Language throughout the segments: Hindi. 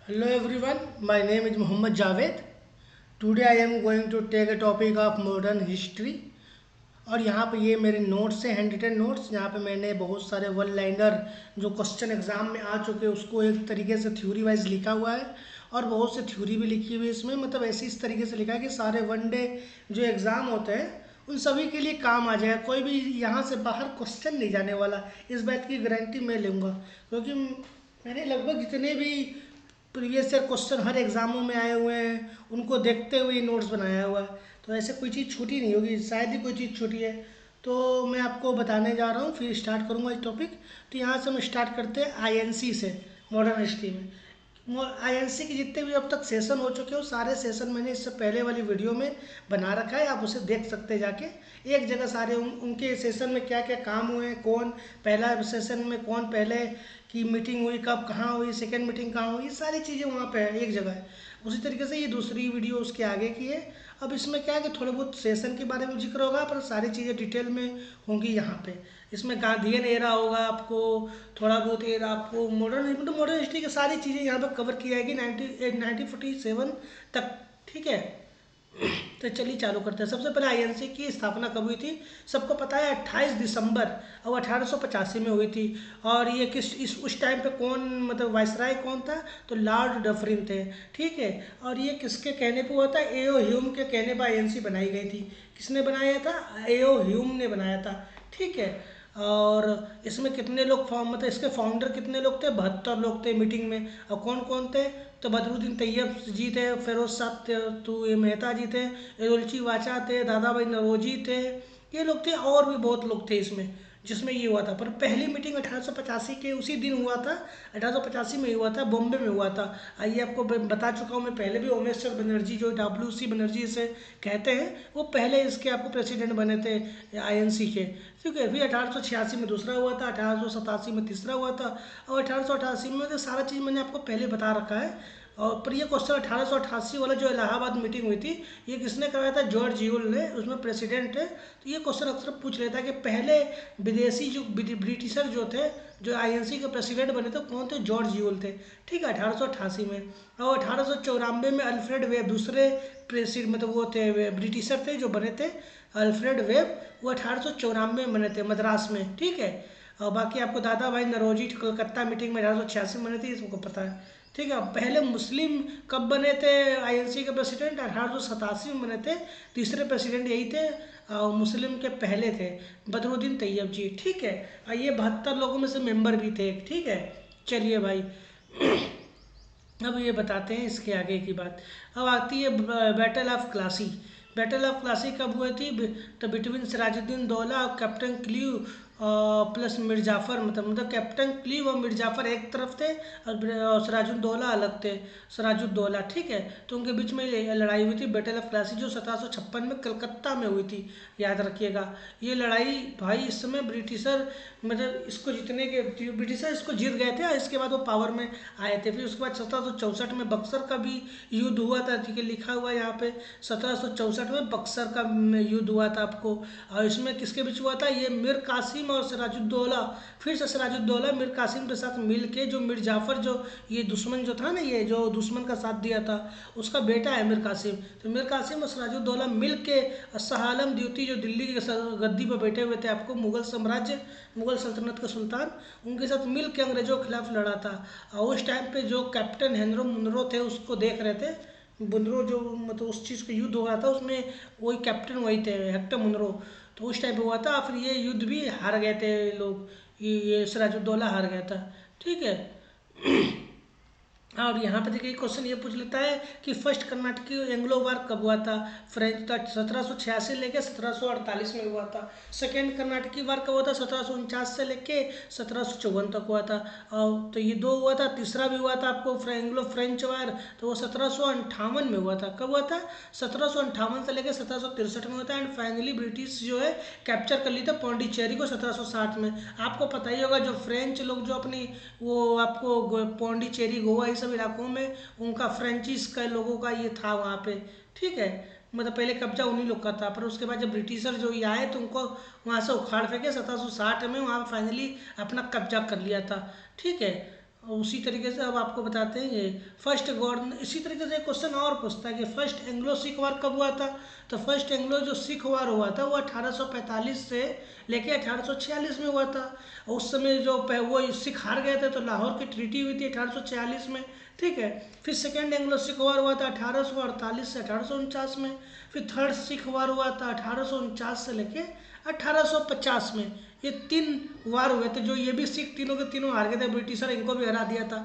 Hello everyone, my name is Muhammad Javed. Today I am going to take a topic of modern history. और यहाँ पे ये मेरे नोट्स हैं, हैंड रिटन नोट्स, जहाँ पे मैंने बहुत सारे वन लाइनर जो क्वेश्चन एग्जाम में आ चुके हैं उसको एक तरीके से थ्योरी वाइज लिखा हुआ है। और बहुत से थ्योरी भी लिखी हुई है इसमें, मतलब ऐसे इस तरीके से लिखा है कि सारे वन डे जो एग्ज़ाम होते हैं उन सभी के लिए काम आ जाएगा। कोई भी यहाँ से बाहर क्वेश्चन नहीं जाने वाला, इस बात की गारंटी मैं लूँगा। क्योंकि मैंने लगभग जितने भी प्रीवियस ईयर क्वेश्चन हर एग्जामों में आए हुए हैं उनको देखते हुए ये नोट्स बनाया हुआ है। तो ऐसे कोई चीज़ छूटी नहीं होगी, शायद ही कोई चीज़ छूटी है। तो मैं आपको बताने जा रहा हूँ, फिर स्टार्ट करूँगा इस टॉपिक। तो यहाँ से हम स्टार्ट करते हैं आईएनसी से, मॉडर्न हिस्ट्री में। आईएनसी के जितने भी अब तक सेशन हो चुके हो सारे सेशन मैंने इससे पहले वाली वीडियो में बना रखा है, आप उसे देख सकते हैं जाके। एक जगह सारे उनके सेशन में क्या क्या काम हुए हैं, कौन पहला सेशन में कौन पहले की मीटिंग हुई, कब कहाँ हुई, सेकंड मीटिंग कहाँ हुई, ये सारी चीज़ें वहाँ पे है, एक जगह है। उसी तरीके से ये दूसरी वीडियो उसके आगे की है। अब इसमें क्या है कि थोड़े बहुत सेशन के बारे में जिक्र होगा, पर सारी चीज़ें डिटेल में होंगी यहाँ पे। इसमें गांधीयन एरा होगा आपको, थोड़ा बहुत एरा आपको मॉडर्न, मतलब मॉडर्न हिस्ट्री की सारी चीज़ें यहाँ पे कवर की जाएगी 1947 तक। ठीक है। तो चलिए चालू करते हैं। सबसे पहले आईएनसी की स्थापना कब हुई थी? सबको पता है 28 दिसंबर और 1885 में हुई थी। और ये उस टाइम पे कौन, मतलब वायसराय कौन था? तो लॉर्ड डफरिन थे। ठीक है। और ये किसके कहने पे हुआ था? एओ ह्यूम के कहने पर आईएनसी बनाई गई थी। किसने बनाया था? एओ ह्यूम ने बनाया था। ठीक है। और इसमें कितने लोग मतलब इसके फाउंडर कितने लोग थे? 72 लोग थे मीटिंग में। और कौन कौन थे? तो बदरुद्दीन तैयब जी थे, फिरोज शाह तो ये मेहता जी थे, एदुल्ची वाचा थे, दादा भाई नरोजी थे, ये लोग थे। और भी बहुत लोग थे इसमें जिसमें ये हुआ था। पर पहली मीटिंग 1885 के उसी दिन हुआ था, 1885 में हुआ था, बॉम्बे में हुआ था। आइए आपको बता चुका हूँ मैं पहले भी, ओमेश्वर बनर्जी जो WC बनर्जी से कहते हैं, वो पहले इसके आपको प्रेसिडेंट बने थे आईएनसी के। ठीक है। फिर 1886 में दूसरा हुआ था, 1887 में तीसरा हुआ था, और 1888 में तो सारा चीज़ मैंने आपको पहले बता रखा है। और पर ये क्वेश्चन 1888 वाला जो इलाहाबाद मीटिंग हुई थी, ये किसने करवाया था? जॉर्ज यूल ने, उसमें प्रेसिडेंट है। तो ये क्वेश्चन अक्सर पूछ लेता है कि पहले विदेशी जो ब्रिटिशर जो थे, जो आईएनसी के प्रेसिडेंट बने थे, कौन थे? जॉर्ज यूल थे। ठीक है, 1888 में। और 1894 में अल्फ्रेड वेब दूसरे प्रेसिडेंट, मतलब वो थे ब्रिटिशर थे जो बने थे, अल्फ्रेड वेब। वो 1894 में बने थे मद्रास में। ठीक है। और बाकी आपको दादा भाई नरोजी कलकत्ता मीटिंग में 1886 में बने थे, इसको पता है। ठीक है। पहले मुस्लिम कब बने थे आईएनसी के प्रेसिडेंट? 1887 में बने थे। तीसरे प्रेसिडेंट यही थे, मुस्लिम के पहले थे बदरुद्दीन तैयब जी। ठीक है। और ये 72 लोगों में से मेंबर भी थे। ठीक है। चलिए भाई, अब ये बताते हैं इसके आगे की बात। अब आती है battle of Plassey. Battle of Plassey कब हुई थी? तो बिटवीन सिराजुद्दीन दौला और captain cleave plus Mir Jafar, मतलब कैप्टन क्लीव और मीर जाफ़र एक तरफ थे, और सिराजुद्दौला अलग थे, सिराजुद्दौला। ठीक है। तो उनके बीच में लड़ाई हुई थी, बैटल ऑफ प्लासी, जो 1756 में कलकत्ता में हुई थी। याद रखिएगा ये लड़ाई भाई। इस समय ब्रिटिशर, मतलब इसको जीतने के, ब्रिटिशर इसको जीत गए थे और इसके बाद वो पावर में आए थे। फिर उसके बाद 1764 में बक्सर का भी युद्ध हुआ था। ठीक है, लिखा हुआ है यहाँ पे 1764 में बक्सर का युद्ध हुआ था आपको। और इसमें किसके बीच हुआ था? ये मीर कासिम और सिराजुद्दौला। फिर से सिराजुद्दौला मीर कासिम के साथ मिल के, जो मीर जाफ़र, जो ये दुश्मन जो था ना, ये जो दुश्मन का साथ दिया था, उसका बेटा है मीर कासिम। तो मीर कासिम और सिराजुद्दौला मिल के शाह आलम द्वितीय जो दिल्ली की गद्दी पर बैठे हुए थे, आपको मुगल साम्राज्य, मुगल सल्तनत के सुल्तान, उनके साथ मिल के अंग्रेजों के खिलाफ लड़ा था। और उस टाइम पे जो कैप्टन हेनरो मुनरो थे उसको देख रहे थे। मुनरो जो, मतलब उस चीज़ का युद्ध हो रहा था उसमें वही कैप्टन वही थे, हेक्टर मुनरो। तो उस टाइम पे हुआ था। फिर ये युद्ध भी हार गए थे लोग, ये सिराजुद्दौला हार गया था। ठीक है। और यहाँ पे देखिए क्वेश्चन ये पूछ लेता है कि फर्स्ट कर्नाटकी एंग्लो वार कब हुआ था? फ्रेंच का 1786 लेके 1748 में हुआ था। सेकेंड कर्नाटकी वार कब हुआ था? 1749 से लेके 1754 तक हुआ था। और तो ये दो हुआ था, तीसरा भी हुआ था आपको एंग्लो फ्रेंच वार, तो वो 1758 में हुआ था। कब हुआ था? 1758 से लेकर 1763 में हुआ था। एंड फाइनली ब्रिटिश जो है कैप्चर कर ली था पौंडीचेरी को 1760 में। आपको पता ही होगा जो फ्रेंच लोग जो अपनी, वो आपको पौंडीचेरी गोवा ये सब इलाकों में उनका फ्रेंचिस का लोगों का ये था वहाँ पे। ठीक है। मतलब पहले कब्जा उन्हीं लोग का था, पर उसके बाद जब ब्रिटिशर जो ये आए तो उनको वहाँ से उखाड़ फेंके 1760 में, वहाँ फाइनली अपना कब्जा कर लिया था। ठीक है। और उसी तरीके से अब आपको बताते हैं ये फर्स्ट गवर्नर। इसी तरीके से एक क्वेश्चन और पूछता है कि फर्स्ट एंग्लो सिख वार कब हुआ था। तो फर्स्ट एंग्लो जो सिख वार हुआ था वो 1845 से लेके 1846 में हुआ था। उस समय जो वो सिख हार गए थे तो लाहौर की ट्रीटी हुई थी 1846 में, ठीक है। फिर सेकेंड एंग्लो सिख वार हुआ था 1848 से 1849 में। फिर थर्ड सिख वार हुआ था 1849 से लेके 1850 में। ये 3 वार हुए थे, जो ये भी सिख तीनों के तीनों हार गए थे, ब्रिटिशर इनको भी हरा दिया था।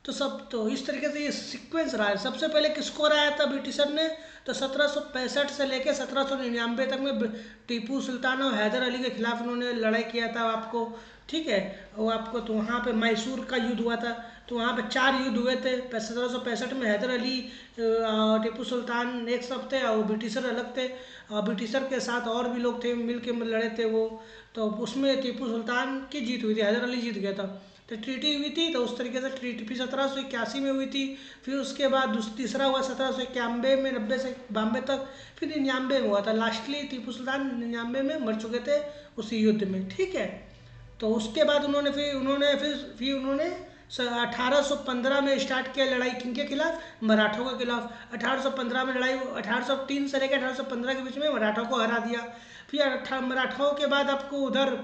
तो सब तो इस तरीके से ये सीक्वेंस रहा है। सबसे पहले किसको हराया था ब्रिटिशर ने, तो 1765 से लेकर 1799 तक में टीपू सुल्तान और हैदर अली के खिलाफ उन्होंने लड़ाई किया था आपको, ठीक है। वो आपको तो वहाँ पे मैसूर का युद्ध हुआ था। तो वहाँ पे 4 युद्ध हुए थे। 1765 में हैदर अली टीपू सुल्तान एक सब थे और ब्रिटिशर अलग थे। और ब्रिटिशर के साथ और भी लोग थे, मिल के लड़े थे वो। तो उसमें टीपू सुल्तान की जीत हुई थी, हैदर अली जीत गया था। तो ट्रीटी हुई थी, तो उस तरीके से ट्रीटी फिर 1781 में हुई थी। फिर उसके बाद तीसरा हुआ 1791 में, 90 से 92 तक। फिर 99 में हुआ था। लास्टली टीपू सुल्तान 99 में मर चुके थे उसी युद्ध में, ठीक है। तो उसके बाद उन्होंने 1815 में स्टार्ट किया लड़ाई, किनके खिलाफ, मराठों के खिलाफ। 1815 में लड़ाई, 1803 से लेकर 1815 के बीच में मराठों को हरा दिया। फिर मराठों के बाद आपको उधर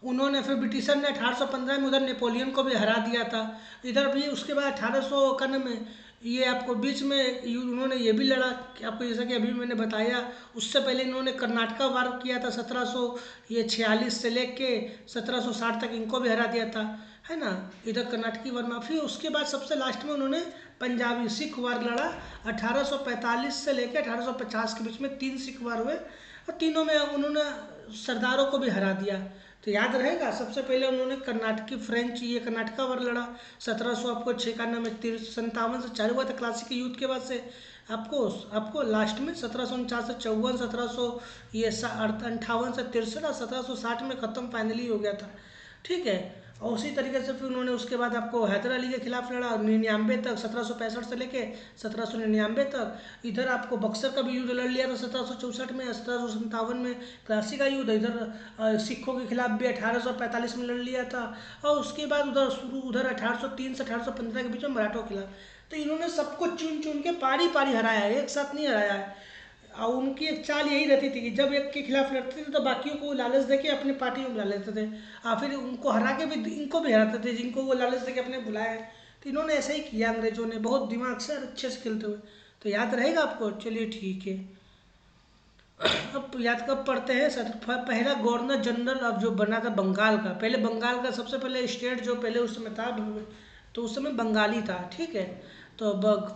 उन्होंने फिर ब्रिटिशर ने 1815 में उधर नेपोलियन को भी हरा दिया था। इधर भी उसके बाद 1851 में ये आपको बीच में उन्होंने ये भी लड़ा कि आपको, जैसा कि अभी मैंने बताया। उससे पहले इन्होंने कर्नाटका वार किया था 1746 से लेके 1760 तक, इनको भी हरा दिया था, है ना। इधर कर्नाटकी वार में फिर उसके बाद सबसे लास्ट में उन्होंने पंजाबी सिख वार लड़ा। 1845 से लेकर 1850 के बीच में 3 सिख वार हुए और तीनों में उन्होंने सरदारों को भी हरा दिया। तो याद रहेगा, सबसे पहले उन्होंने कर्नाटकी फ्रेंच ये कर्नाटका वार लड़ा 1700 आपको 56 में, 57 से चालू हुआ था क्लासिक युद्ध के बाद से। आपको लास्ट में 1749 से 54, 1700 ये 58 से 63 और 1760 में ख़त्म फाइनली हो गया था, ठीक है। और उसी तरीके से फिर उन्होंने उसके बाद आपको हैदर अली के खिलाफ लड़ा 99 तक, 1765 से लेके 1799 तक। इधर आपको बक्सर का भी युद्ध लड़ लिया था 1764 में, 1757 में प्लासी का युद्ध। इधर सिखों के खिलाफ भी 1845 में लड़ लिया था। और उसके बाद उधर 1803 से 1815 के बीच में मराठों के खिलाफ। तो इन्होंने सबको चुन चुन के पारी पारी हराया है, एक साथ नहीं हराया है। और उनकी एक चाल यही रहती थी कि जब एक के खिलाफ लड़ते थे तो बाकियों को लालच देके अपने पार्टी में बुला लेते थे, और फिर उनको हरा के भी इनको भी हराते थे जिनको वो लालच देके अपने बुलाए। तो इन्होंने ऐसा ही किया अंग्रेजों ने, बहुत दिमाग से और अच्छे से खेलते हुए। तो याद रहेगा आपको, चलिए ठीक है। अब याद कब पढ़ते हैं सर, पहला गवर्नर जनरल अब जो बना था बंगाल का, पहले बंगाल का सबसे पहले स्टेट जो पहले उस समय था, तो उस समय बंगाली था, ठीक है। तो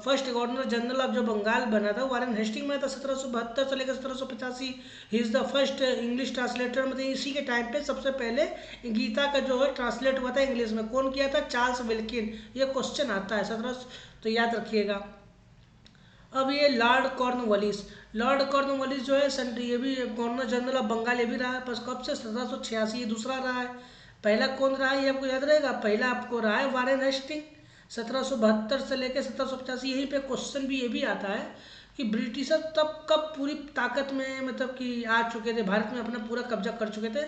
फर्स्ट गवर्नर जनरल अब जो बंगाल बना था वारेन हेस्टिंग में था 1772 से लेकर 1785। He is the first English translator, मतलब इसी के टाइम पे सबसे पहले गीता का जो है ट्रांसलेट हुआ था इंग्लिश में। कौन किया था, चार्ल्स विल्किन। ये क्वेश्चन आता है 17, तो याद रखिएगा। अब ये लॉर्ड कॉर्नवालिस जो है ये भी गवर्नर जनरल ऑफ बंगाल, ये भी रहा है, बस कब से 1786, ये दूसरा रहा है। पहला कौन रहा है ये आपको याद रहेगा, पहला आपको रहा है वारेन हेस्टिंग 1772 से लेकर 1785। यहीं पे क्वेश्चन भी ये भी आता है कि ब्रिटिशर तब कब पूरी ताकत में मतलब कि आ चुके थे, भारत में अपना पूरा कब्जा कर चुके थे।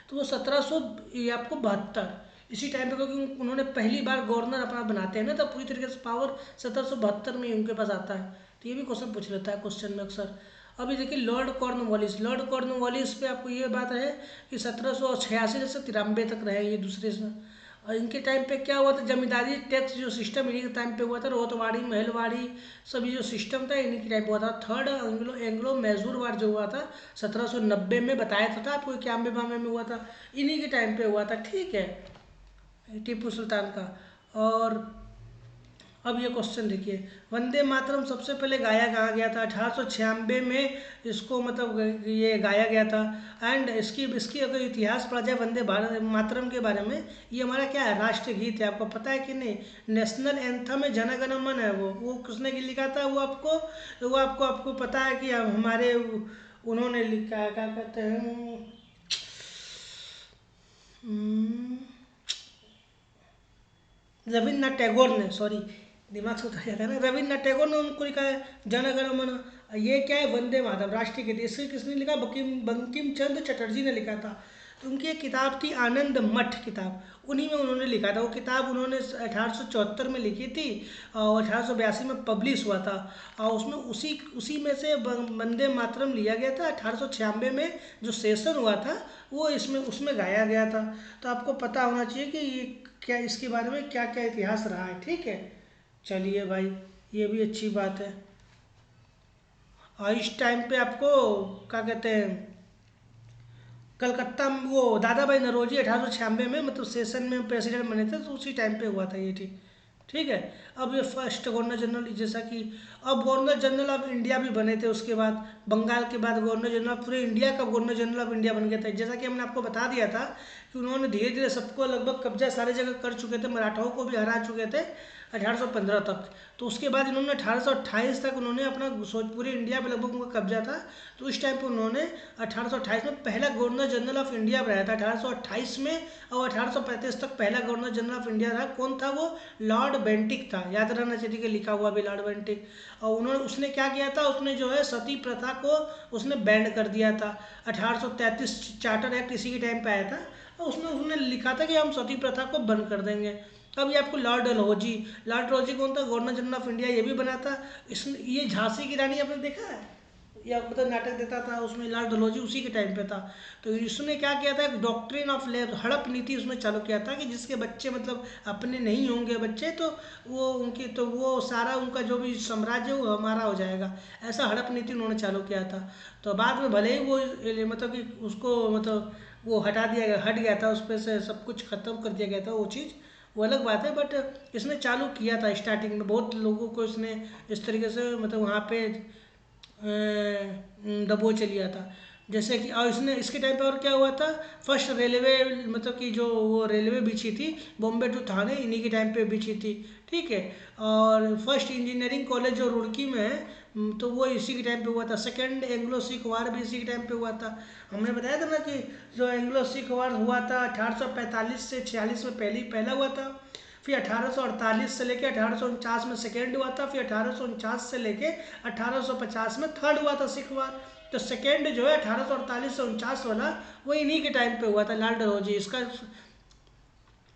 तो वो 1700 ये आपको 72 इसी टाइम पे, क्योंकि उन्होंने पहली बार गवर्नर अपना बनाते हैं ना, तब पूरी तरीके से पावर 1772 में उनके पास आता है। तो ये भी क्वेश्चन पूछ लेता है क्वेश्चन में अक्सर। अभी देखिए लॉर्ड कॉर्नवालिस पे आपको ये बात है कि 1786 से 93 तक रहे ये दूसरे से। और इनके टाइम पे क्या हुआ था, जमींदारी टैक्स जो सिस्टम इन्हीं के टाइम पे हुआ था, रोहतवाड़ी महलवाड़ी सभी जो सिस्टम था इन्हीं के टाइम पे हुआ था। थर्ड एंग्लो मैसूर वार जो हुआ था 1790 में, बताया था आपको 91 में हुआ था, इन्हीं के टाइम पे हुआ था, ठीक है, टीपू सुल्तान का। और अब ये क्वेश्चन देखिए, वंदे मातरम सबसे पहले गाया कहाँ गया था, 1896 में इसको मतलब ये गाया गया था। एंड इसकी अगर इतिहास पढ़ा जाए वंदे भारत मातरम के बारे में, ये हमारा क्या है, राष्ट्र गीत है, आपको पता है कि नहीं। नेशनल एंथम है, जन गण मन है, वो किसने लिखा था, वो आपको पता है कि हमारे उन्होंने लिखा है, क्या कहते हैं, रविन्द्रनाथ टैगोर ने, सॉरी दिमाग से उतर जाता है ना, रविन्द्रनाथ टैगोर ने उनको लिखा है जन गण मन। ये क्या है, वंदे मातरम राष्ट्रीय गीत, इसे किसने लिखा, बंकिम चंद्र चटर्जी ने लिखा था। उनकी एक किताब थी आनंद मठ किताब, उन्हीं में उन्होंने लिखा था। वो किताब उन्होंने 1874 में लिखी थी और 1882 में पब्लिश हुआ था। और उसमें उसी उसी में से वंदे मातरम लिया गया था। 1896 में जो सेशन हुआ था वो इसमें उसमें गाया गया था। तो आपको पता होना चाहिए कि ये क्या, इसके बारे में क्या क्या इतिहास रहा है। ठीक है, चलिए भाई, ये भी अच्छी बात है। और इस टाइम पे आपको क्या कहते हैं, कलकत्ता में वो दादा भाई नौरोजी 1896 में मतलब सेशन में प्रेसिडेंट बने थे, तो उसी टाइम पे हुआ था ये। ठीक ठीक है। अब ये फर्स्ट गवर्नर जनरल, जैसा कि अब गवर्नर जनरल ऑफ इंडिया भी बने थे। उसके बाद बंगाल के बाद गवर्नर जनरल पूरे इंडिया का गवर्नर जनरल ऑफ इंडिया बन गया था। जैसा कि हमने आपको बता दिया था कि उन्होंने धीरे धीरे सबको लगभग कब्जा सारी जगह कर चुके थे, मराठाओं को भी हरा चुके थे 1815 तक। तो उसके बाद इन्होंने 1828 तक उन्होंने अपना पूरे इंडिया पे लगभग उनका कब्जा था। तो उस टाइम पे उन्होंने 1828 में पहला गवर्नर जनरल ऑफ इंडिया बनाया था 1828 में। और 1835 तक पहला गवर्नर जनरल ऑफ इंडिया रहा। कौन था वो? लॉर्ड बेंटिक था, याद रहना चाहिए कि लिखा हुआ भी लॉर्ड बेंटिक। और उसने क्या किया था, उसने जो है सती प्रथा को उसने बैंड कर दिया था। 1833 चार्टर एक्ट इसी के टाइम पे आया था और उसमें उसने लिखा था कि हम सती प्रथा को बंद कर देंगे। अब ये आपको लॉर्ड डलहौजी, लॉर्ड डलहौजी कौन था? गवर्नर जनरल ऑफ इंडिया, ये भी बना था। इसने ये झांसी की रानी आपने देखा है या मतलब नाटक देता था, उसमें लॉर्ड डलहौजी उसी के टाइम पे था। तो इसने क्या किया था, डॉक्ट्रिन ऑफ लेफ्ट, हड़प नीति उसने चालू किया था कि जिसके बच्चे मतलब अपने नहीं होंगे बच्चे, तो वो उनकी तो वो सारा उनका जो भी साम्राज्य वो हमारा हो जाएगा। ऐसा हड़प नीति उन्होंने चालू किया था। तो बाद में भले ही वो मतलब कि उसको मतलब वो हटा दिया गया, हट गया था, उस पर से सब कुछ खत्म कर दिया गया था वो चीज़, वो अलग बात है। बट इसने चालू किया था स्टार्टिंग में, बहुत लोगों को इसने इस तरीके से मतलब वहाँ पे दबोच लिया था। जैसे कि और इसने इसके टाइम पे और क्या हुआ था, फर्स्ट रेलवे मतलब कि जो वो रेलवे बिछी थी बॉम्बे टू थाने, इन्हीं के टाइम पे बिछी थी। ठीक है। और फर्स्ट इंजीनियरिंग कॉलेज जो रुड़की में है तो वो इसी के टाइम पे हुआ था। सेकेंड एंग्लो सिख वार भी इसी के टाइम पे हुआ था। हमने बताया था ना कि जो एंग्लो सिख वार हुआ था 1845 से 46 में पहला हुआ था। फिर 1848 से लेकर 1849 में सेकेंड हुआ था। फिर 1849 से लेकर 1850 में थर्ड हुआ था सिख वार। तो सेकेंड जो है 1848 से 49 वाला वो इन्हीं के टाइम पे हुआ था, लाल डलहौजी इसका,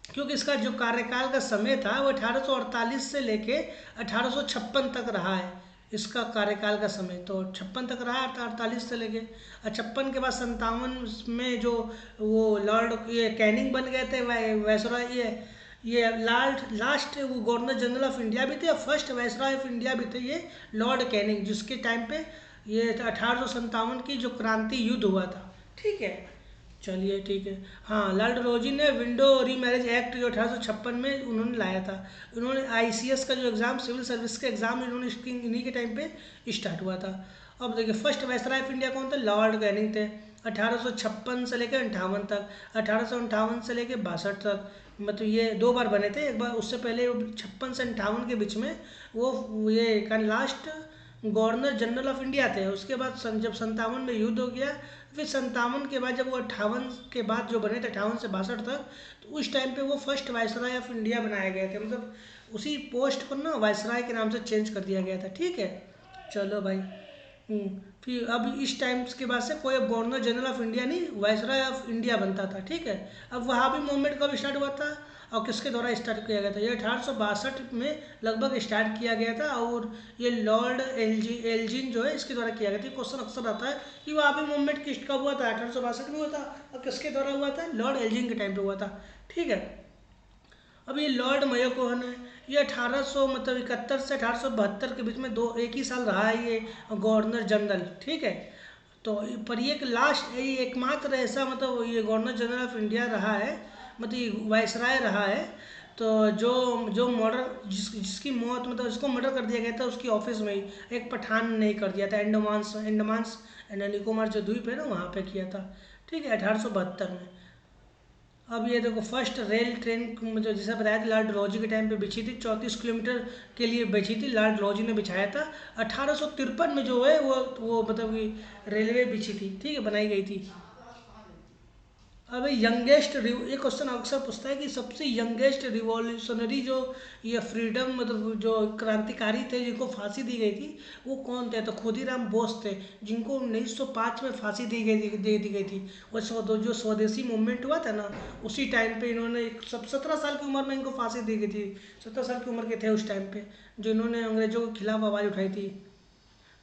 क्योंकि इसका जो कार्यकाल का समय था वो 1848 से लेके 1856 तक रहा है। इसका कार्यकाल का समय तो 56 तक रहा है, 48 से लेके 56 के बाद 57 में जो वो लॉर्ड ये कैनिंग बन गए थे वायसरॉय, ये लास्ट वो गवर्नर जनरल ऑफ इंडिया भी थे और फर्स्ट वायसरॉय ऑफ इंडिया भी थे ये लॉर्ड कैनिंग, जिसके टाइम पे ये 1857 की जो क्रांति युद्ध हुआ था। ठीक है, चलिए ठीक है। हाँ, लॉर्ड डलहौजी ने विंडो रीमैरिज एक्ट जो 1856 में उन्होंने लाया था। उन्होंने आईसीएस का जो एग्ज़ाम सिविल सर्विस का एग्ज़ाम इन्होंने इन्हीं के टाइम पे स्टार्ट हुआ था। अब देखिए फर्स्ट वायसराय ऑफ इंडिया कौन थे? लॉर्ड कैनिंग थे। 1856 से लेकर 58 तक, 1858 से लेकर 62 तक, मतलब ये दो बार बने थे। एक बार उससे पहले 56 से 58 के बीच में वो ये last governor general of India थे। उसके बाद जब 57 में युद्ध हो गया, फिर 57 के बाद जब वो 58 के बाद जो बने थे 58 से 62 तक, तो उस टाइम पे वो फर्स्ट वायसराय ऑफ इंडिया बनाया गया था। मतलब उसी पोस्ट को ना वायसराय के नाम से चेंज कर दिया गया था। ठीक है, चलो भाई। फिर अब इस टाइम के बाद से कोई गवर्नर जनरल ऑफ इंडिया नहीं, वायसराय ऑफ इंडिया बनता था। ठीक है। अब वहाँ भी मूवमेंट कब स्टार्ट हुआ था और किसके द्वारा स्टार्ट किया गया था? ये 1862 में लगभग स्टार्ट किया गया था और ये लॉर्ड एल्जिन जो है इसके द्वारा किया गया था। क्वेश्चन अक्सर आता है कि वहाँ भी मूवमेंट किस कब हुआ था? 1862 में हुआ था। और किसके द्वारा हुआ था? लॉर्ड एल्जिन के टाइम पे हुआ था। ठीक है। अब ये लॉर्ड मेयो कौन है? ये 1800 मतलब 71 से 1872 के बीच में दो एक ही साल रहा है ये गवर्नर जनरल। ठीक है। तो पर ये लास्ट ये एकमात्र ऐसा मतलब ये गवर्नर जनरल ऑफ इंडिया रहा है, मतलब ये वायसराय रहा है। तो जो जो मर्डर जिसकी मौत मतलब जिसको मर्डर कर दिया गया था उसकी ऑफिस में ही एक पठान ने कर दिया था। अंडमान एंड निकोबार जो द्वीप है ना वहाँ पे किया था। ठीक है, 1872 में। अब ये देखो फर्स्ट रेल ट्रेन मतलब जैसा बताया था लॉर्ड डलहौजी के टाइम पे बिछी थी, 34 किलोमीटर के लिए बिछी थी, लॉर्ड डलहौजी ने बिछाया था। 1853 में जो है वो मतलब कि रेलवे बिछी थी। ठीक है, बनाई गई थी। अब यंगेस्ट, ये क्वेश्चन अक्सर पूछता है कि सबसे यंगेस्ट रिवॉल्यूशनरी जो ये फ्रीडम मतलब जो क्रांतिकारी थे जिनको फांसी दी गई थी वो कौन थे? तो खुदीराम बोस थे, जिनको 1905 में फांसी दी गई थी। वो जो स्वदेशी मूवमेंट हुआ था ना, उसी टाइम पे इन्होंने 17 साल की उम्र में इनको फांसी दी गई थी। 17 साल की उम्र के थे उस टाइम पे, जो इन्होंने अंग्रेजों के खिलाफ आवाज़ उठाई थी।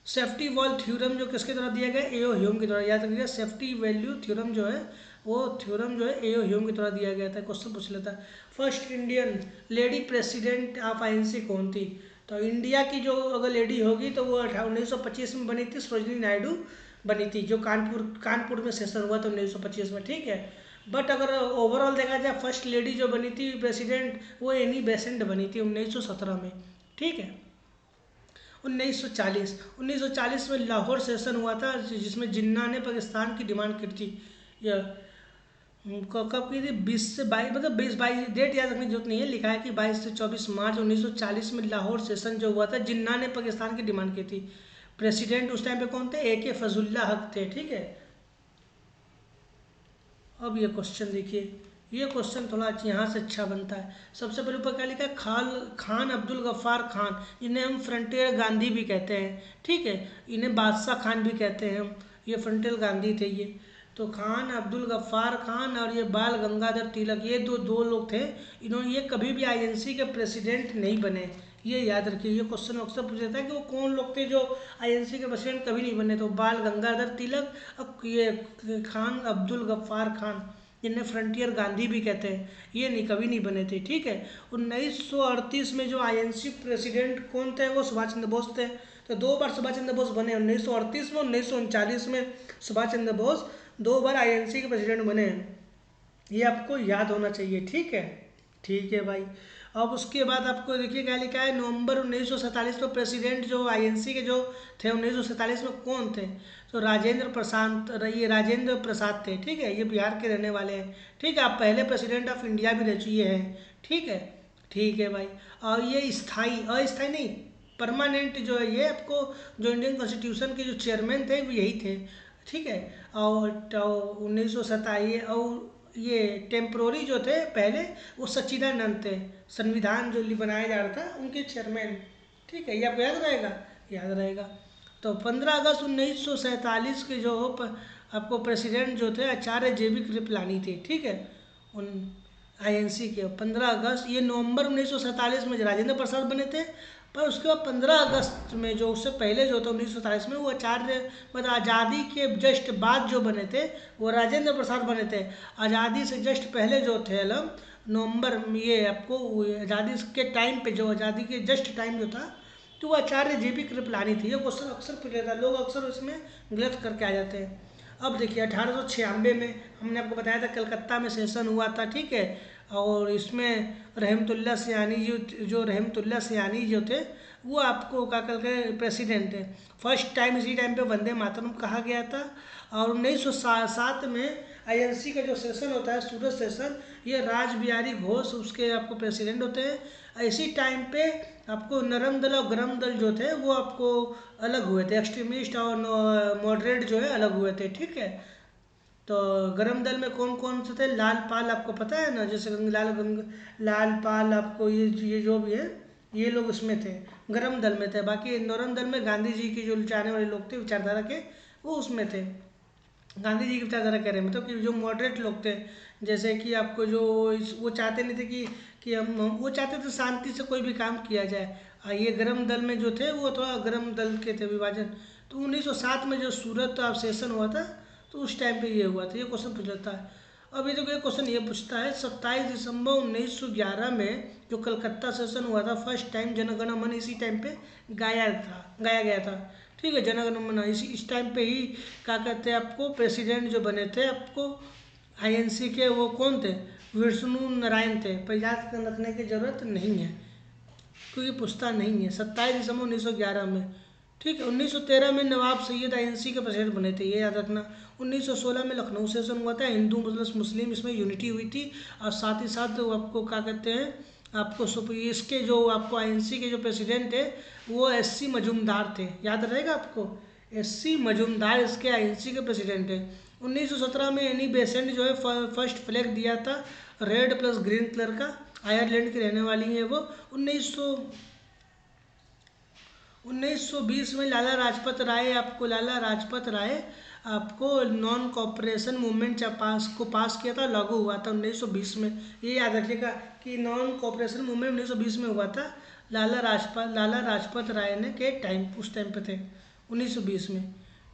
सेफ्टी वॉल थ्योरम जो किसके द्वारा दिया गया? एओ ह्यूम के द्वारा। याद रखिएगा, सेफ्टी वैल्यू थ्योरम जो है वो थ्योरम जो है एओ ह्यूम के द्वारा दिया गया था। क्वेश्चन पूछ लेता है, first Indian lady president of INC कौन थी? तो इंडिया की जो अगर लेडी होगी तो वो 1925 में बनी थी, सरोजिनी नायडू बनी थी, जो कानपुर में सेशन हुआ था 1925 में। ठीक है, बट अगर ओवरऑल देखा जाए फर्स्ट लेडी जो बनी थी प्रेसिडेंट, वो एनी बेसेंट बनी थी 1917 में। ठीक है, 1940 में लाहौर सेशन हुआ था, जिसमें जिन्ना ने पाकिस्तान की डिमांड की थी। यह कब की थी? 20 से 22, मतलब 22 डेट याद रखने की जरूरत नहीं है, लिखा है कि 22 से 24 मार्च 1940 में लाहौर सेशन जो हुआ था, जिन्ना ने पाकिस्तान की डिमांड की थी। प्रेसिडेंट उस टाइम पे कौन थे? AK फजलुल्लाह हक थे। ठीक है, अब ये क्वेश्चन देखिए, ये क्वेश्चन थोड़ा यहाँ से अच्छा बनता है। सबसे पहले ऊपर क्या लिखा है? खान अब्दुल गफ्फार खान, जिन्हें हम फ्रंटियर गांधी भी कहते हैं। ठीक है, इन्हें बादशाह खान भी कहते हैं हम, ये फ्रंटियर गांधी थे ये। तो खान अब्दुल गफ्फार खान और ये बाल गंगाधर तिलक, ये दो लोग थे। इन्होंने, ये कभी भी INC के प्रेसिडेंट नहीं बने, ये याद रखिए। ये क्वेश्चन अक्सर पूछा जाता है कि वो कौन लोग थे जो INC के प्रेसिडेंट कभी नहीं बने। तो बाल गंगाधर तिलक और ये खान अब्दुल गफ्फार खान, जिन्हें फ्रंटियर गांधी भी कहते हैं, ये नहीं कभी नहीं बने थे। ठीक है, 1938 में जो INC प्रेसिडेंट कौन थे? वो सुभाष चंद्र बोस थे। तो 2 बार सुभाष चंद्र बोस बने, 1938 में, 1939 में सुभाष चंद्र बोस 2 बार INC के प्रेसिडेंट बने हैं, ये आपको याद होना चाहिए। ठीक है, ठीक है भाई। अब उसके बाद आपको देखिए क्या लिखा है, नवंबर 1947 में प्रेसिडेंट जो INC के जो थे 1947 में कौन थे? तो राजेंद्र प्रसाद थे। ठीक है, ये बिहार के रहने वाले हैं। ठीक है, आप पहले प्रेसिडेंट ऑफ इंडिया भी रह चुके हैं। ठीक है, ठीक है भाई। और ये स्थाई, अस्थाई नहीं, परमानेंट जो है ये आपको, जो इंडियन कॉन्स्टिट्यूशन के जो चेयरमैन थे वो यही थे। ठीक है, और 1927, और ये टेम्प्रोरी जो थे पहले, वो सच्चिदानंद थे, संविधान जो बनाया जा रहा था उनके चेयरमैन। ठीक है, ये आपको याद रहेगा, याद रहेगा। तो 15 अगस्त 1947 के जो आपको प्रेसिडेंट जो थे आचार्य JB कृपलानी थे। ठीक है, उन INC के 15 अगस्त, ये नवंबर 1947 में राजेंद्र प्रसाद बने थे, पर उसके बाद 15 अगस्त में जो उससे पहले जो था 1947 में, वो आचार्य, मतलब आज़ादी के जस्ट बाद जो बने थे वो राजेंद्र प्रसाद बने थे। आज़ादी से जस्ट पहले जो थे अलम नवंबर में, ये आपको आज़ादी के टाइम पे, जो आज़ादी के जस्ट टाइम जो था, तो वो आचार्य JB कृपलानी थी। ये क्वेश्चन अक्सर पूछ लेता है, लोग अक्सर इसमें गलत करके आ जाते हैं। अब देखिए 1896 में हमने आपको बताया था कलकत्ता में सेशन हुआ था। ठीक है, और इसमें रहमतुल्लाह सयानी जो रहमतुल्लाह सयानी जो थे, वो आपको क्या करके प्रेसिडेंट थे। फर्स्ट टाइम इसी टाइम पे वंदे मातरम कहा गया था। और 1907 में INC का जो सेशन होता है, सूरत सेशन, ये राज बिहारी घोष उसके आपको प्रेसिडेंट होते हैं। इसी टाइम पे आपको नरम दल और गरम दल जो थे वो आपको अलग हुए थे, एक्सट्रीमिस्ट और मॉडरेट जो है अलग हुए थे। ठीक है, तो गरम दल में कौन कौन से थे? लाल पाल, आपको पता है ना, जैसे लाल पाल, आपको ये जो भी है, ये लोग उसमें थे, गरम दल में थे। बाकी नरम दल में गांधी जी की जो चाहने वाले लोग थे विचारधारा के, वो उसमें थे। गांधी जी की विचारधारा कह रहे हैं, मतलब कि जो मॉडरेट लोग थे, जैसे कि आपको जो वो चाहते नहीं थे कि वो चाहते थे शांति से कोई भी काम किया जाए। ये गरम दल में जो थे वो थोड़ा गरम दल के थे, विभाजन। तो 1907 में जो सूरत सेशन हुआ था, तो उस टाइम पे ये हुआ था। ये क्वेश्चन पूछ लेता है। अब ये देखो, ये क्वेश्चन ये पूछता है 27 दिसंबर 1911 में जो कलकत्ता सेशन हुआ था, फर्स्ट टाइम जनगण मन इसी टाइम पे गाया गया था। ठीक है, जनगण मन इस टाइम पे ही क्या कहते हैं आपको, प्रेसिडेंट जो बने थे आपको INC के, वो कौन थे? विष्णु नारायण थे। पर याद रखने की जरूरत नहीं है क्योंकि पूछता नहीं है। 27 दिसंबर 1911 में। ठीक है, 1913 में नवाब सैयद INC के प्रेसिडेंट बने थे, ये याद रखना। 1916 में लखनऊ सेशन हुआ था, हिंदू मुस्लिम इसमें यूनिटी हुई थी। और साथ ही साथ आपको क्या कहते हैं आपको इसके जो आपको INC के जो प्रेसिडेंट थे वो SC मजूमदार थे, याद रहेगा आपको। SC मजूमदार इसके INC के प्रेसिडेंट थे। 1917 में एनी बेसेंट जो है फर्स्ट फ्लैग दिया था, रेड प्लस ग्रीन कलर का। आयरलैंड की रहने वाली है वो। 1920 में लाला लाजपत राय आपको नॉन कॉपरेशन मूवमेंट पास किया था, लागू हुआ था 1920 में। ये याद रखिएगा कि नॉन कॉपरेशन मूवमेंट 1920 में हुआ था, लाला लाजपत राय ने के टाइम उस टाइम पे थे 1920 में।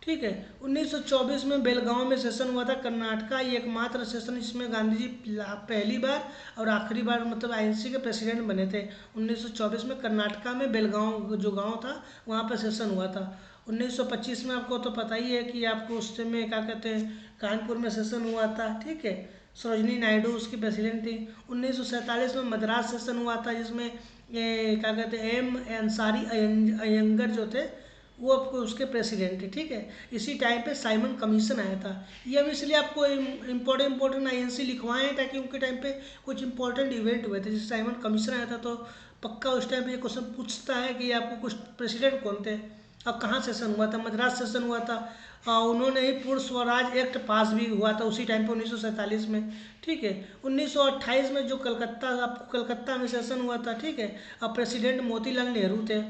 ठीक है। 1924 में बेलगांव में सेशन हुआ था कर्नाटका, ये एकमात्र सेशन जिसमें गांधी जी पहली बार और आखिरी बार मतलब आईएनसी के प्रेसिडेंट बने थे। 1924 में कर्नाटका में बेलगांव जो गांव था वहाँ पर सेशन हुआ था। 1925 में आपको तो पता ही है कि आपको उस समय क्या कहते हैं कानपुर में सेशन हुआ था। ठीक है। सरोजनी नायडू उसकी प्रेसिडेंट थी। 1947 में मद्रास सेशन हुआ था जिसमें क्या कहते हैं एम अंसारी अयंगर जो थे वो आपको उसके प्रेसिडेंट थे। ठीक है। इसी टाइम पे साइमन कमीशन आया था। ये हम इसलिए आपको इम्पोर्टेंट आईएनसी लिखवाए हैं ताकि उनके टाइम पे कुछ इंपॉर्टेंट इवेंट हुए थे। जैसे साइमन कमीशन आया था तो पक्का उस टाइम पे ये क्वेश्चन पूछता है कि आपको कुछ प्रेसिडेंट कौन थे और कहाँ सेशन हुआ था। मद्रास सेशन हुआ था। उन्होंने ही पूर्ण स्वराज एक्ट पास भी हुआ था उसी टाइम पे 1947 में। ठीक है। 1928 में जो कलकत्ता में सेशन हुआ था। ठीक है। अब प्रेसिडेंट मोतीलाल नेहरू थे।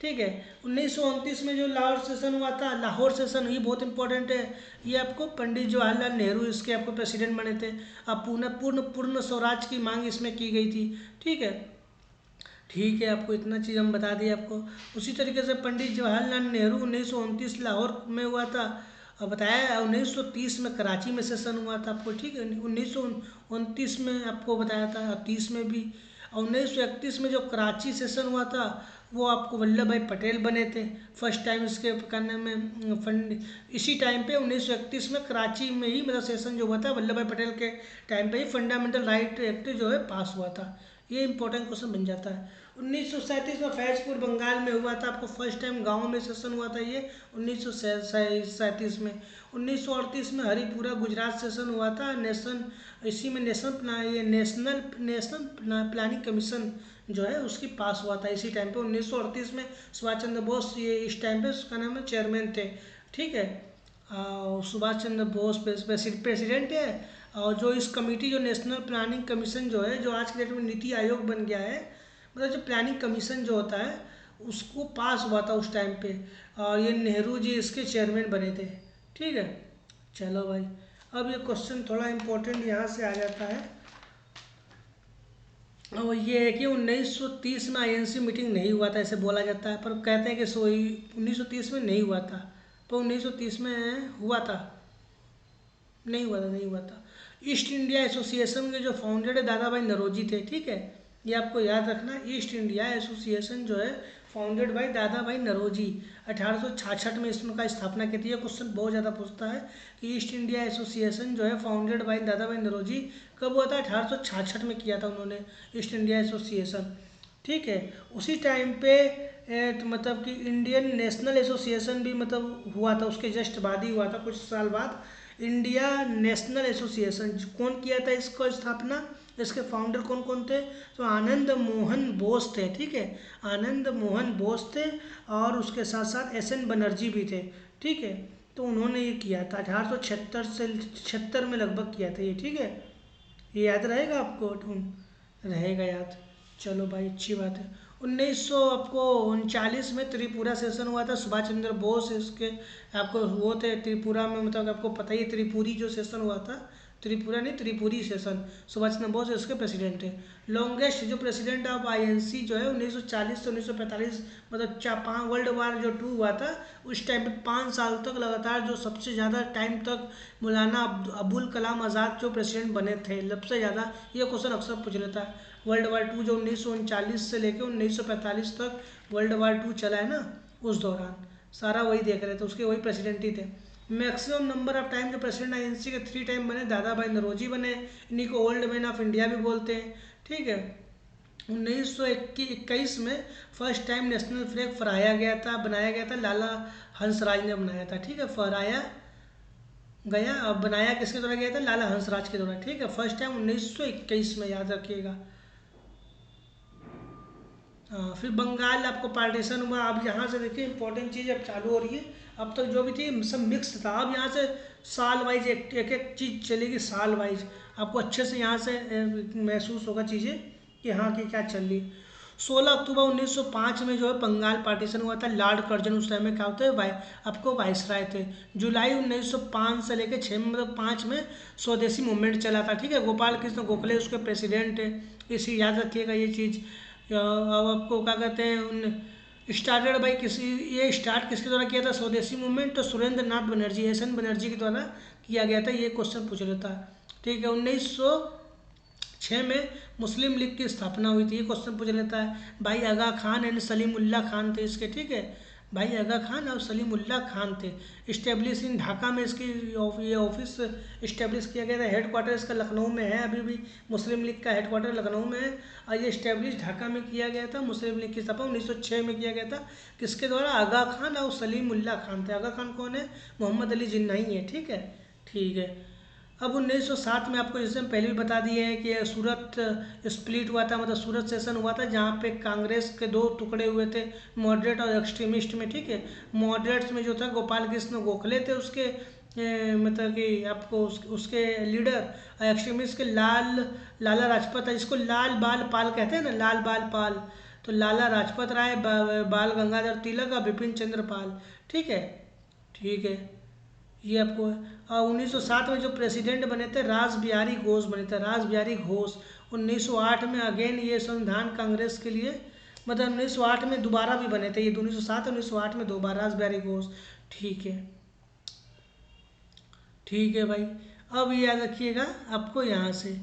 ठीक है। 1929 में जो लाहौर सेशन हुआ था, लाहौर सेशन ही बहुत इंपॉर्टेंट है। ये आपको पंडित जवाहरलाल नेहरू इसके आपको प्रेसिडेंट बने थे। अब पूर्ण स्वराज की मांग इसमें की गई थी। ठीक है। ठीक है, आपको इतना चीज़ हम बता दिए आपको। उसी तरीके से पंडित जवाहरलाल नेहरू 1929 लाहौर में हुआ था। और बताया 1930 में कराची में सेशन हुआ था आपको। ठीक है। 1929 में आपको बताया था और 30 में भी। और 1931 में जो कराची सेशन हुआ था वो आपको वल्लभ भाई पटेल बने थे फर्स्ट टाइम इसके करने में फंड। इसी टाइम पे 1931 में कराची में ही मतलब सेशन जो हुआ था वल्लभ भाई पटेल के टाइम पे ही फंडामेंटल राइट एक्ट जो है पास हुआ था। ये इंपॉर्टेंट क्वेश्चन बन जाता है। 1937 में फैजपुर बंगाल में हुआ था आपको फर्स्ट टाइम गांव में सेशन हुआ था ये 1937 में। 1938 में हरिपुरा गुजरात सेशन हुआ था इसी में नेशनल प्लानिंग कमीशन जो है उसकी पास हुआ था इसी टाइम पे 1938 में। सुभाष चंद्र बोस ये इस टाइम पे उसका नाम है चेयरमैन थे। ठीक है। सुभाष चंद्र बोस प्रेसिडेंट है। और जो इस कमेटी जो नेशनल प्लानिंग कमीशन जो है जो आज के डेट में नीति आयोग बन गया है मतलब जो प्लानिंग कमीशन जो होता है उसको पास हुआ था उस टाइम पे। और ये नेहरू जी इसके चेयरमैन बने थे। ठीक है। चलो भाई, अब ये क्वेश्चन थोड़ा इम्पोर्टेंट यहाँ से आ जाता है और ये है कि 1930 में आईएनसी मीटिंग नहीं हुआ था ऐसे बोला जाता है, पर कहते हैं कि 1930 में नहीं हुआ था, पर 1930 में हुआ था। नहीं हुआ था। ईस्ट इंडिया एसोसिएशन के जो फाउंडेड दादा भाई नरोजी थे। ठीक है। ये आपको याद रखना, ईस्ट इंडिया एसोसिएशन जो है फाउंडेड बाई दादा भाई नरोजी 1866 में इसका स्थापना की थी। ये क्वेश्चन बहुत ज़्यादा पूछता है कि ईस्ट इंडिया एसोसिएशन जो है फाउंडेड बाई दादा भाई नरोजी कब हुआ था। 1866 में किया था उन्होंने ईस्ट इंडिया एसोसिएशन। ठीक है। उसी टाइम पे तो मतलब कि इंडियन नेशनल एसोसिएशन भी मतलब हुआ था उसके जस्ट बाद ही हुआ था कुछ साल बाद। इंडिया नेशनल एसोसिएशन कौन किया था इसको स्थापना, इसके फाउंडर कौन कौन थे, तो आनंद मोहन बोस थे। ठीक है। आनंद मोहन बोस थे और उसके साथ साथ एस एन बनर्जी भी थे। ठीक है। तो उन्होंने ये किया था 1876 में लगभग किया था ये। ठीक है। ये याद रहेगा आपको, रहेगा याद। चलो भाई अच्छी बात है। 1900 आपको 39 में त्रिपुरा सेशन हुआ था। सुभाष चंद्र बोस इसके आपको वो थे त्रिपुरा में, मतलब आपको पता ही है त्रिपुरी जो सेशन हुआ था, त्रिपुरा नहीं त्रिपुरी सेशन, सुभाष चंद्र बोस इसके प्रेसिडेंट थे। लॉन्गेस्ट जो प्रेसिडेंट ऑफ आईएनसी जो है 1940 से 1945 मतलब वर्ल्ड वार जो 2 हुआ था उस टाइम पे 5 साल तक लगातार जो सबसे ज़्यादा टाइम तक मौलाना अबुल कलाम आज़ाद जो प्रेसिडेंट बने थे सबसे ज़्यादा। ये क्वेश्चन अक्सर पूछ लेता है। वर्ल्ड वार 2 जो 1939 से लेकर 1945 तक वर्ल्ड वार 2 चला है ना, उस दौरान सारा वही देख रहे थे, उसके वही प्रेसिडेंट ही थे। मैक्सिमम नंबर ऑफ टाइम जो प्रेसिडेंट आईएनसी के 3 टाइम बने, दादा भाई नरोजी बने, इन्हीं को ओल्ड मैन ऑफ इंडिया भी बोलते हैं। ठीक है। 1921 में फर्स्ट टाइम नेशनल फ्लैग बनाया गया था, लाला हंसराज ने बनाया था। ठीक है। फहराया गया, अब बनाया किसके द्वारा गया था, लाला हंसराज के द्वारा। ठीक है। फर्स्ट टाइम 1921 में, याद रखिएगा। हाँ, फिर बंगाल आपको पार्टीशन हुआ। अब यहाँ से देखिए इंपॉर्टेंट चीज़ अब चालू हो रही है। अब तक जो भी थी सब मिक्स था, अब यहाँ से साल वाइज एक एक चीज़ चलेगी, साल वाइज आपको अच्छे से यहाँ से महसूस होगा चीज़ें कि हाँ कि क्या चल रही। 16 अक्टूबर 1905 में जो है बंगाल पार्टीशन हुआ था। लॉर्ड कर्जन उस टाइम में क्या होते हैं, आपको वाइसराय थे। जुलाई 1905 से लेकर 6 में, मतलब 5 में स्वदेशी मूवमेंट चला था। ठीक है, गोपाल कृष्ण गोखले उसके प्रेसिडेंट थे, इसी याद रखिएगा ये चीज़। अब आपको क्या कहते हैं, उन स्टार्टेड बाई किसी, ये स्टार्ट किसके द्वारा किया था स्वदेशी मूवमेंट, तो सुरेंद्र नाथ बनर्जी, एस एन बनर्जी के द्वारा किया गया था। ये क्वेश्चन पूछ लेता है। ठीक है, 1906 में मुस्लिम लीग की स्थापना हुई थी, ये क्वेश्चन पूछ लेता है। भाई आगा खान एंड सलीमुल्लाह खान थे इसके। ठीक है, भाई आगा खान और सलीमुल्लाह खान थे। इस्टेब्लिश इन ढाका में इसकी ये ऑफिस इस्टेब्लिश किया गया था। हेड क्वार्टर इसका लखनऊ में है, अभी भी मुस्लिम लीग का हेड क्वार्टर लखनऊ में है। और ये इस्टेब्लिश ढाका में किया गया था। मुस्लिम लीग की स्थापना 1906 में किया गया था। किसके द्वारा, आगा खान और सलीमुल्लाह खान थे। आगा खान कौन है, मोहम्मद अली जिन्ना ही है। ठीक है, ठीक है। अब 1907 में आपको जैसे हम पहले भी बता दिए हैं कि सूरत स्प्लिट हुआ था, मतलब सूरत सेशन हुआ था, जहाँ पे कांग्रेस के दो टुकड़े हुए थे, मॉडरेट और एक्सट्रीमिस्ट में। ठीक है, मॉडरेट्स में जो था गोपाल कृष्ण गोखले थे उसके मतलब कि आपको उसके लीडर, और एक्सट्रीमिस्ट के लाला लाजपत राय, जिसको लाल बाल पाल कहते हैं ना, लाल बाल पाल, तो लाला लाजपत राय, बाल गंगाधर तिलक और बिपिन चंद्र पाल। ठीक है, ठीक है, ये आपको है। और 1907 में जो प्रेसिडेंट बने थे रास बिहारी घोष बने थे, रास बिहारी घोष। 1908 में अगेन ये संविधान कांग्रेस के लिए, मतलब 1908 में दोबारा भी बने थे ये, 1907 और 1908 में दोबारा रास बिहारी घोष। ठीक है, ठीक है भाई। अब याद रखिएगा आपको यहाँ से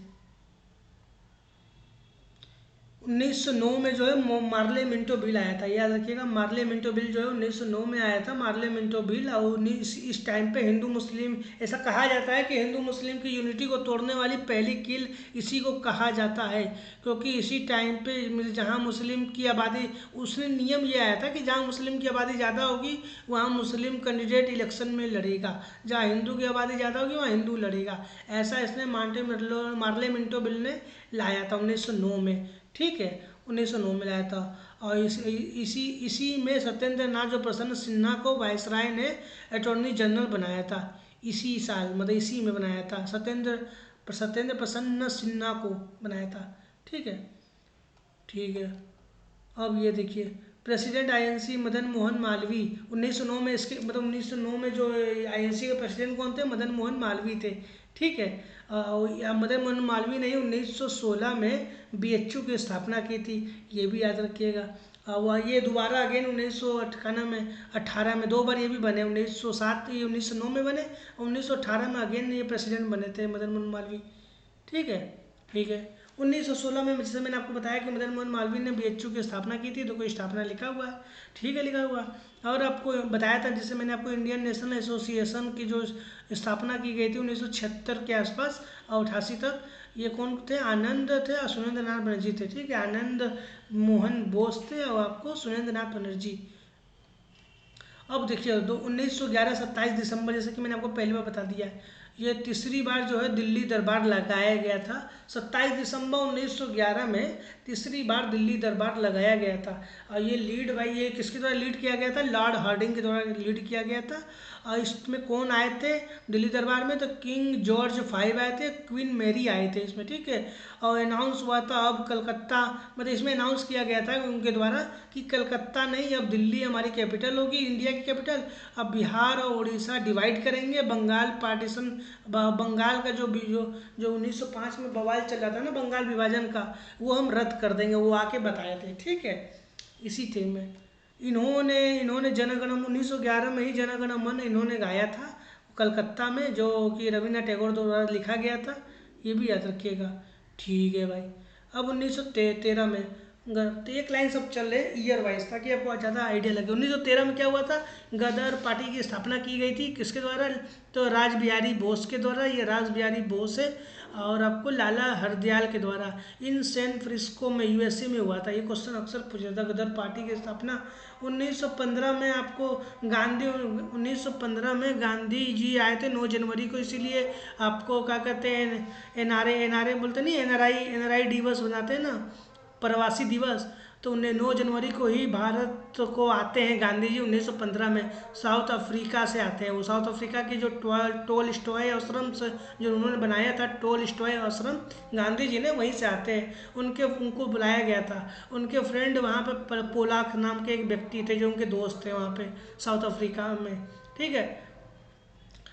1909 में जो है मार्ले मिंटो बिल आया था, याद रखिएगा। मार्ले मिंटो बिल जो है 1909 में आया था, मार्ले मिंटो बिल। और इस टाइम पे हिंदू मुस्लिम, ऐसा कहा जाता है कि हिंदू मुस्लिम की यूनिटी को तोड़ने वाली पहली कील इसी को कहा जाता है, क्योंकि इसी टाइम पे जहाँ मुस्लिम की आबादी, उसने नियम ये आया था कि जहाँ मुस्लिम की आबादी ज़्यादा होगी वहाँ मुस्लिम कैंडिडेट इलेक्शन में लड़ेगा, जहाँ हिंदू की आबादी ज़्यादा होगी वहाँ हिंदू लड़ेगा। ऐसा इसने मार्ले मिंटो बिल ने लाया था 1909 में। ठीक है, 1909 में लाया था। और इसी में सत्येंद्र नाथ जो प्रसन्न सिन्हा को वायसराय ने अटॉर्नी जनरल बनाया था। इसी साल, मतलब इसी में बनाया था, सत्येंद्र प्रसन्न सिन्हा को बनाया था। ठीक है, ठीक है। अब ये देखिए, प्रेसिडेंट आईएनसी मदन मोहन मालवीय 1909 में, इसके मतलब 1909 में जो आईएनसी के प्रेसिडेंट कौन थे, मदन मोहन मालवीय थे। ठीक है, मदन मोहन मालवीय ने 1916 में बीएचयू की स्थापना की थी, ये भी याद रखिएगा। वह ये दोबारा अगेन 1998 में 18 में दो बार ये भी बने, 1907 ये 1909 में बने, 1918 में अगेन ये प्रेसिडेंट बने थे मदन मोहन मालवीय। ठीक है, ठीक है। 1916 में, जैसे मैंने आपको बताया कि मदन मोहन मालवीय ने बीएचयू की स्थापना की थी, तो कोई स्थापना लिखा हुआ है। ठीक है, लिखा हुआ है। और आपको बताया था, जैसे मैंने आपको इंडियन नेशनल एसोसिएशन की जो स्थापना की गई थी 1976 के आसपास और 88 तक, ये कौन थे, आनंद थे और सुरेंद्र नाथ बनर्जी थे। ठीक है, आनंद मोहन बोस थे और आपको सुरेंद्र नाथ बनर्जी। अब देखिए 1911 27 दिसंबर, जैसे कि मैंने आपको पहले बार बता दिया है, ये तीसरी बार जो है दिल्ली दरबार लगाया गया था। 27 दिसंबर 1911 में तीसरी बार दिल्ली दरबार लगाया गया था। और ये लीड भाई, ये किसके द्वारा लीड किया गया था, लॉर्ड हार्डिंग के द्वारा लीड किया गया था। और इसमें कौन आए थे दिल्ली दरबार में, तो किंग जॉर्ज 5 आए थे, क्वीन मैरी आए थे इसमें। ठीक है, और अनाउंस हुआ था अब कलकत्ता, मतलब इसमें अनाउंस किया गया था उनके द्वारा कि कलकत्ता नहीं, अब दिल्ली हमारी कैपिटल होगी, इंडिया की कैपिटल। अब बिहार और उड़ीसा डिवाइड करेंगे, बंगाल पार्टीशन, बंगाल का जो 1905 में बवाल चल रहा था ना बंगाल विभाजन का, वो हम रद्द कर देंगे, वो आके बताए थे। ठीक है, इसी थीम में इन्होंने जनगण 1911 में ही जनगण मन इन्होंने गाया था कलकत्ता में, जो कि रविन्द्रनाथ टैगोर द्वारा लिखा गया था, ये भी याद रखिएगा। ठीक है भाई। अब 1913 में, तो एक लाइन सब चल रहे ईयर वाइज, ताकि आपको ज़्यादा आइडिया लगे। 1913 में क्या हुआ था, गदर पार्टी की स्थापना की गई थी, किसके द्वारा, तो रास बिहारी बोस के द्वारा। ये रास बिहारी बोस है, और आपको लाला हरदयाल के द्वारा, इन सैन फ्रांसिस्को में यूएसए में हुआ था। ये क्वेश्चन अक्सर पूछा था, गदर पार्टी की स्थापना 1915 में आपको 1915 में गांधी जी आए थे 9 जनवरी को, इसीलिए आपको क्या कहते हैं, एनआरए बोलते नहीं, एनआरआई दिवस बनाते हैं ना, प्रवासी दिवस। तो 9 जनवरी को ही भारत को आते हैं गांधी जी 1915 में। साउथ अफ्रीका से आते हैं वो। साउथ अफ्रीका की जो टोलस्टॉय आश्रम से जो उन्होंने बनाया था, टोलस्टॉय आश्रम, गांधी जी ने वहीं से आते हैं। उनको बुलाया गया था। उनके फ्रेंड वहाँ पे पोलाक नाम के एक व्यक्ति थे जो उनके दोस्त थे वहाँ पे साउथ अफ्रीका में। ठीक है,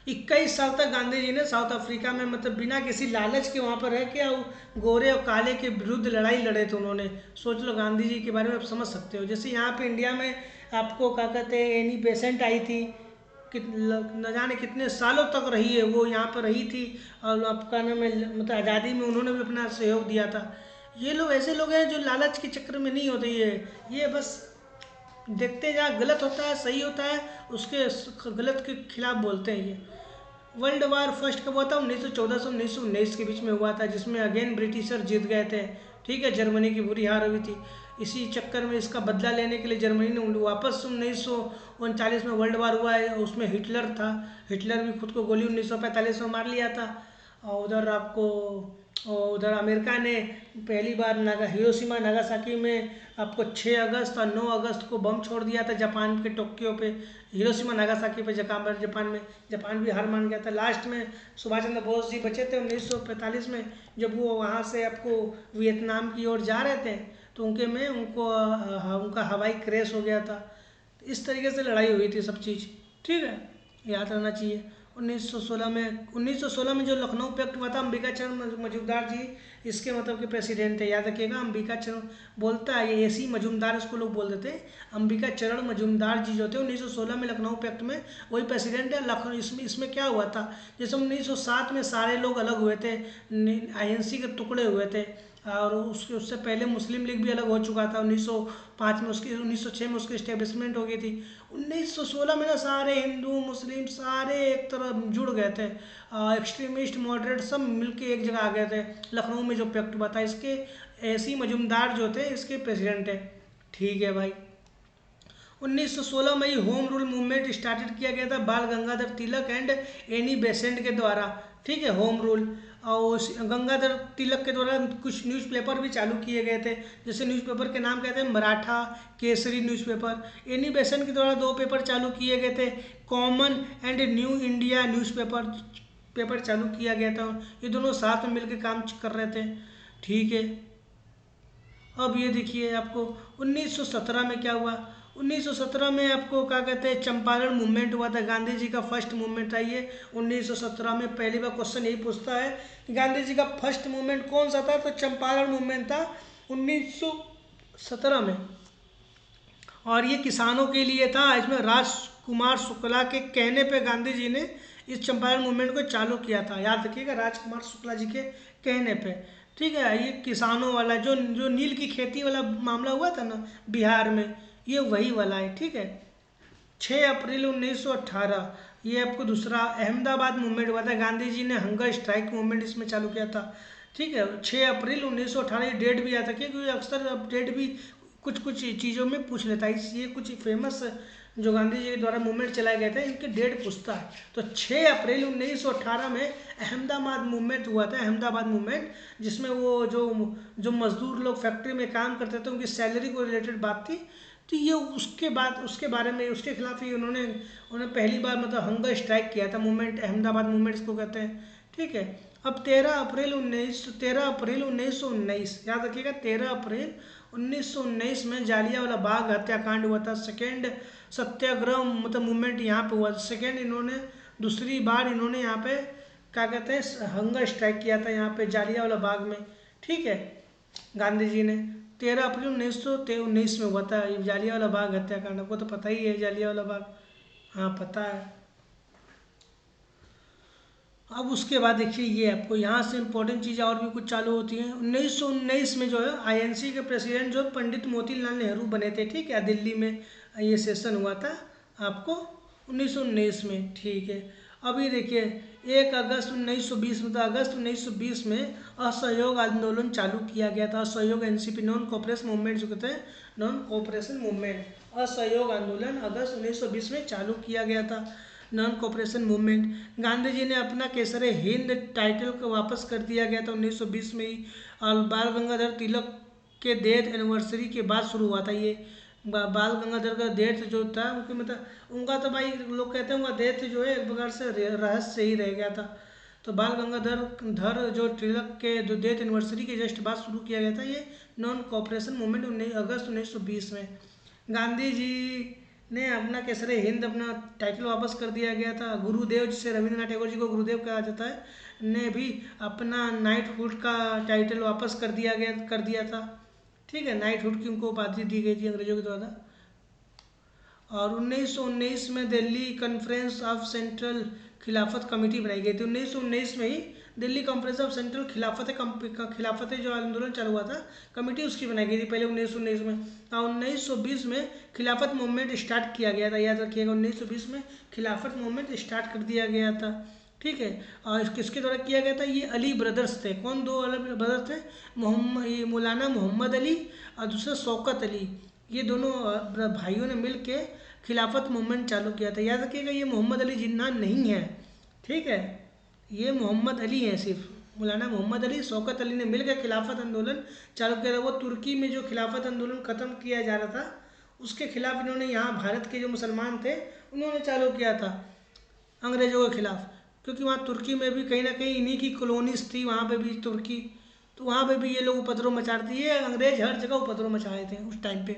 21 साल तक गांधी जी ने साउथ अफ्रीका में मतलब बिना किसी लालच के वहाँ पर रह के गोरे और काले के विरुद्ध लड़ाई लड़े थे उन्होंने। सोच लो गांधी जी के बारे में आप समझ सकते हो। जैसे यहाँ पे इंडिया में आपको क्या कहते हैं, एनी बेसेंट आई थी, न जाने कितने सालों तक रही है वो, यहाँ पर रही थी और आपका नाम है मतलब आज़ादी में उन्होंने भी अपना सहयोग दिया था। ये लोग ऐसे लोग हैं जो लालच के चक्कर में नहीं होते। ये बस देखते जहाँ गलत होता है सही होता है उसके गलत के खिलाफ बोलते हैं। ये वर्ल्ड वार फर्स्ट कब हुआ था? 1914 से 1919 के बीच में हुआ था, जिसमें अगेन ब्रिटिशर जीत गए थे। ठीक है, जर्मनी की बुरी हार हुई थी। इसी चक्कर में इसका बदला लेने के लिए जर्मनी ने वापस 1939 में वर्ल्ड वार हुआ है। उसमें हिटलर था, हिटलर भी खुद को गोली 1945 में मार लिया था। और उधर आपको उधर अमेरिका ने पहली बार हिरोशिमा नागासाकी में आपको 6 अगस्त और 9 अगस्त को बम छोड़ दिया था जापान के टोक्यो पे। हिरोशिमा नागासाकी पे जापान में जापान भी हार मान गया था। लास्ट में सुभाष चंद्र बोस जी बचे थे 1945 में, जब वो वहाँ से आपको वियतनाम की ओर जा रहे थे तो उनका हवाई क्रैश हो गया था। इस तरीके से लड़ाई हुई थी सब चीज़। ठीक है, याद रहना चाहिए। 1916 में जो लखनऊ पैक्ट हुआ था, अंबिका चरण मजूमदार जी इसके मतलब के प्रेसिडेंट थे। याद रखिएगा, अंबिका चरण बोलता है ये एसी मजूमदार इसको लोग बोल देते हैं। अंबिका चरण मजूमदार जी जो थे 1916 में लखनऊ पैक्ट में वही प्रेसिडेंट है। लखनऊ इसमें क्या हुआ था, जैसे 1907 में सारे लोग अलग हुए थे, आईएनसी के टुकड़े हुए थे। और उससे पहले मुस्लिम लीग भी अलग हो चुका था 1905 में, उसकी 1906 में उसकी इस्टेब्लिशमेंट हो गई थी। 1916 में ना सारे हिंदू मुस्लिम सारे एक तरह जुड़ गए थे, एक्सट्रीमिस्ट मॉडरेट सब मिलके एक जगह आ गए थे। लखनऊ में जो पैक्ट हुआ था, इसके एसी मजूमदार जो थे इसके प्रेसिडेंट है। ठीक है भाई, 1916 में ही होम रूल मूवमेंट स्टार्टेड किया गया था बाल गंगाधर तिलक एंड एनी बेसेंट के द्वारा। ठीक है, होम रूल। और गंगाधर तिलक के द्वारा कुछ न्यूज़पेपर भी चालू किए गए थे, जैसे न्यूज़पेपर के नाम कहते हैं Maratha Kesari newspaper. Annie Besant के द्वारा 2 पेपर चालू किए गए थे, common and new India paper चालू किया गया था। ये दोनों साथ में मिलकर काम कर रहे थे। ठीक है, अब ये देखिए आपको 1917 में क्या हुआ। 1917 में आपको क्या कहते हैं, चंपारण मूवमेंट हुआ था। गांधी जी का फर्स्ट मूवमेंट था ये 1917 में। पहली बार क्वेश्चन यही पूछता है कि गांधी जी का फर्स्ट मूवमेंट कौन सा था, तो चंपारण मूवमेंट था 1917 में। और ये किसानों के लिए था। इसमें राजकुमार शुक्ला के कहने पे गांधी जी ने इस चंपारण मूवमेंट को चालू किया था। याद रखिएगा, राजकुमार शुक्ला जी के कहने पे। ठीक है, ये किसानों वाला जो नील की खेती वाला मामला हुआ था ना बिहार में, ये वही वाला है। ठीक है, 6 अप्रैल 1918 ये आपको दूसरा अहमदाबाद मूवमेंट हुआ था। गांधी जी ने हंगर स्ट्राइक मूवमेंट इसमें चालू किया था। ठीक है, 6 अप्रैल 1918 ये डेट भी आता है क्योंकि अक्सर डेट भी कुछ चीज़ों में पूछ लेता है, इसलिए कुछ फेमस जो गांधी जी के द्वारा मूवमेंट चलाए गए थे इनके डेट पूछता है। तो 6 अप्रैल 1918 में अहमदाबाद मूवमेंट हुआ था। अहमदाबाद मूवमेंट जिसमें वो जो मजदूर लोग फैक्ट्री में काम करते थे उनकी सैलरी को रिलेटेड बात थी। तो ये उसके बारे में उसके खिलाफ ही उन्होंने पहली बार मतलब हंगर स्ट्राइक किया था। मूवमेंट अहमदाबाद मूवमेंट इसको कहते हैं। ठीक है, अब 13 अप्रैल 1919 याद रखिएगा, 13 अप्रैल 1919 में जालियांवाला बाग हत्याकांड हुआ था। सेकेंड सत्याग्रह मतलब मूवमेंट यहाँ पे हुआ। दूसरी बार इन्होंने यहाँ पे क्या कहते हैं हंगर स्ट्राइक किया था यहाँ पे जालियांवाला बाग में। ठीक है, गांधी जी ने 13 अप्रैल 1919 में हुआ था ये जालियांवाला बाग हत्याकांड। आपको तो पता ही है जालियांवाला बाग, हाँ पता है। अब उसके बाद देखिए ये आपको यहाँ से इम्पोर्टेंट चीज़ें और भी कुछ चालू होती हैं। 1919 में जो है आईएनसी के प्रेसिडेंट जो पंडित मोतीलाल नेहरू बने थे। ठीक है, दिल्ली में ये सेशन हुआ था आपको 1919 में। ठीक है, अभी देखिए 1 अगस्त 1920 में, अगस्त 1920 में असहयोग आंदोलन चालू किया गया था। असहयोग एनसीपी नॉन कोऑपरेशन मूवमेंट जो कहते हैं, नॉन कोऑपरेशन मूवमेंट असहयोग आंदोलन अगस्त 1920 में चालू किया गया था। Non cooperation movement, Gandhi ji ने अपना केसरे हिंद टाइटल को वापस कर दिया गया था 1920 में ही। और बाल गंगाधर तिलक के डेथ एनिवर्सरी के बाद शुरू हुआ था ये। बाल गंगाधर का डेथ जो था उनकी मतलब उनका तो भाई लोग कहते हैं उनका डेथ जो है एक प्रकार से रहस्य ही रह गया था। तो बाल गंगाधर जो तिलक के जो डेथ एनिवर्सरी के जस्ट बाद शुरू किया गया था ये नॉन कॉपरेशन मूवमेंट 19 अगस्त 1920 में। गांधी जी ने अपना केसरे हिंद अपना टाइटल वापस कर दिया गया था। गुरुदेव जिसे रविंद्रनाथ टैगोर जी को गुरुदेव कहा जाता है ने भी अपना नाइटहुड का टाइटल वापस कर दिया था। ठीक है, नाइटहुड की उनको उपाधि दी गई थी अंग्रेजों के द्वारा। और 1919 में दिल्ली कॉन्फ्रेंस ऑफ सेंट्रल खिलाफत कमेटी बनाई गई थी। 1919 में ही दिल्ली कॉन्फ्रेंस ऑफ सेंट्रल खिलाफत जो आंदोलन चालू हुआ था कमेटी उसकी बनाई गई थी पहले 1919 में। और 1920 में खिलाफत मूवमेंट स्टार्ट किया गया था, याद रखिएगा 1920 में खिलाफत मूवमेंट स्टार्ट कर दिया गया था। ठीक है, और किसके द्वारा किया गया था? ये अली ब्रदर्स थे। कौन दो अलग ब्रदर्स थे? मौलाना मोहम्मद अली और दूसरा शौकत अली। ये दोनों भाइयों ने मिल के खिलाफत मूवमेंट चालू किया था। याद रखिएगा ये मोहम्मद अली जिन्ना नहीं है, ठीक है, ये मोहम्मद अली हैं सिर्फ। मौलाना मोहम्मद अली शौकत अली ने मिलकर खिलाफत आंदोलन चालू किया था। वो तुर्की में जो खिलाफत आंदोलन ख़त्म किया जा रहा था उसके खिलाफ इन्होंने यहाँ भारत के जो मुसलमान थे उन्होंने चालू किया था अंग्रेज़ों के खिलाफ। क्योंकि वहाँ तुर्की में भी कहीं ना कहीं इन्हीं की कॉलोनीज थी, वहाँ पे भी तुर्की, तो वहाँ पे भी ये लोग उपद्रव मचाते थे। ये अंग्रेज हर जगह उपद्रव मचाए थे उस टाइम पे।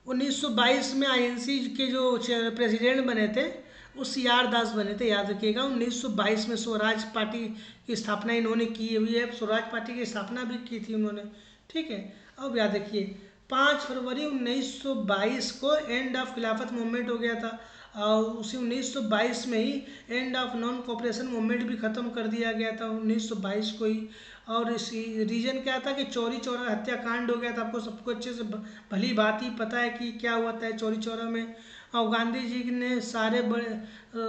1922 में आईएनसी के जो प्रेसिडेंट बने थे वो सीआर दास बने थे, याद रखिएगा। 1922 में स्वराज पार्टी की स्थापना इन्होंने की हुई है, स्वराज पार्टी की स्थापना भी की थी उन्होंने। ठीक है, अब याद रखिए 5 फरवरी 1922 को एंड ऑफ खिलाफत मूवमेंट हो गया था। और उसी 1922 में ही end of non cooperation movement भी ख़त्म कर दिया गया था 1922 को ही। और इसी रीजन क्या था कि चौरी चौरा हत्याकांड हो गया था। आपको सबको अच्छे से भली बात ही पता है कि क्या हुआ था चौरी चौरा में। और गांधी जी ने सारे बड़े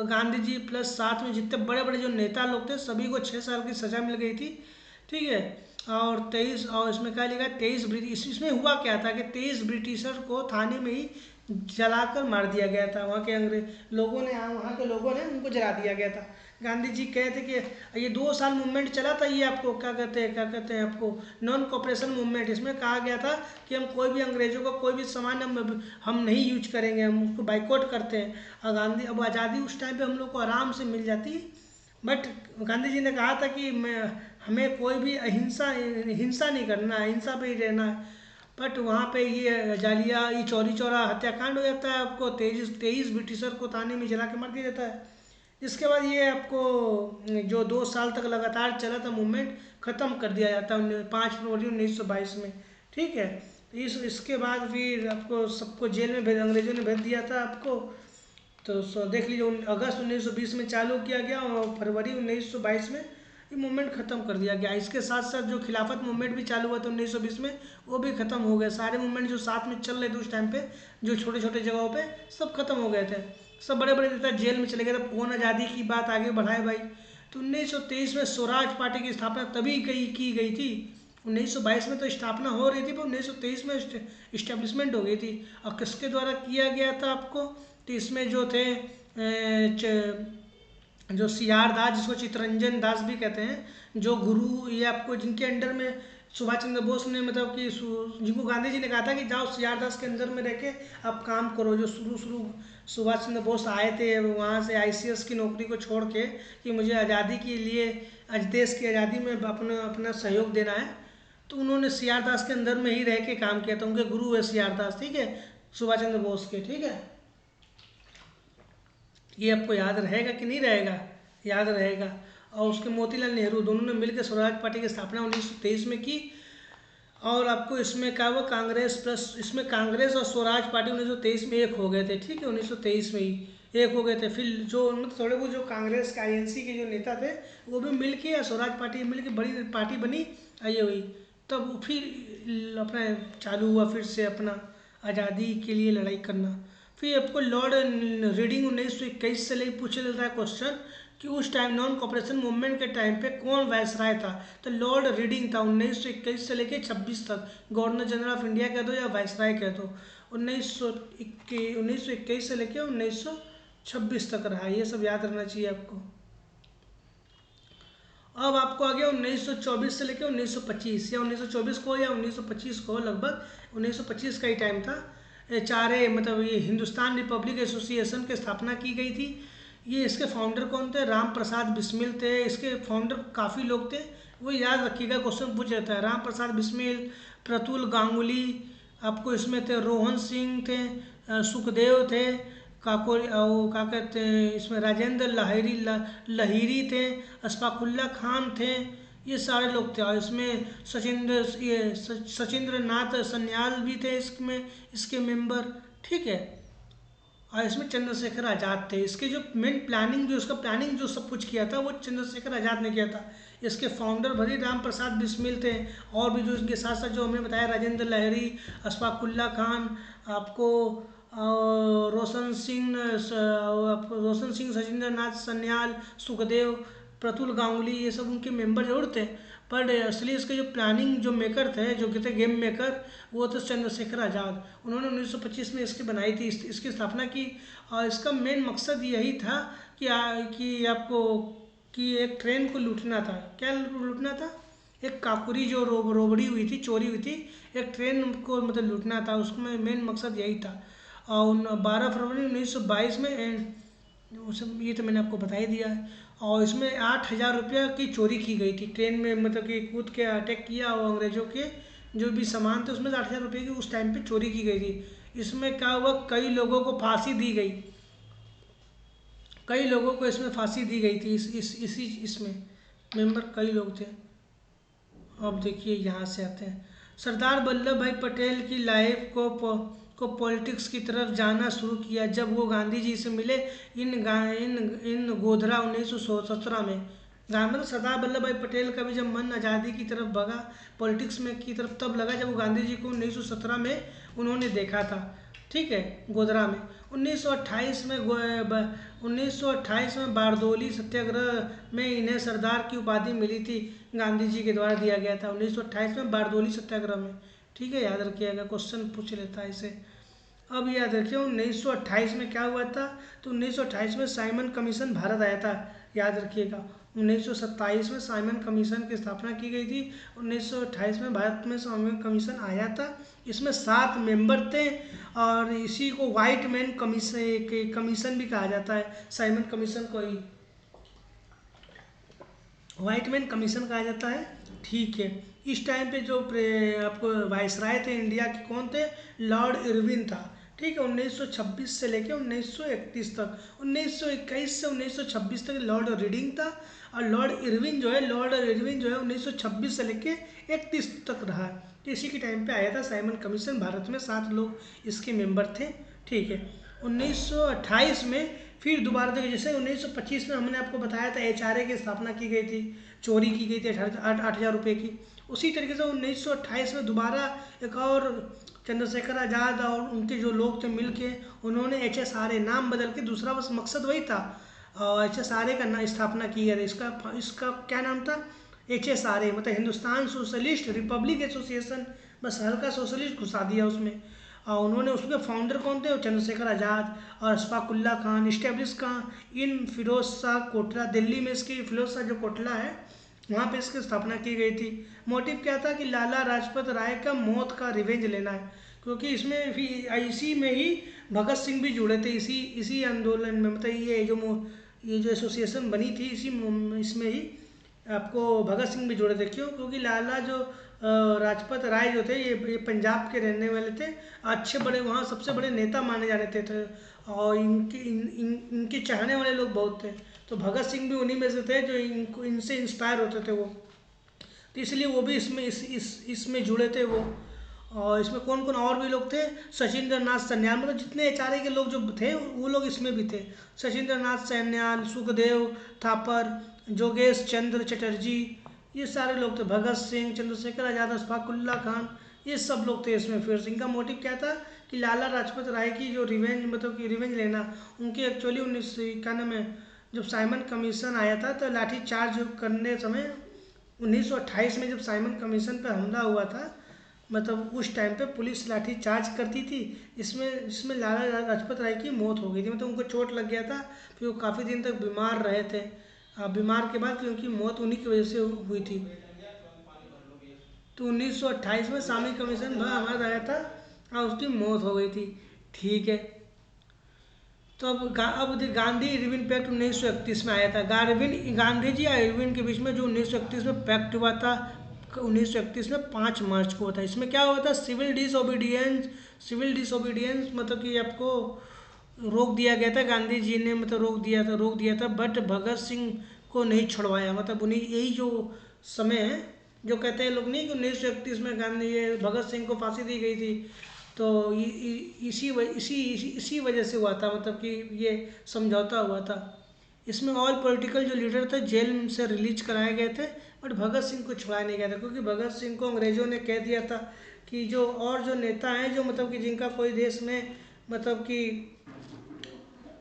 गांधी जी प्लस साथ में जितने बड़े बड़े जो नेता लोग थे सभी को 6 साल की सज़ा मिल गई थी। ठीक है, और 23 और इसमें क्या लिखा 23 ब्रिटिश, इसमें हुआ क्या था कि 23 ब्रिटिशर को थाने में ही जलाकर मार दिया गया था। वहाँ के अंग्रेज लोगों ने, वहाँ के लोगों ने उनको जला दिया गया था। गांधी जी कहते कि ये 2 साल मूवमेंट चला था, ये आपको क्या कहते हैं आपको नॉन कॉपरेशन मूवमेंट। इसमें कहा गया था कि हम कोई भी अंग्रेजों का कोई भी सामान हम नहीं यूज करेंगे, हम उसको बाइकआउट करते हैं। और गांधी अब आज़ादी उस टाइम पे हम लोग को आराम से मिल जाती, बट गांधी जी ने कहा था कि हमें कोई भी हिंसा नहीं करना है, अहिंसा पे ही रहना है। बट वहाँ पे ये जालिया ये चौरी चौरा हत्याकांड हो जाता है। आपको 23 ब्रिटिशर को थाने में जला के मार दिया जाता है। इसके बाद ये आपको जो 2 साल तक लगातार चला था मूवमेंट ख़त्म कर दिया जाता है 5 फरवरी 1922 में। ठीक है, इसके बाद फिर आपको सबको जेल में अंग्रेजों ने भेज दिया था आपको। तो देख लीजिए अगस्त 1920 में चालू किया गया और फरवरी 1922 में ये मूवमेंट ख़त्म कर दिया गया। इसके साथ साथ जो खिलाफत मूवमेंट भी चालू हुआ था 1920 में वो भी ख़त्म हो गया। सारे मूवमेंट जो साथ में चल रहे थे उस टाइम पे जो छोटे छोटे जगहों पे सब खत्म हो गए थे। सब बड़े बड़े नेता जेल में चले गए थे। कौन आज़ादी की बात आगे बढ़ाए भाई। तो 1923 में स्वराज पार्टी की स्थापना तभी की गई थी। 1922 में तो स्थापना हो रही थी पर 1923 में इस्टेब्लिशमेंट हो गई थी। और किसके द्वारा किया गया था आपको? तो इसमें जो थे जो सीआर दास जिसको चित्तरंजन दास भी कहते हैं, जो गुरु ये आपको जिनके अंडर में सुभाष चंद्र बोस ने मतलब कि जिनको गांधी जी ने कहा था कि जाओ सीआर दास के अंदर में रह के आप काम करो। जो शुरू सुभाष चंद्र बोस आए थे वहाँ से आईसीएस की नौकरी को छोड़ के कि मुझे आज़ादी के लिए आज देश की आज़ादी में अपना सहयोग देना है, तो उन्होंने सीआर दास के अंदर में ही रह के काम किया था। उनके गुरु है सीआर दास, ठीक है, सुभाष चंद्र बोस के। ठीक है, ये आपको याद रहेगा कि नहीं रहेगा? याद रहेगा। और उसके मोतीलाल नेहरू दोनों ने मिलकर स्वराज पार्टी की स्थापना 1923 में की। और आपको इसमें क्या हुआ कांग्रेस प्लस इसमें कांग्रेस और स्वराज पार्टी 1923 में एक हो गए थे। ठीक है, 1923 में ही एक हो गए थे। फिर जो मतलब थोड़े बहुत जो कांग्रेस के आईएनसी के जो नेता थे वो भी मिल के स्वराज पार्टी मिल के बड़ी पार्टी बनी, ये हुई। तब फिर अपना चालू हुआ फिर से अपना आज़ादी के लिए लड़ाई करना। फिर आपको लॉर्ड रीडिंग 1921 से लेकर पूछा जाता है क्वेश्चन कि उस टाइम नॉन कॉपरेशन मूवमेंट के टाइम पे कौन वायसराय था? तो लॉर्ड रीडिंग था 1921 से लेकर 26 तक। गवर्नर जनरल ऑफ इंडिया कह दो या वायसराय कह दो, 1921 से लेकर 1926 तक रहा। ये सब याद रखना चाहिए आपको। अब आपको आ गया 1924 से लेकर 1925 या 1924 को या 1925 को, लगभग 1925 का ही टाइम था। चारे मतलब ये हिंदुस्तान रिपब्लिक एसोसिएशन की स्थापना की गई थी। ये इसके फाउंडर कौन थे? राम प्रसाद बिस्मिल थे। इसके फाउंडर काफ़ी लोग थे, वो याद रखिएगा, क्वेश्चन पूछ जाता है। राम प्रसाद बिस्मिल, प्रतुल गांगुली, आपको इसमें थे रोहन सिंह थे, सुखदेव थे, काकोरी वो क्या कहते हैं इसमें राजेंद्र लहिरी थे, अशफाकुल्ला खान थे, ये सारे लोग थे। और इसमें सचिंद्र नाथ सन्याल भी थे इसमें, इसके मेंबर, ठीक है। और इसमें चंद्रशेखर आज़ाद थे। इसके जो मेन प्लानिंग, जो इसका प्लानिंग जो सब कुछ किया था वो चंद्रशेखर आज़ाद ने किया था। इसके फाउंडर भरी राम प्रसाद बिस्मिल थे, और भी जो इनके साथ साथ जो हमने बताया राजेंद्र लहरी, अशफाकुल्ला खान, आपको रोशन सिंह, सचिंद्र नाथ सन्याल, सुखदेव, प्रतुल गांगुली, ये सब उनके मेंबर जरूर थे। पर असली इसके जो प्लानिंग जो मेकर थे, जो कि थे गेम मेकर, वो थे चंद्रशेखर आज़ाद। उन्होंने 1925 में इसकी बनाई थी, इसकी स्थापना की। और इसका मेन मकसद यही था कि आपको कि एक ट्रेन को लूटना था। क्या लूटना था? एक काकुरी जो रोबड़ी हुई थी, चोरी हुई थी, एक ट्रेन को मतलब लूटना था, उसमें मेन मकसद यही था। और 12 फरवरी 1922 में ये तो मैंने आपको बता ही दिया है। और इसमें 8,000 रुपया की चोरी की गई थी ट्रेन में, मतलब कि कूद के अटैक किया, और अंग्रेजों के जो भी सामान थे उसमें से 8,000 रुपये की उस टाइम पे चोरी की गई थी। इसमें क्या हुआ, कई लोगों को फांसी दी गई, कई लोगों को इसमें फांसी दी गई थी। इसमें मेंबर कई लोग थे। अब देखिए यहाँ से आते हैं, सरदार वल्लभ भाई पटेल की लाइफ को पॉलिटिक्स की तरफ जाना शुरू किया जब वो गांधी जी से मिले इन गोधरा 1917 में। मतलब सरदार वल्लभ भाई पटेल का भी जब मन आज़ादी की तरफ भगा, पॉलिटिक्स में की तरफ, तब लगा जब वो गांधी जी को 1917 में उन्होंने देखा था, ठीक है, गोधरा में। 1928 में बारदोली सत्याग्रह में इन्हें सरदार की उपाधि मिली थी, गांधी जी के द्वारा दिया गया था 1928 में बारदोली सत्याग्रह में, ठीक है, याद रखिएगा, क्वेश्चन पूछ लेता है इसे। अब याद रखिए 1928 में क्या हुआ था, तो 1928 में साइमन कमीशन भारत आया था, याद रखिएगा। 1927 में साइमन कमीशन की स्थापना की गई थी। 1928 में भारत में साइमन कमीशन आया था। इसमें 7 मेंबर थे, और इसी को व्हाइट मैन कमीशन भी कहा जाता है। साइमन कमीशन को ही व्हाइट मैन कमीशन कहा जाता है, ठीक है। इस टाइम पे जो आपको वायसराय थे इंडिया के, कौन थे? लॉर्ड इरविन था, ठीक है। 1926 से लेकर 1931 तक, 1921 से 1926 तक लॉर्ड रीडिंग था। और लॉर्ड इरविन जो है 1926 से लेकर 31 तक रहा। तो इसी के टाइम पे आया था साइमन कमीशन। भारत में 7 लोग इसके मेंबर थे, ठीक है। 1928 में फिर दोबारा देखिए, जैसे 1925 में हमने आपको बताया था HRA की स्थापना की गई थी, चोरी की गई थी 8,000 रुपये की। उसी तरीके से 1928 में दोबारा एक और चंद्रशेखर आज़ाद और उनके जो लोग थे मिलके उन्होंने HSRA नाम बदल के, दूसरा बस मकसद वही था, और HSRA का स्थापना की है। इसका क्या नाम था? HSRA मतलब हिंदुस्तान सोशलिस्ट रिपब्लिक एसोसिएशन, बस हल्का सोशलिस्ट घुसा दिया उसमें। और उन्होंने, उसके फाउंडर कौन थे? चंद्रशेखर आज़ाद और अशफाकुल्ला खान। इस्टेब्लिश कहाँ? इन फिरोज शाह कोटला, दिल्ली में इसकी फिरोज शाह जो कोटला है वहाँ पे इसकी स्थापना की गई थी। मोटिव क्या था कि लाला लाजपत राय का मौत का रिवेंज लेना है, क्योंकि इसमें भी इसी में ही भगत सिंह भी जुड़े थे, इसी आंदोलन में, मतलब ये जो एसोसिएशन बनी थी इसमें ही आपको भगत सिंह भी जुड़े थे। क्यों? क्योंकि लाला जो लाजपत राय जो थे, ये पंजाब के रहने वाले थे, अच्छे बड़े वहाँ सबसे बड़े नेता माने जाते थे, और इनके चाहने वाले लोग बहुत थे। तो भगत सिंह भी उन्हीं में से थे जो इनसे इंस्पायर होते थे वो, तो इसलिए वो भी इसमें जुड़े थे वो। और इसमें कौन कौन और भी लोग थे? सचिंद्र नाथ सन्याल, मतलब जितने HRA के लोग जो थे वो लोग इसमें भी थे। सचिंद्र नाथ सन्याल, सुखदेव थापर, जोगेश चंद्र चटर्जी, ये सारे लोग थे। भगत सिंह, चंद्रशेखर आज़ाद, अशफाकुल्ला खान, ये सब लोग थे इसमें। फिर इनका मोटिव क्या था कि लाला लाजपत राय की जो रिवेंज, मतलब कि रिवेंज लेना। उनकी एक्चुअली 1991 में जब साइमन कमीशन आया था तो लाठी चार्ज करने समय 1928 में जब साइमन कमीशन पर हमला हुआ था, मतलब उस टाइम पे पुलिस लाठी चार्ज करती थी। इसमें लाला लाजपत राय की मौत हो गई थी, मतलब उनको चोट लग गया था, फिर वो काफ़ी दिन तक बीमार रहे थे। बीमार के बाद, क्योंकि मौत उन्हीं की वजह से हुई थी। तो 1928 में सामरिक कमीशन भारत आया था और उसकी मौत हो गई थी। ठीक है। तो अब गांधी इरविन पैक्ट 1931 में आया था। गांधी जी और इरविन के बीच में जो 1931 में पैक्ट हुआ था, 1931 में 5 मार्च को हुआ था। इसमें क्या हुआ था? सिविल डिसोबीडियंस मतलब कि आपको रोक दिया गया था। गांधी जी ने मतलब रोक दिया था, बट भगत सिंह को नहीं छुड़वाया। मतलब उन्हीं यही जो समय है, जो कहते हैं लोग नहीं कि 1931 में भगत सिंह को फांसी दी गई थी, तो इसी वजह से हुआ था, मतलब कि ये समझौता हुआ था। इसमें ऑल पॉलिटिकल जो लीडर थे जेल से रिलीज कराए गए थे, बट भगत सिंह को छुड़ाया नहीं गया था, क्योंकि भगत सिंह को अंग्रेजों ने कह दिया था कि जो नेता हैं जो मतलब कि जिनका कोई देश में मतलब कि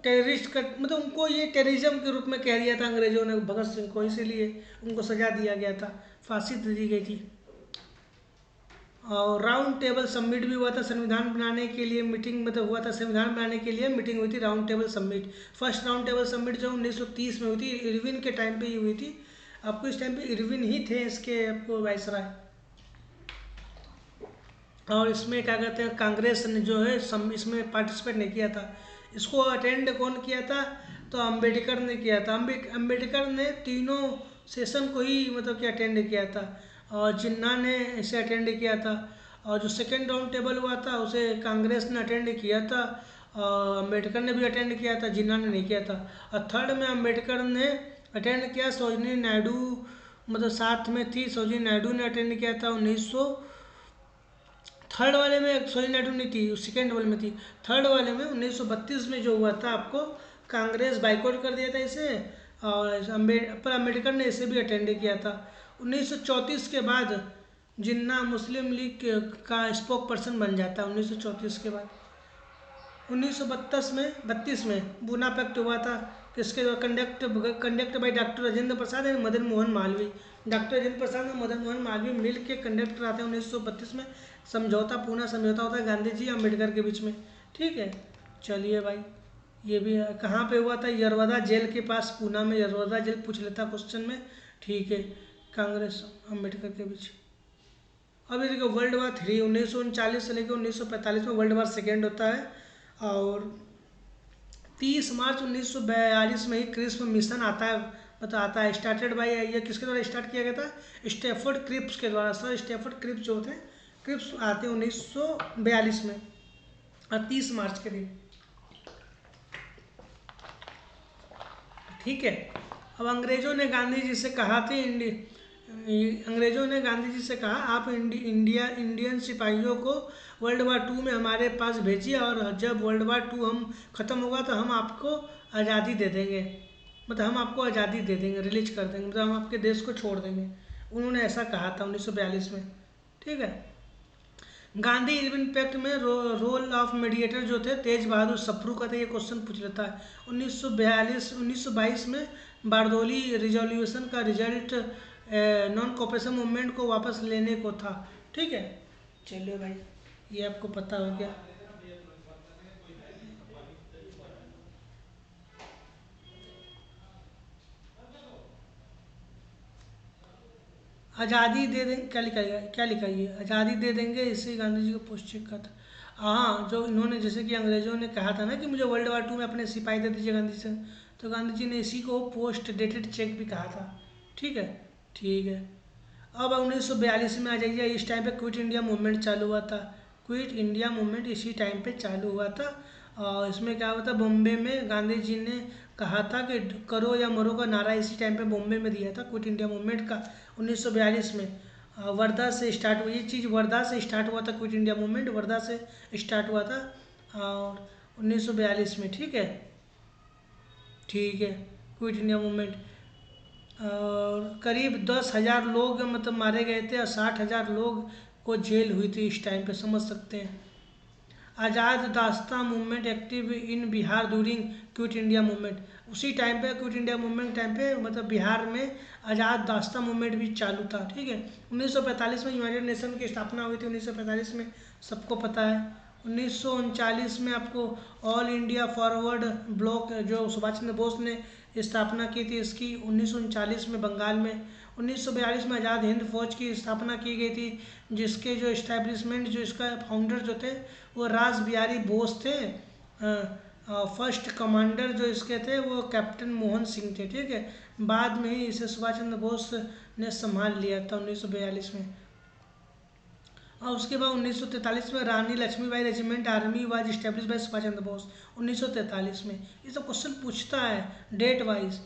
टेररिस्ट का मतलब उनको ये टेररिज्म के रूप में कह दिया था अंग्रेजों ने भगत सिंह को, इसीलिए उनको सजा दिया गया था, फांसी दे दी गई थी। और राउंड टेबल समिट भी हुआ था संविधान बनाने के लिए। मीटिंग मतलब हुआ था, संविधान बनाने के लिए मीटिंग हुई थी, round table summit. First round table summit जो 1930 में हुई थी, इरविन के टाइम पे ही हुई थी। आपको इस टाइम पे इरविन ही थे इसके आपको वाइसराय। और इसमें क्या कहते हैं, कांग्रेस ने जो है इसमें पार्टिसिपेट नहीं किया था। इसको अटेंड कौन किया था? तो अंबेडकर ने किया था। अंबेडकर ने तीनों सेशन को ही मतलब कि अटेंड किया था, और जिन्ना ने इसे अटेंड किया था। और जो सेकेंड राउंड टेबल हुआ था उसे कांग्रेस ने अटेंड किया था, और अंबेडकर ने भी अटेंड किया था, जिन्ना ने नहीं किया था। और थर्ड में अंबेडकर ने अटेंड किया, सरोजिनी नायडू मतलब साथ में थी, सरोजिनी नायडू ने अटेंड किया था 1900। थर्ड वाले में सरोजिनी नायडू नहीं थी, सेकेंड वाले में थी। थर्ड वाले में 1932 में जो हुआ था, आपको कांग्रेस बाइकआउट कर दिया था इसे, और अम्बेडकर ने इसे भी अटेंड किया था। 1934 के बाद जिन्ना मुस्लिम लीग का स्पोक पर्सन बन जाता है 1934 के बाद। 1932 में पूना पैक्ट हुआ था, किसके conduct by doctor Rajendra Prasad and Madan Mohan Malviya. Doctor Rajendra Prasad और मदन मोहन मालवीय मिल के कंडक्ट कराते हैं 1932 में। समझौता, पूना समझौता होता है गांधी जी अम्बेडकर के बीच में। ठीक है, चलिए भाई, ये भी है। कहाँ पे हुआ था? यरवदा जेल के पास, पूना में यरवदा जेल पूछ लेता क्वेश्चन में। ठीक है, कांग्रेस अम्बेडकर के बीच। अभी देखो वर्ल्ड वार 3 1939 से लेकर 1945 में वर्ल्ड वार सेकेंड होता है। और 30 मार्च 1942 में ही क्रिप्स मिशन आता है, मतलब आता है, स्टार्टेड बाय, ये किसके द्वारा स्टार्ट किया गया था? स्टैफर्ड क्रिप्स के द्वारा। सर स्टैफर्ड क्रिप्स जो होते हैं, क्रिप्स आते हैं 1942 में, और 30 मार्च के दिन। ठीक है। अब अंग्रेजों ने गांधी जी से कहा थे, अंग्रेजों ने गांधी जी से कहा, आप इंडियन सिपाहियों को वर्ल्ड वार 2 में हमारे पास भेजिए, और जब वर्ल्ड वार 2 हम ख़त्म होगा तो हम आपको आज़ादी दे देंगे, मतलब हम आपको आज़ादी दे देंगे, रिलीज कर देंगे, मतलब हम आपके देश को छोड़ देंगे। उन्होंने ऐसा कहा था 1942 में। ठीक है। गांधी इरविन पैक्ट में रोल ऑफ मीडिएटर जो थे तेज बहादुर सप्रू का था, ये क्वेश्चन पूछ लेता है। 1922 में बारदोली रिजोल्यूशन का रिजल्ट नॉन कॉपरेशन मूवमेंट को वापस लेने को था। ठीक है, चलिए भाई, ये आपको पता हो गया। आज़ादी दे देंगे, क्या लिखा है, क्या लिखा है ये? आज़ादी दे देंगे, इसी गांधी जी को पोस्ट चेक का था। हाँ, जो इन्होंने जैसे कि अंग्रेजों ने कहा था ना कि मुझे वर्ल्ड वार 2 में अपने सिपाही दे दीजिए गांधी जी, तो गांधी जी ने इसी को पोस्ट डेटेड चेक भी कहा था। ठीक है। ठीक है। अब 1942 में आ जाइए, इस टाइम पे क्विट इंडिया मूवमेंट चालू हुआ था। क्विट इंडिया मूवमेंट इसी टाइम पे चालू हुआ था। और इसमें क्या हुआ था, बॉम्बे में गांधी जी ने कहा था कि करो या मरो का नारा इसी टाइम पे बॉम्बे में दिया था, क्विट इंडिया मूवमेंट का 1942 में। वर्धा से स्टार्ट हुई ये चीज़, वर्धा से स्टार्ट हुआ था क्विट इंडिया मूवमेंट, वर्धा से स्टार्ट हुआ था, और 1942 में। ठीक है। ठीक है, क्विट इंडिया मूवमेंट। और करीब 10,000 लोग मतलब मारे गए थे, और 60,000 लोग को जेल हुई थी इस टाइम पे, समझ सकते हैं। Azad Dasta movement active in Bihar during quit India movement. उसी टाइम पे क्विट इंडिया मूवमेंट टाइम पे मतलब बिहार में आज़ाद दास्ता मूवमेंट भी चालू था। ठीक है। 1945 में यूनाइटेड नेशन की स्थापना हुई थी, 1945 में, सबको पता है। 1939 में आपको ऑल इंडिया फॉरवर्ड ब्लॉक जो सुभाष चंद्र बोस ने स्थापना की थी इसकी 1939 में बंगाल में। 1942 में आज़ाद हिंद फौज की स्थापना की गई थी, जिसके जो इस्टेब्लिशमेंट जो इसका फाउंडर जो थे वो रास बिहारी बोस थे। फर्स्ट कमांडर जो इसके थे वो कैप्टन मोहन सिंह थे, ठीक है। बाद में ही इसे सुभाष चंद्र बोस ने संभाल लिया था 1942 में। और उसके बाद 1943 में Rani Lakshmibai regiment army was establish by Subhash Chandra Bose 1943 में। ये सब क्वेश्चन पूछता है डेट वाइज।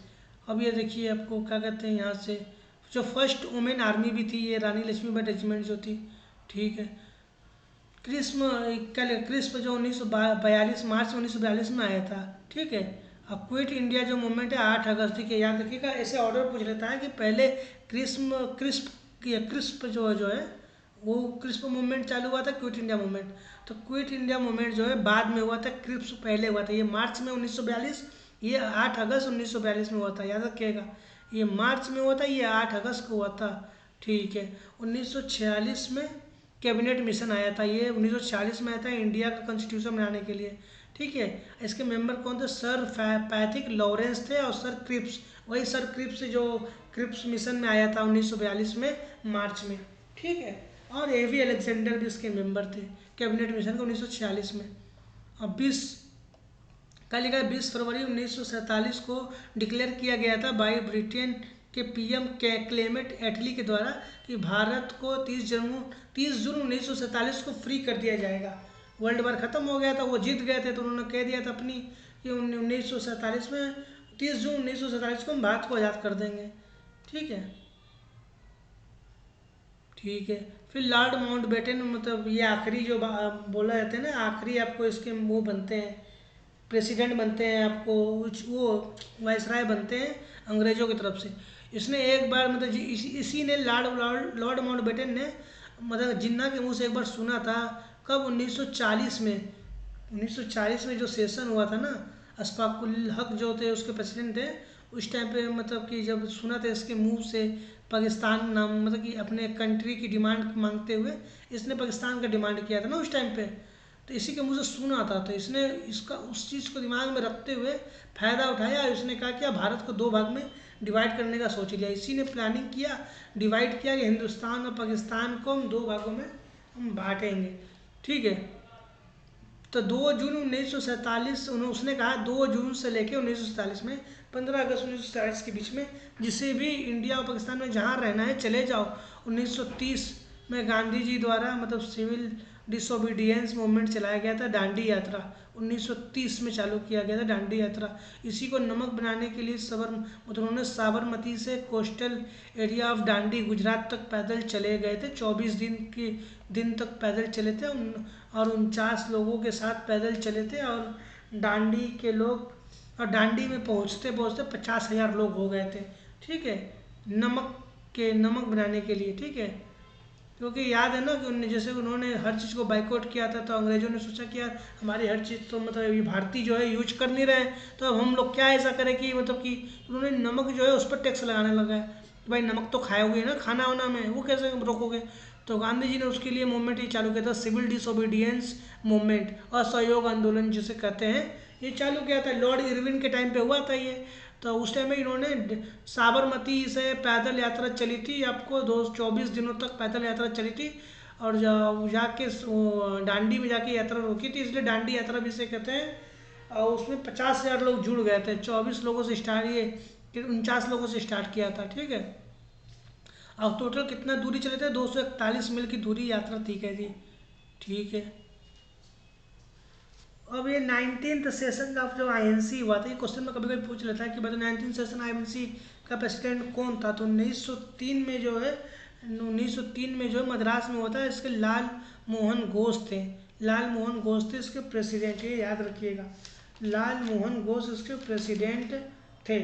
अब ये देखिए आपको क्या कहते हैं यहाँ से, जो फर्स्ट वुमेन आर्मी भी थी ये रानी लक्ष्मीबाई रेजिमेंट जो थी, ठीक है। क्रिस्म क्रिस्प जो 1942 मार्च 1942 में आया था, ठीक है। अब क्विट इंडिया जो मूवमेंट है 8 अगस्त, ठीक है, याद रखिएगा। ऐसे ऑर्डर पूछ लेता है कि पहले क्रिस्प जो है वो क्रिस्प मूवमेंट चालू हुआ था, क्विट इंडिया मूवमेंट। तो क्विट इंडिया मूवमेंट जो है बाद में हुआ था, क्रिस्प पहले हुआ था। ये मार्च में 1942, ये 8 अगस्त 1942 में हुआ था, याद रखिएगा। ये मार्च में हुआ था, ये 8 अगस्त को हुआ था, ठीक है। 1946 में कैबिनेट मिशन आया था, ये 1946 में आया था इंडिया का कॉन्स्टिट्यूशन बनाने के लिए, ठीक है। इसके मेंबर कौन थे? सर पैथिक लॉरेंस थे और सर क्रिप्स, वही सर क्रिप्स जो क्रिप्स मिशन में आया था 1942 में मार्च में, ठीक है। और एवी अलेक्जेंडर भी इसके मेंबर थे कैबिनेट मिशन के 1946 में। अब 20 फरवरी 1947 को डिक्लेयर किया गया था बाई ब्रिटेन के पीएम क्लेमेंट एटली के द्वारा कि भारत को 30 जून 1947 को फ्री कर दिया जाएगा। वर्ल्ड वार ख़त्म हो गया था, वो जीत गए थे, तो उन्होंने कह दिया था अपनी कि 1947 में 30 जून 1947 को हम भारत को आज़ाद कर देंगे, ठीक है। ठीक है। फिर लॉर्ड माउंटबेटन, मतलब ये आखिरी जो बोला जाते हैं ना, आखिरी आपको इसके वो बनते हैं, प्रेसिडेंट बनते हैं, आपको वो वायसराय बनते हैं अंग्रेज़ों की तरफ से। इसने एक बार मतलब इसी ने लॉर्ड माउंटबेटन ने मतलब जिन्ना के मुंह से एक बार सुना था, कब? 1940 में। 1940 में जो सेशन हुआ था ना, अशफाकुल हक जो थे उसके प्रेसिडेंट थे उस टाइम पे, मतलब कि जब सुना था इसके मुंह से पाकिस्तान नाम, मतलब कि अपने कंट्री की डिमांड मांगते हुए इसने पाकिस्तान का डिमांड किया था ना उस टाइम पे, तो इसी के मुंह से सुना था। तो इसने इसका उस चीज़ को दिमाग में रखते हुए फ़ायदा उठाया और इसने कहा कि भारत को 2 भाग में डिवाइड करने का सोच लिया। इसी ने प्लानिंग किया, डिवाइड किया कि हिंदुस्तान और पाकिस्तान को हम 2 भागों में हम बांटेंगे, ठीक है। तो 2 जून 1947 उसने कहा 2 जून से लेकर 1947 में 15 अगस्त 1947 के बीच में जिसे भी इंडिया और पाकिस्तान में जहाँ रहना है चले जाओ। 1930 में गांधी जी द्वारा मतलब सिविल डिसोबीडियंस मूवमेंट चलाया गया था, दांडी यात्रा 1930 में चालू किया गया था दांडी यात्रा। इसी को नमक बनाने के लिए उन्होंने साबरमती से coastal area of Dandi Gujarat तक पैदल चले गए थे। 24 दिन तक पैदल चले थे और 49 लोगों के साथ पैदल चले थे। और दांडी के लोग, और दांडी में पहुंचते पहुंचते 50,000 लोग हो गए थे, ठीक है, नमक बनाने के लिए, ठीक है। क्योंकि याद है ना कि जैसे उन्होंने हर चीज़ को बाइकआउट किया था, तो अंग्रेजों ने सोचा कि यार हमारी हर चीज़ तो मतलब ये भारतीय जो है यूज कर नहीं रहे हैं, तो अब हम लोग क्या ऐसा करें कि मतलब कि उन्होंने नमक जो है उस पर टैक्स लगाने लगा है कि भाई नमक तो खाओगे ना खाना वाना में, वो कैसे रोकोगे। तो गांधी जी ने उसके लिए मूवमेंट ये चालू किया था, सिविल डिसोबीडियंस मूवमेंट, असहयोग आंदोलन जिसे कहते हैं, ये चालू किया था। लॉर्ड इरविन के टाइम पे हुआ था ये। तो उस टाइम में इन्होंने साबरमती से पैदल यात्रा चली थी, आपको 24 दिनों तक पैदल यात्रा चली थी। और जाके दांडी में जाके यात्रा रोकी थी, इसलिए दांडी यात्रा भी इसे कहते हैं। और उसमें 50,000 लोग जुड़ गए थे। 24 लोगों से स्टार्ट, ये 49 लोगों से स्टार्ट किया था, ठीक है। अब टोटल कितना दूरी चले थे? 241 मील की दूरी यात्रा तय की थी, ठीक है। अब ये 19th सेशन का जो आईएनसी हुआ था, ये क्वेश्चन में कभी कभी पूछ लेता है कि भाई 19th सेशन आईएनसी का प्रेसिडेंट कौन था। तो 1903 में जो है 1903 में जो मद्रास में हुआ था, इसके लाल मोहन घोष थे। लाल मोहन घोष थे इसके प्रेसिडेंट, ये याद रखिएगा, लाल मोहन घोष इसके प्रेसिडेंट थे।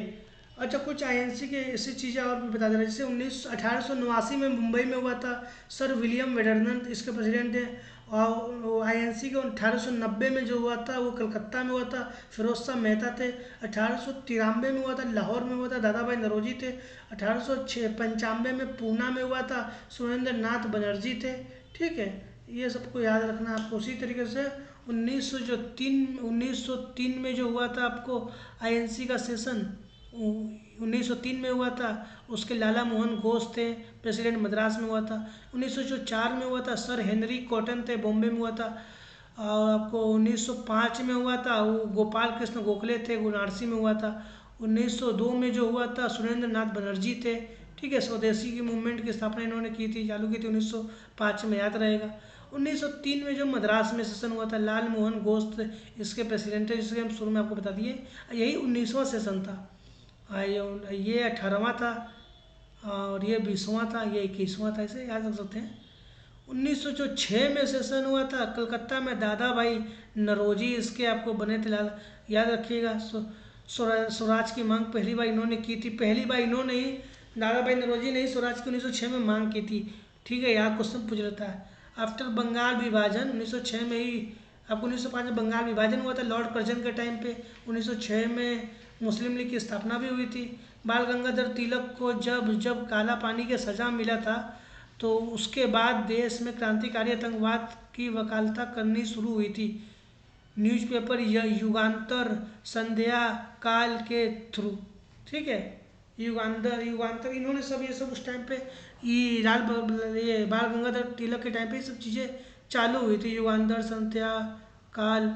अच्छा, कुछ आईएनसी के ऐसी चीज़ें और भी बता दे रहे हैं, जैसे 1889 में मुंबई में हुआ था, सर विलियम वेडरनंत इसके प्रेसिडेंट थे। और आईएनसी के 1890 में जो हुआ था वो कलकत्ता में हुआ था, फिरोज शाह मेहता थे। 1893 में हुआ था, लाहौर में हुआ था, दादा भाई नौरोजी थे। 1895 में पूना में हुआ था, सुरेंद्र नाथ बनर्जी थे, ठीक है। ये सबको याद रखना आपको। उसी तरीके से 1903 में जो हुआ था आपको आईएनसी का सेशन, 1903 में हुआ था। उसके लाला मोहन घोष थे प्रेसिडेंट, मद्रास में हुआ था। 1904 में हुआ था, सर हेनरी कॉटन थे, बॉम्बे में हुआ था। और आपको 1905 में हुआ था, वो गोपाल कृष्ण गोखले थे, वाराणसी में हुआ था। 1902 में जो हुआ था, सुरेंद्र नाथ बनर्जी थे। ठीक है, स्वदेशी की मूवमेंट की स्थापना इन्होंने की थी, चालू की थी 1905 में, याद रहेगा। 1903 में जो मद्रास में सेशन हुआ था, लाल मोहन घोष थे इसके प्रेसिडेंट थे, जिसके हम शुरू में आपको बता दिए। यही 19वां सेशन था। ये 18वां था, और ये 20वां था, ये 21वां था, इसे याद रख सकते हैं। 1906 में सेशन हुआ था कलकत्ता में, दादा भाई नरोजी इसके आपको बने थे लाल, याद रखिएगा। स्वराज की मांग पहली बार इन्होंने की थी, पहली बार इन्होंने ही, दादा भाई नरोजी ने ही स्वराज की 1906 में मांग की थी। ठीक है, यहाँ क्वेश्चन पूछ लेता है। आफ्टर बंगाल विभाजन 1906 में ही, आपको 1905 में बंगाल विभाजन हुआ था लॉर्ड कर्जन के टाइम पे। 1906 में मुस्लिम लीग की स्थापना भी हुई थी। बाल गंगाधर तिलक को जब जब काला पानी की सजा मिला था, तो उसके बाद देश में क्रांतिकारी आतंकवाद की वकालता करनी शुरू हुई थी, न्यूज़पेपर युगांतर, संध्या, काल के थ्रू। ठीक है, युगांतर इन्होंने सब ये सब उस टाइम पे, ये बाल गंगाधर तिलक के टाइम पे ये सब चीज़ें चालू हुई थी। युगांतर, संध्या, काल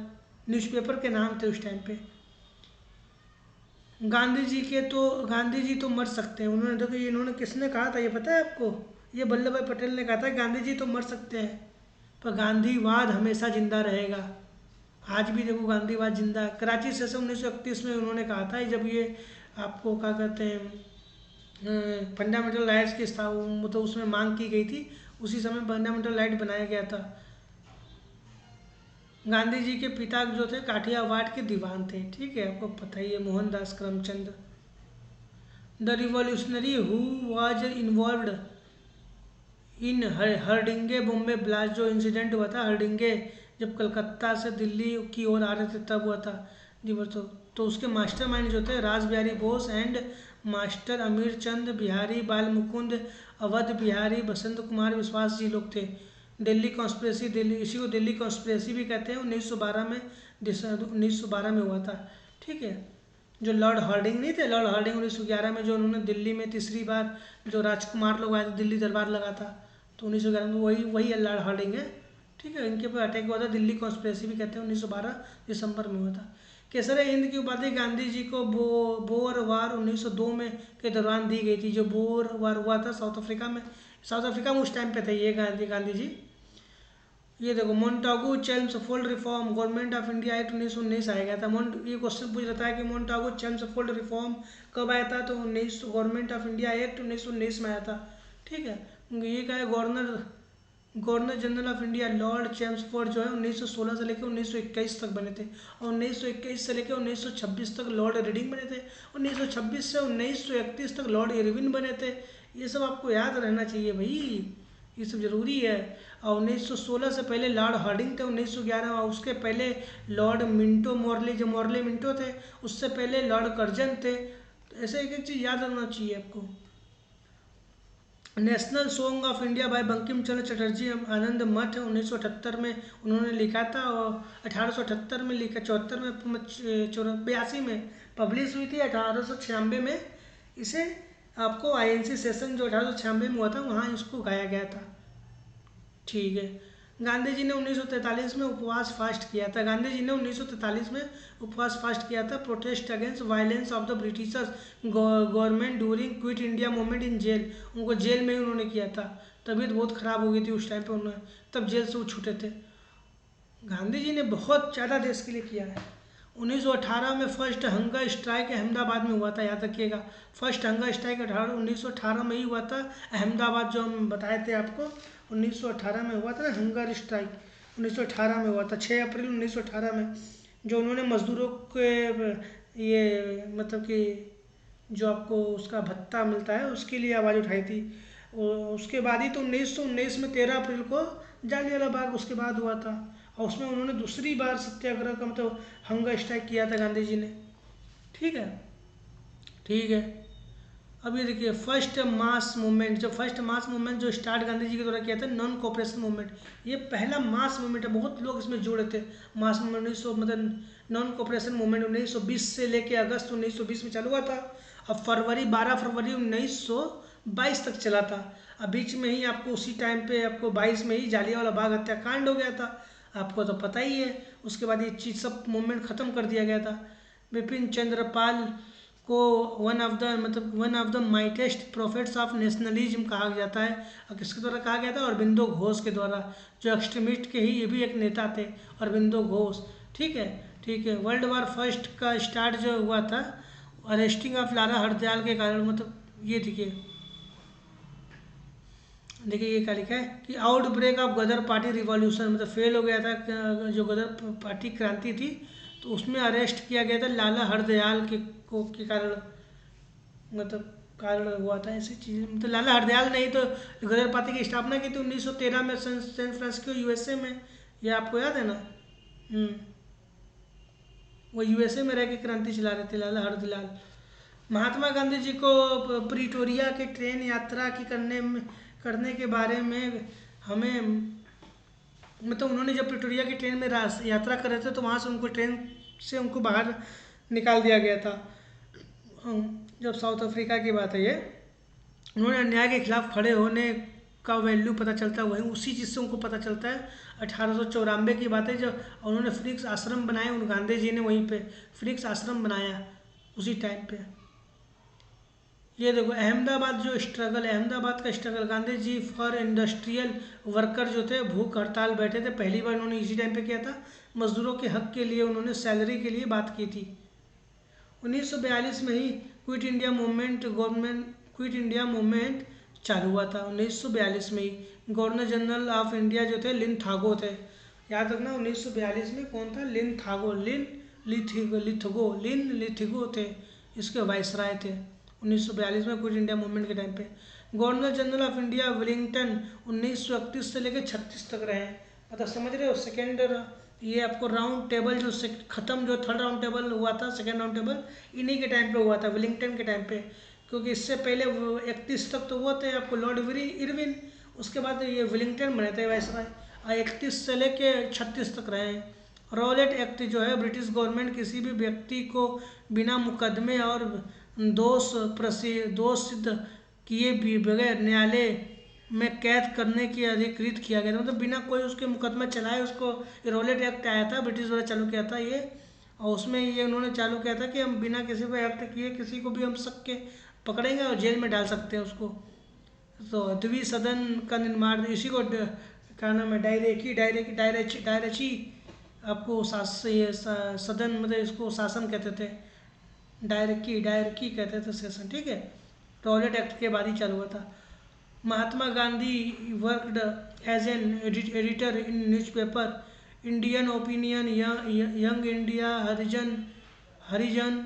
न्यूज़पेपर के नाम थे उस टाइम पे। गांधी जी तो मर सकते हैं, उन्होंने, देखो ये इन्होंने किसने कहा था ये पता है आपको? ये वल्लभ भाई पटेल ने कहा था गांधी जी तो मर सकते हैं, पर गांधीवाद हमेशा जिंदा रहेगा। आज भी देखो गांधीवाद जिंदा है। कराची सेशन 1931 में उन्होंने कहा था, जब ये आपको क्या कहते हैं, फंडामेंटल राइट्स की मतलब उसमें मांग की गई थी, उसी समय फंडामेंटल राइट बनाया गया था। गांधी जी के पिता जो थे काठियावाड़ के दीवान थे। ठीक है, आपको पता ही है, Mohandas Karamchand. The revolutionary who was involved in Hardinge bomb blast, जो इंसिडेंट हुआ था हर्डिंगे, जब कलकत्ता से दिल्ली की ओर आ रहे थे तब हुआ था जी। तो उसके मास्टरमाइंड जो थे रास बिहारी बोस एंड मास्टर अमीर चंद बिहारी, बाल मुकुंद, अवध बिहारी, बसंत कुमार विश्वास जी लोग थे। दिल्ली कॉन्स्पिरेसी, दिल्ली, इसी को दिल्ली कॉन्स्पिरेसी भी कहते हैं, 1912 में, 1912 में हुआ था। ठीक है, जो लॉर्ड हार्डिंग नहीं थे, लॉर्ड हार्डिंग 1911 में जो उन्होंने दिल्ली में तीसरी बार जो राजकुमार लोग आए थे, दिल्ली दरबार लगा था, तो 1911 में वही वही लॉर्ड हार्डिंग है। ठीक है, इनके ऊपर अटैक हुआ था, दिल्ली कॉन्स्पिरेसी भी कहते हैं, 1912 दिसंबर में हुआ था। केसर हिंद की उपाधि गांधी जी को बोर वार 1902 में के दौरान दी गई थी। जो बोर वार हुआ था साउथ अफ्रीका में, उस टाइम पे थे ये गांधी जी। ये देखो, Montagu Chelmsford reform, government of India act 1919 आया गया था। ये क्वेश्चन पूछ रहा है कि मोन्टागू चेम्सफोल्ड रिफॉर्म कब आया था, तो 19 गवर्नमेंट ऑफ इंडिया एक्ट 1919 में आया था। ठीक है, ये क्या है, governor general of India Lord Chelmsford जो है 1916 से लेकर 1921 तक बने थे, और 1921 से लेकर 1926 तक लॉर्ड रीडिंग बने थे, 1926 से 1931 तक लॉर्ड इरविन बने थे। ये सब आपको याद रहना चाहिए भाई, ये सब जरूरी है। और 1916 से पहले लॉर्ड हार्डिंग थे, 1911, और उसके पहले लॉर्ड मिंटो मॉर्ले, जो मॉर्ले मिंटो थे, उससे पहले लॉर्ड कर्जन थे। तो ऐसे एक एक चीज़ याद रखना चाहिए आपको। National song of India by Bankim Chandra Chatterjee Anand Math 1978 में उन्होंने लिखा था, और 1878 में लिखा, 74 में, 82 में पब्लिश हुई थी, 1896 में इसे आपको INC सेशन जो 1896 में हुआ था वहाँ इसको गाया गया था। ठीक है, गांधी जी ने 1943 में उपवास फास्ट किया था। गांधी जी ने 1943 में उपवास फास्ट किया था, protest against violence of the Britishers government during quit India movement in jail. उनको जेल में ही उन्होंने किया था, तबीयत बहुत ख़राब हो गई थी उस टाइम पे, उन्होंने तब जेल से वो छूटे थे। गांधी जी ने बहुत ज़्यादा देश के लिए किया है। 1918 में फर्स्ट हंगर स्ट्राइक अहमदाबाद में हुआ था, याद रखिएगा। फर्स्ट हंगर स्ट्राइक 1918 में ही हुआ था, अहमदाबाद, जो हम बताए थे आपको 1918 में हुआ था ना हंगर स्ट्राइक, 1918 में हुआ था, 6 अप्रैल 1918 में। जो उन्होंने मजदूरों के ये मतलब कि जो आपको उसका भत्ता मिलता है उसके लिए आवाज़ उठाई थी। उसके बाद ही तो 1919 में 13 अप्रैल को जालियांवाला बाग उसके बाद हुआ था, और उसमें उन्होंने दूसरी बार सत्याग्रह का मतलब हंगर स्ट्राइक किया था गांधी जी ने। ठीक है, ठीक है। अब ये देखिए, फर्स्ट मास मूवमेंट, जो स्टार्ट गांधी जी के द्वारा किया था, नॉन कोऑपरेशन मूवमेंट, ये पहला मास मूवमेंट है। बहुत लोग इसमें जुड़े थे। मास मूवमेंट 1900 मतलब नॉन कोऑपरेशन मूवमेंट 1920 से लेके अगस्त 1920 में चालू हुआ था, अब 12 फरवरी 1922 तक चला था। अब बीच में ही आपको उसी टाइम पे आपको 22 में ही जालियांवाला बाग हत्याकांड हो गया था, आपको तो पता ही है। उसके बाद ये चीज़ सब मूवमेंट ख़त्म कर दिया गया था। बिपिन चंद्र पाल को one of the mightiest prophets of nationalism कहा जाता है। और किसके द्वारा कहा गया था? अरबिंदो घोष के द्वारा, जो एक्सट्रीमिस्ट के ही ये भी एक नेता थे, अरबिंदो घोष। ठीक है, ठीक है। वर्ल्ड वार फर्स्ट का स्टार्ट जो हुआ था अरेस्टिंग ऑफ लाला हरदयाल के कारण, मतलब ये देखिए ये क्या लिखा है कि outbreak of Ghadar party revolution, मतलब फेल हो गया था जो गदर पार्टी क्रांति थी, तो उसमें अरेस्ट किया गया था लाला हरदयाल के कारण, मतलब कारण हुआ था ऐसी चीज़। मतलब लाला हरदयाल नहीं तो गदर पार्टी की स्थापना की थी 1913 में सैन फ्रांसिस्को यूएसए में, ये आपको याद है ना। वो यूएसए में रह के क्रांति चला रहे थे लाला हरदयाल। महात्मा गांधी जी को प्रिटोरिया की ट्रेन यात्रा की करने के बारे में हमें, मतलब उन्होंने जब प्रिटोरिया की ट्रेन में यात्रा कर रहे थे तो वहाँ से उनको ट्रेन से उनको बाहर निकाल दिया गया था। जब साउथ अफ्रीका की बात है ये, उन्होंने अन्याय के खिलाफ खड़े होने का वैल्यू पता चलता है, वहीं उसी चीज़ से उनको पता चलता है। 1894 की बात है जब उन्होंने फ्रिक्स आश्रम बनाए, उन गांधी जी ने वहीं पे फ्रिक्स आश्रम बनाया उसी टाइम पे। ये देखो अहमदाबाद का struggle, Gandhi ji for industrial worker जो थे भूख हड़ताल बैठे थे, पहली बार उन्होंने इसी टाइम पे किया था। मजदूरों के हक के लिए उन्होंने सैलरी के लिए बात की थी। 1942 में ही क्विट इंडिया मूवमेंट चालू हुआ था। 1942 में ही गवर्नर जनरल ऑफ इंडिया जो थे लिन थागो थे, याद रखना 1942 में कौन था? लिन थागो, लिन लिथिगो थे, इसके वाइसराय थे 1942 में क्विट इंडिया मूवमेंट के टाइम पे। Governor general of India Willingdon 1931 से लेकर 36 तक रहे, मतलब समझ रहे हो। सेकेंड ये आपको राउंड टेबल जो खत्म, जो थर्ड राउंड टेबल हुआ था, सेकेंड राउंड टेबल इन्हीं के टाइम पे हुआ था, विलिंगटन के टाइम पे। क्योंकि इससे पहले 31 तक तो वो थे आपको लॉर्ड इरविन, उसके बाद ये विलिंगटन बने थे वाइसराय, 31 से लेके 36 तक रहे हैं। रॉलेट एक्ट जो है, ब्रिटिश गवर्नमेंट किसी भी व्यक्ति को बिना मुकदमे और दोष सिद्ध किए बगैर न्यायालय में कैद करने की अधिकृत किया गया था, मतलब बिना कोई उसके मुकदमा चलाए उसको। रॉलेट एक्ट आया था, ब्रिटिश द्वारा चालू किया था ये, और उसमें ये उन्होंने चालू किया था कि हम बिना किसी को एक्ट किए किसी को भी हम सबके पकड़ेंगे और जेल में डाल सकते हैं उसको। तो द्विसदन का निर्माण, इसी को क्या नाम है, डायरेची आपको सदन, मतलब इसको शासन कहते थे, डायरकी कहते थे सेशन। ठीक है, रॉलेट एक्ट के बाद ही चालू हुआ था। Mahatma Gandhi worked as an editor in newspaper Indian opinion, young India, Harijan.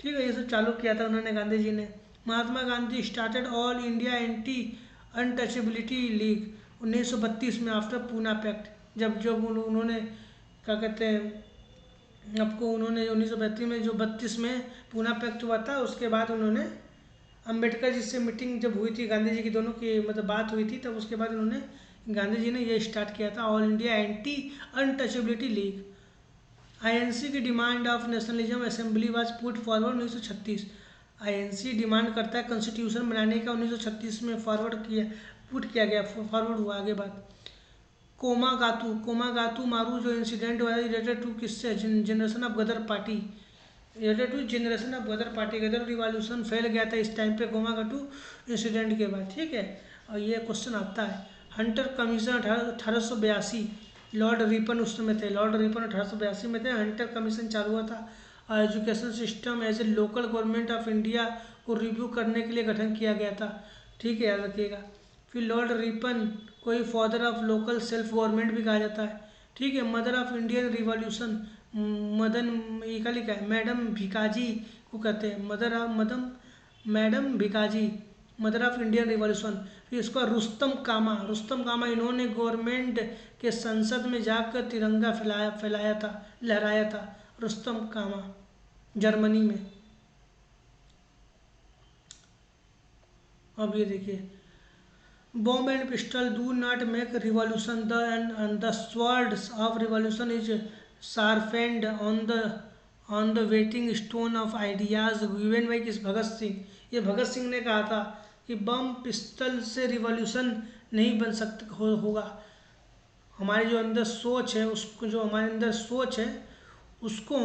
ठीक है, ये सब चालू किया था उन्होंने, गांधी जी ने। Mahatma Gandhi started all India anti untouchability league 1932 में आफ्टर पूना पैक्ट, जब उन्होंने क्या कहते हैं आपको, उन्होंने 1932 में जो 32 में पूना पैक्ट हुआ था, उसके बाद उन्होंने अम्बेडकर जी से मीटिंग जब हुई थी गांधी जी की, दोनों की मतलब बात हुई थी, तब उसके बाद उन्होंने गांधी जी ने ये स्टार्ट किया था all India anti untouchability league. INC की demand of nationalism assembly was put forward 1936। INC demand करता है कॉन्स्टिट्यूशन बनाने का, 1936 में पुट किया गया, फॉरवर्ड हुआ। आगे बात कोमागातू मारू जो इंसिडेंट हुआ रिलेटेड टू किससे, generation of Ghadar party, related to generation of Ghadar party. Ghadar revolution फैल गया था इस टाइम पे कोमागातू इंसिडेंट के बाद। ठीक है, और ये क्वेश्चन आता है। हंटर कमीशन 1882, लॉर्ड रिपन उस समय थे, लॉर्ड रिपन 1882 में थे। हंटर कमीशन चालू हुआ था, और education system as a local government of India को रिव्यू करने के लिए गठन किया गया था। ठीक है, याद रखिएगा। फिर लॉर्ड रिपन को ही father of local self government भी कहा जाता है। ठीक है, मदर ऑफ इंडियन रिवॉल्यूशन, ये का लिखा है, मैडम भिकाजी को कहते हैं, madam Bhikaji, mother of Indian revolution. फिर इसका रुस्तम कामा इन्होंने गवर्नमेंट के संसद में जाकर तिरंगा फैलाया था, लहराया था, रुस्तम कामा, जर्मनी में। अब ये देखिए, bomb and pistol do not make revolution, the swords of revolution is sharpened on the waiting stone of ideas given by किस भगत सिंह। ये भगत सिंह ने कहा था कि बम पिस्तल से रिवॉल्यूशन नहीं बन सकता होगा। हमारी जो अंदर सोच है, उसको जो हमारे अंदर सोच है उसको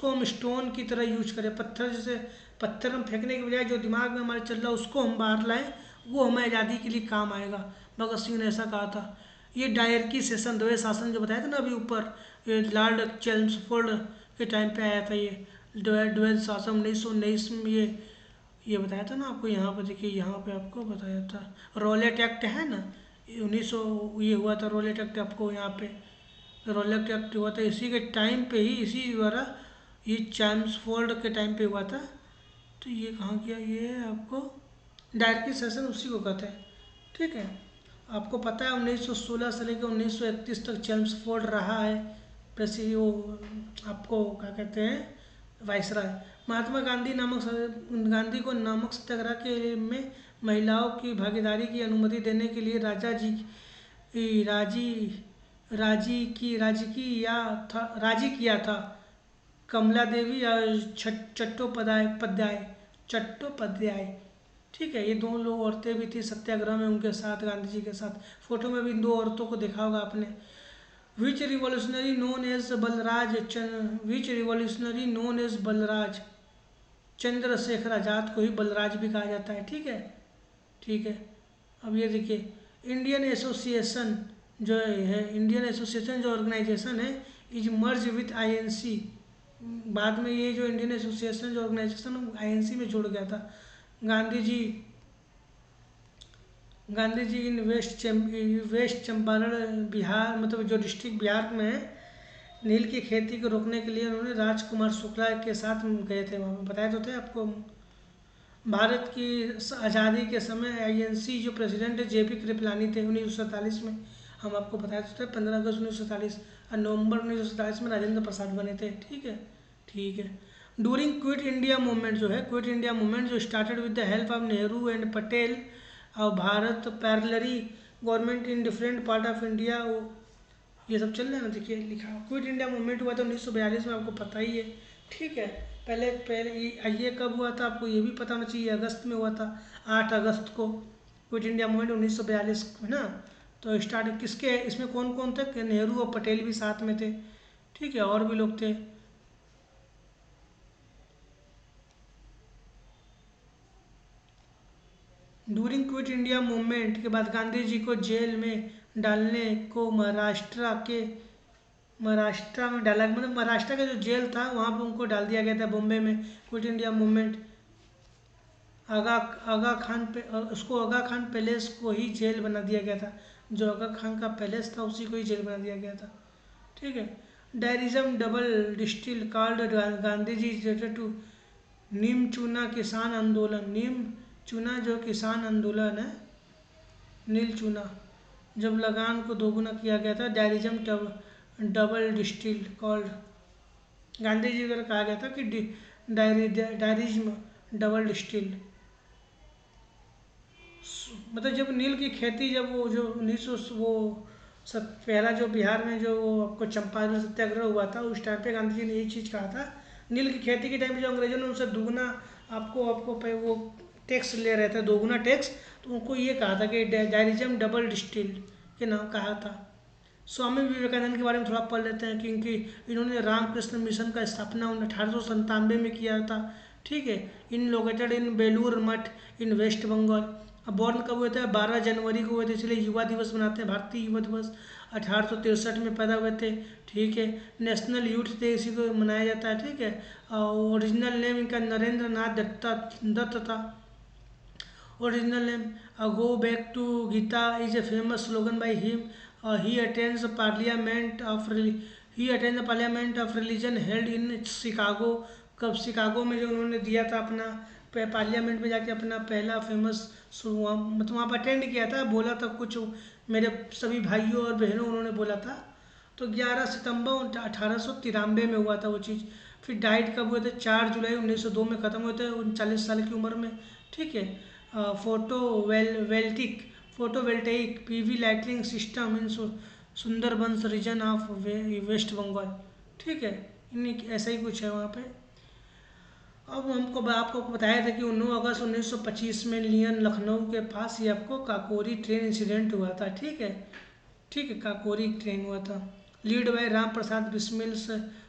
हम स्टोन की तरह यूज करें। पत्थर जैसे पत्थर हम फेंकने के बजाय जो दिमाग में हमारे चल रहा है उसको हम बाहर लाएं, वो हमें आज़ादी के लिए काम आएगा। भगत सिंह ने ऐसा कहा था। ये डायरकी सेशन द्वैत शासन जो बताया था ना अभी ऊपर, ये लॉर्ड चेम्सफोर्ड के टाइम पे आया था। ये द्वैत शासन 1919 में ये बताया था ना आपको। यहाँ पर देखिए, यहाँ पे आपको बताया था रॉलेट एक्ट है ना, 1900 ये हुआ था रॉलेट एक्ट। आपको यहाँ पे रॉलेट एक्ट हुआ था इसी के टाइम पे ही, इसी द्वारा ये चैम्सफोर्ड के टाइम पे हुआ था। तो ये कहाँ गया, ये आपको डायरकी सेशन उसी को कहते हैं। ठीक है, आपको पता है 1916 से लेकर 1931 तक चैम्सफोर्ड रहा है प्रेसी वो आपको क्या कहते हैं वाइसराय। महात्मा गांधी को नामक सत्याग्रह के में महिलाओं की भागीदारी की अनुमति देने के लिए राजी किया था कमला देवी या चट्टोपाध्याय। ठीक है, ये दो लोग औरतें भी थी सत्याग्रह में उनके साथ, गांधी जी के साथ। फोटो में भी इन दो औरतों को देखा होगा आपने। Which revolutionary known as Balraj Chandrashekhar Azad को ही बलराज भी कहा जाता है। ठीक है, ठीक है। अब ये देखिए, इंडियन एसोसिएशन जो ऑर्गेनाइजेशन है इज मर्ज विथ आईएनसी। बाद में ये जो इंडियन एसोसिएशन जो ऑर्गेनाइजेशन आईएनसी में जुड़ गया था। गांधी जी इन वेस्ट चंपारण बिहार, मतलब जो डिस्ट्रिक्ट बिहार में है, नील की खेती को रोकने के लिए उन्होंने राजकुमार शुक्ला के साथ गए थे। वहाँ बताए तो थे आपको। भारत की आज़ादी के समय आईएनसी जो प्रेसिडेंट जेपी कृपलानी थे 1947 में, हम आपको बताए तो थे 15 अगस्त 1947 और नवंबर 1947 में राजेंद्र प्रसाद बने थे। ठीक है, ठीक है। डूरिंग क्विट इंडिया मूवमेंट जो है, क्विट इंडिया मूवमेंट जो started with the help of Nehru and Patel और Bharat parallel government in different part of India, ये सब चल रहा है ना। देखिए लिखा, क्विट इंडिया मूवमेंट हुआ था 1942 में, आपको पता ही है। ठीक है, पहले ये कब हुआ था आपको ये भी पता होना चाहिए। अगस्त में हुआ था, 8 अगस्त को क्विट इंडिया मूवमेंट 1942 में ना। तो स्टार्ट किसके, इसमें कौन कौन थे, नेहरू और पटेल भी साथ में थे। ठीक है, और भी लोग थे। ड्यूरिंग क्विट इंडिया मूवमेंट के बाद गांधी जी को जेल में डालने को महाराष्ट्र में डाला, मतलब महाराष्ट्र का जो जेल था वहाँ पे उनको डाल दिया गया था बॉम्बे में। क्विट इंडिया मूवमेंट आगा खान पे उसको आगा खान पैलेस को ही जेल बना दिया गया था। जो आगा खान का पैलेस था उसी को ही जेल बना दिया गया था। ठीक है, dyarchism double distil called Gandhi ji related to नीम चूना किसान आंदोलन। नीम चूना जो किसान आंदोलन है, नील चूना, जब लगान को दोगुना किया गया था। डायरिज्म डबल डिस्टिल कॉल्ड, गांधी जी द्वारा कहा गया था कि डायरिज्म डबल डिस्टिल, मतलब जब नील की खेती, जब वो जो 1900 वो सब पहला जो बिहार में जो आपको चंपारण सत्याग्रह हुआ था, उस टाइम पे गांधी जी ने यही चीज़ कहा था। नील की खेती के टाइम पे जो अंग्रेजों ने उनसे दुगना आपको पे वो टैक्स ले रहे थे, दोगुना टैक्स, तो उनको ये कहा था कि डायरिज्म डबल डिस्टिल के नाम कहा था। स्वामी विवेकानंद के बारे में थोड़ा पढ़ लेते हैं, क्योंकि इन्होंने रामकृष्ण मिशन का स्थापना 1897 में किया था। ठीक है, इन located in Belur Math in waste Bengal. अब बॉर्न कब हुए थे, 12 जनवरी को हुए थे, इसलिए युवा दिवस मनाते हैं, भारतीय युवा दिवस। 1863 में पैदा हुए थे। ठीक है, नेशनल यूथ डे इसी को मनाया जाता है। ठीक है, और ओरिजिनल नेम इनका नरेंद्र नाथ दत्त था। Original name go back to Gita is a famous slogan by him. He attends parliament of religion held in Chicago. कब, शिकागो में जो उन्होंने दिया था अपना पार्लियामेंट में जाके अपना पहला फेमस, मतलब वहाँ पर अटेंड किया था, बोला था कुछ मेरे सभी भाइयों और बहनों उन्होंने बोला था। तो 11 सितंबर 1893 में हुआ था वो चीज़। फिर डाइट कब हुए थे, 4 जुलाई 1902 में ख़त्म हुए थे 39 साल की उम्र में। ठीक है, photovoltaic PV lighting system in Sundarbans region of west Bengal. ठीक है, इन्हीं ऐसा ही कुछ है वहाँ पे। अब आपको बताया था कि 9 अगस्त 1925 में लियन लखनऊ के पास ही आपको काकोरी ट्रेन इंसिडेंट हुआ था। ठीक है, ठीक है, काकोरी ट्रेन हुआ था। Lead by Ram Prasad Bismil,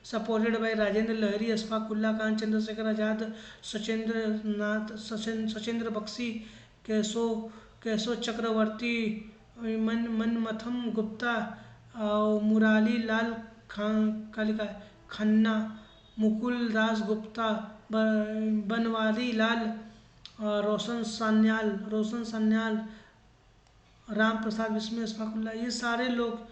supported by Rajendra Lahiri, Ashfaqulla Khan, Chandrashekhar Azad, Sachindra Nath, Sachindra Bakshi, Keshav Keshav Chakravarti, Manmatham Gupta, और मुरारी लाल खन्ना, मुकुल दास गुप्ता, बनवारी लाल, रोशन सान्याल, राम प्रसाद बिस्मिल, अशफाकुल्ला, ये सारे लोग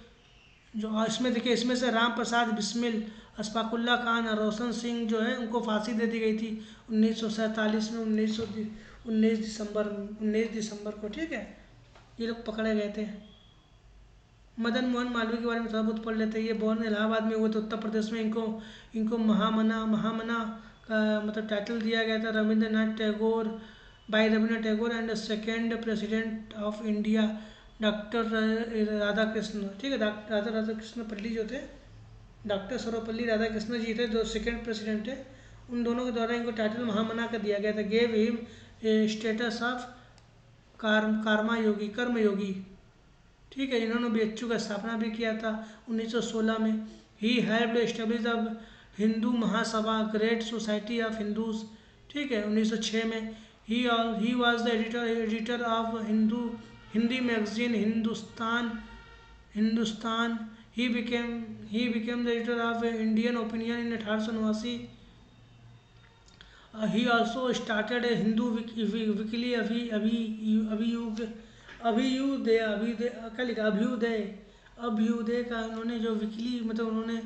जो इसमें देखिए, इसमें से राम प्रसाद बिस्मिल, अशफाकुल्ला खान और रोशन सिंह जो है उनको फांसी दे दी गई थी 1947 में, 19 दिसंबर को। ठीक है, ये लोग पकड़े गए थे। मदन मोहन मालवीय के बारे में थोड़ा बहुत पढ़ लेते हैं। ये बॉर्न इलाहाबाद में हुए थे, उत्तर प्रदेश में। इनको इनको महामना का मतलब टाइटल दिया गया था। Rabindranath Tagore, by Rabindranath Tagore and second president of India doctor Radha Krishna. ठीक है, डॉक्टर राधा कृष्ण पल्ली जो थे, डॉक्टर सर्वपल्ली राधाकृष्ण जी थे जो सेकेंड प्रेसिडेंट है, उन दोनों के द्वारा इनको टाइटल महामना का दिया गया था। गेव हिम स्टेटस ऑफ कर्मयोगी। ठीक है, इन्होंने बीएचयू का स्थापना भी किया था 1916 में। He helped establish the Hindu Mahasabha, great society of Hindus. ठीक है, 1906 में। He was the editor of Hindi magazine Hindustan. He became the editor of Indian opinion in 1889। He also started a Hindu weekly Abhyudaya का उन्होंने जो वीकली मतलब उन्होंने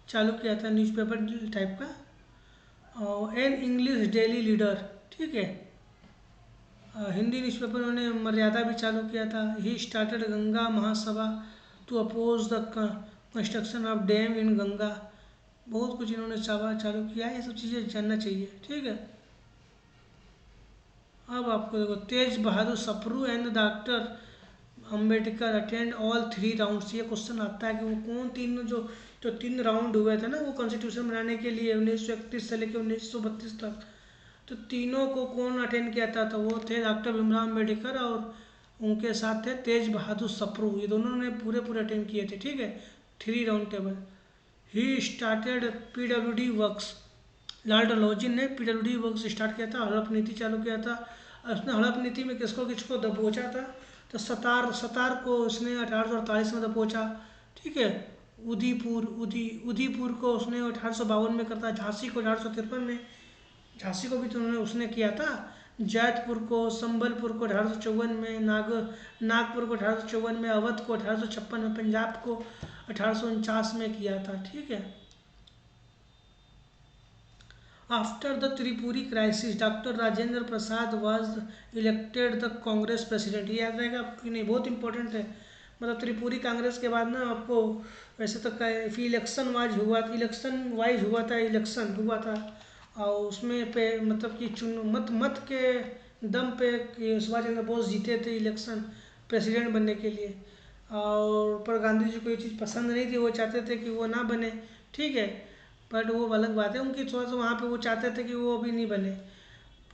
चालू किया था, न्यूज़पेपर टाइप का। और एन इंग्लिश डेली लीडर। ठीक है, हिंदी न्यूज़पेपर उन्होंने मर्यादा भी चालू किया था। He started Ganga Mahasabha to oppose the construction of dam in Ganga. बहुत कुछ इन्होंने चालू किया है, ये सब चीज़ें जानना चाहिए। ठीक है, अब आपको देखो, Tej Bahadur Sapru and doctor Ambedkar attend all 3 rounds. ये क्वेश्चन आता है कि वो कौन तीन जो 3 राउंड हुए थे ना वो कॉन्स्टिट्यूशन बनाने के लिए 1931 से लेकर 1932 तक, तो तीनों को कौन अटेंड किया था? तो वो थे डॉक्टर भीमराव अम्बेडकर और उनके साथ थे तेज बहादुर सप्रू। ये दोनों ने पूरे अटेंड किए थे। ठीक है, 3 round table. He started PWD works. Lord Dalhousie ने पीडब्ल्यूडी वर्क्स स्टार्ट किया था, हड़प नीति चालू किया था। उसने हड़प नीति में किसको दबोचा था? तो सतार को उसने 1848 में दबोचा। ठीक है, उदयपुर को उसने 1852 में करता, झांसी को 1853 में, झांसी को भी तो उसने किया था। जैतपुर को, संबलपुर को 1854 में, नागपुर को 1854 में, अवध को 1856 में, पंजाब को 1849 में किया था। ठीक है, after the Tripuri crisis doctor Rajendra Prasad was elected the Congress president. ये याद रहेगा आपकी, नहीं बहुत इंपॉर्टेंट है। मतलब त्रिपुरी कांग्रेस के बाद ना आपको वैसे तो इलेक्शन वाइज हुआ था और उसमें पे मतलब कि मत के दम पे सुभाष चंद्र बोस जीते थे इलेक्शन प्रेसिडेंट बनने के लिए। और पर गांधी जी को ये चीज़ पसंद नहीं थी, वो चाहते थे कि वो ना बने। ठीक है, बट वो अलग बात है उनकी, थोड़ा सा वहाँ पे वो चाहते थे कि वो अभी नहीं बने।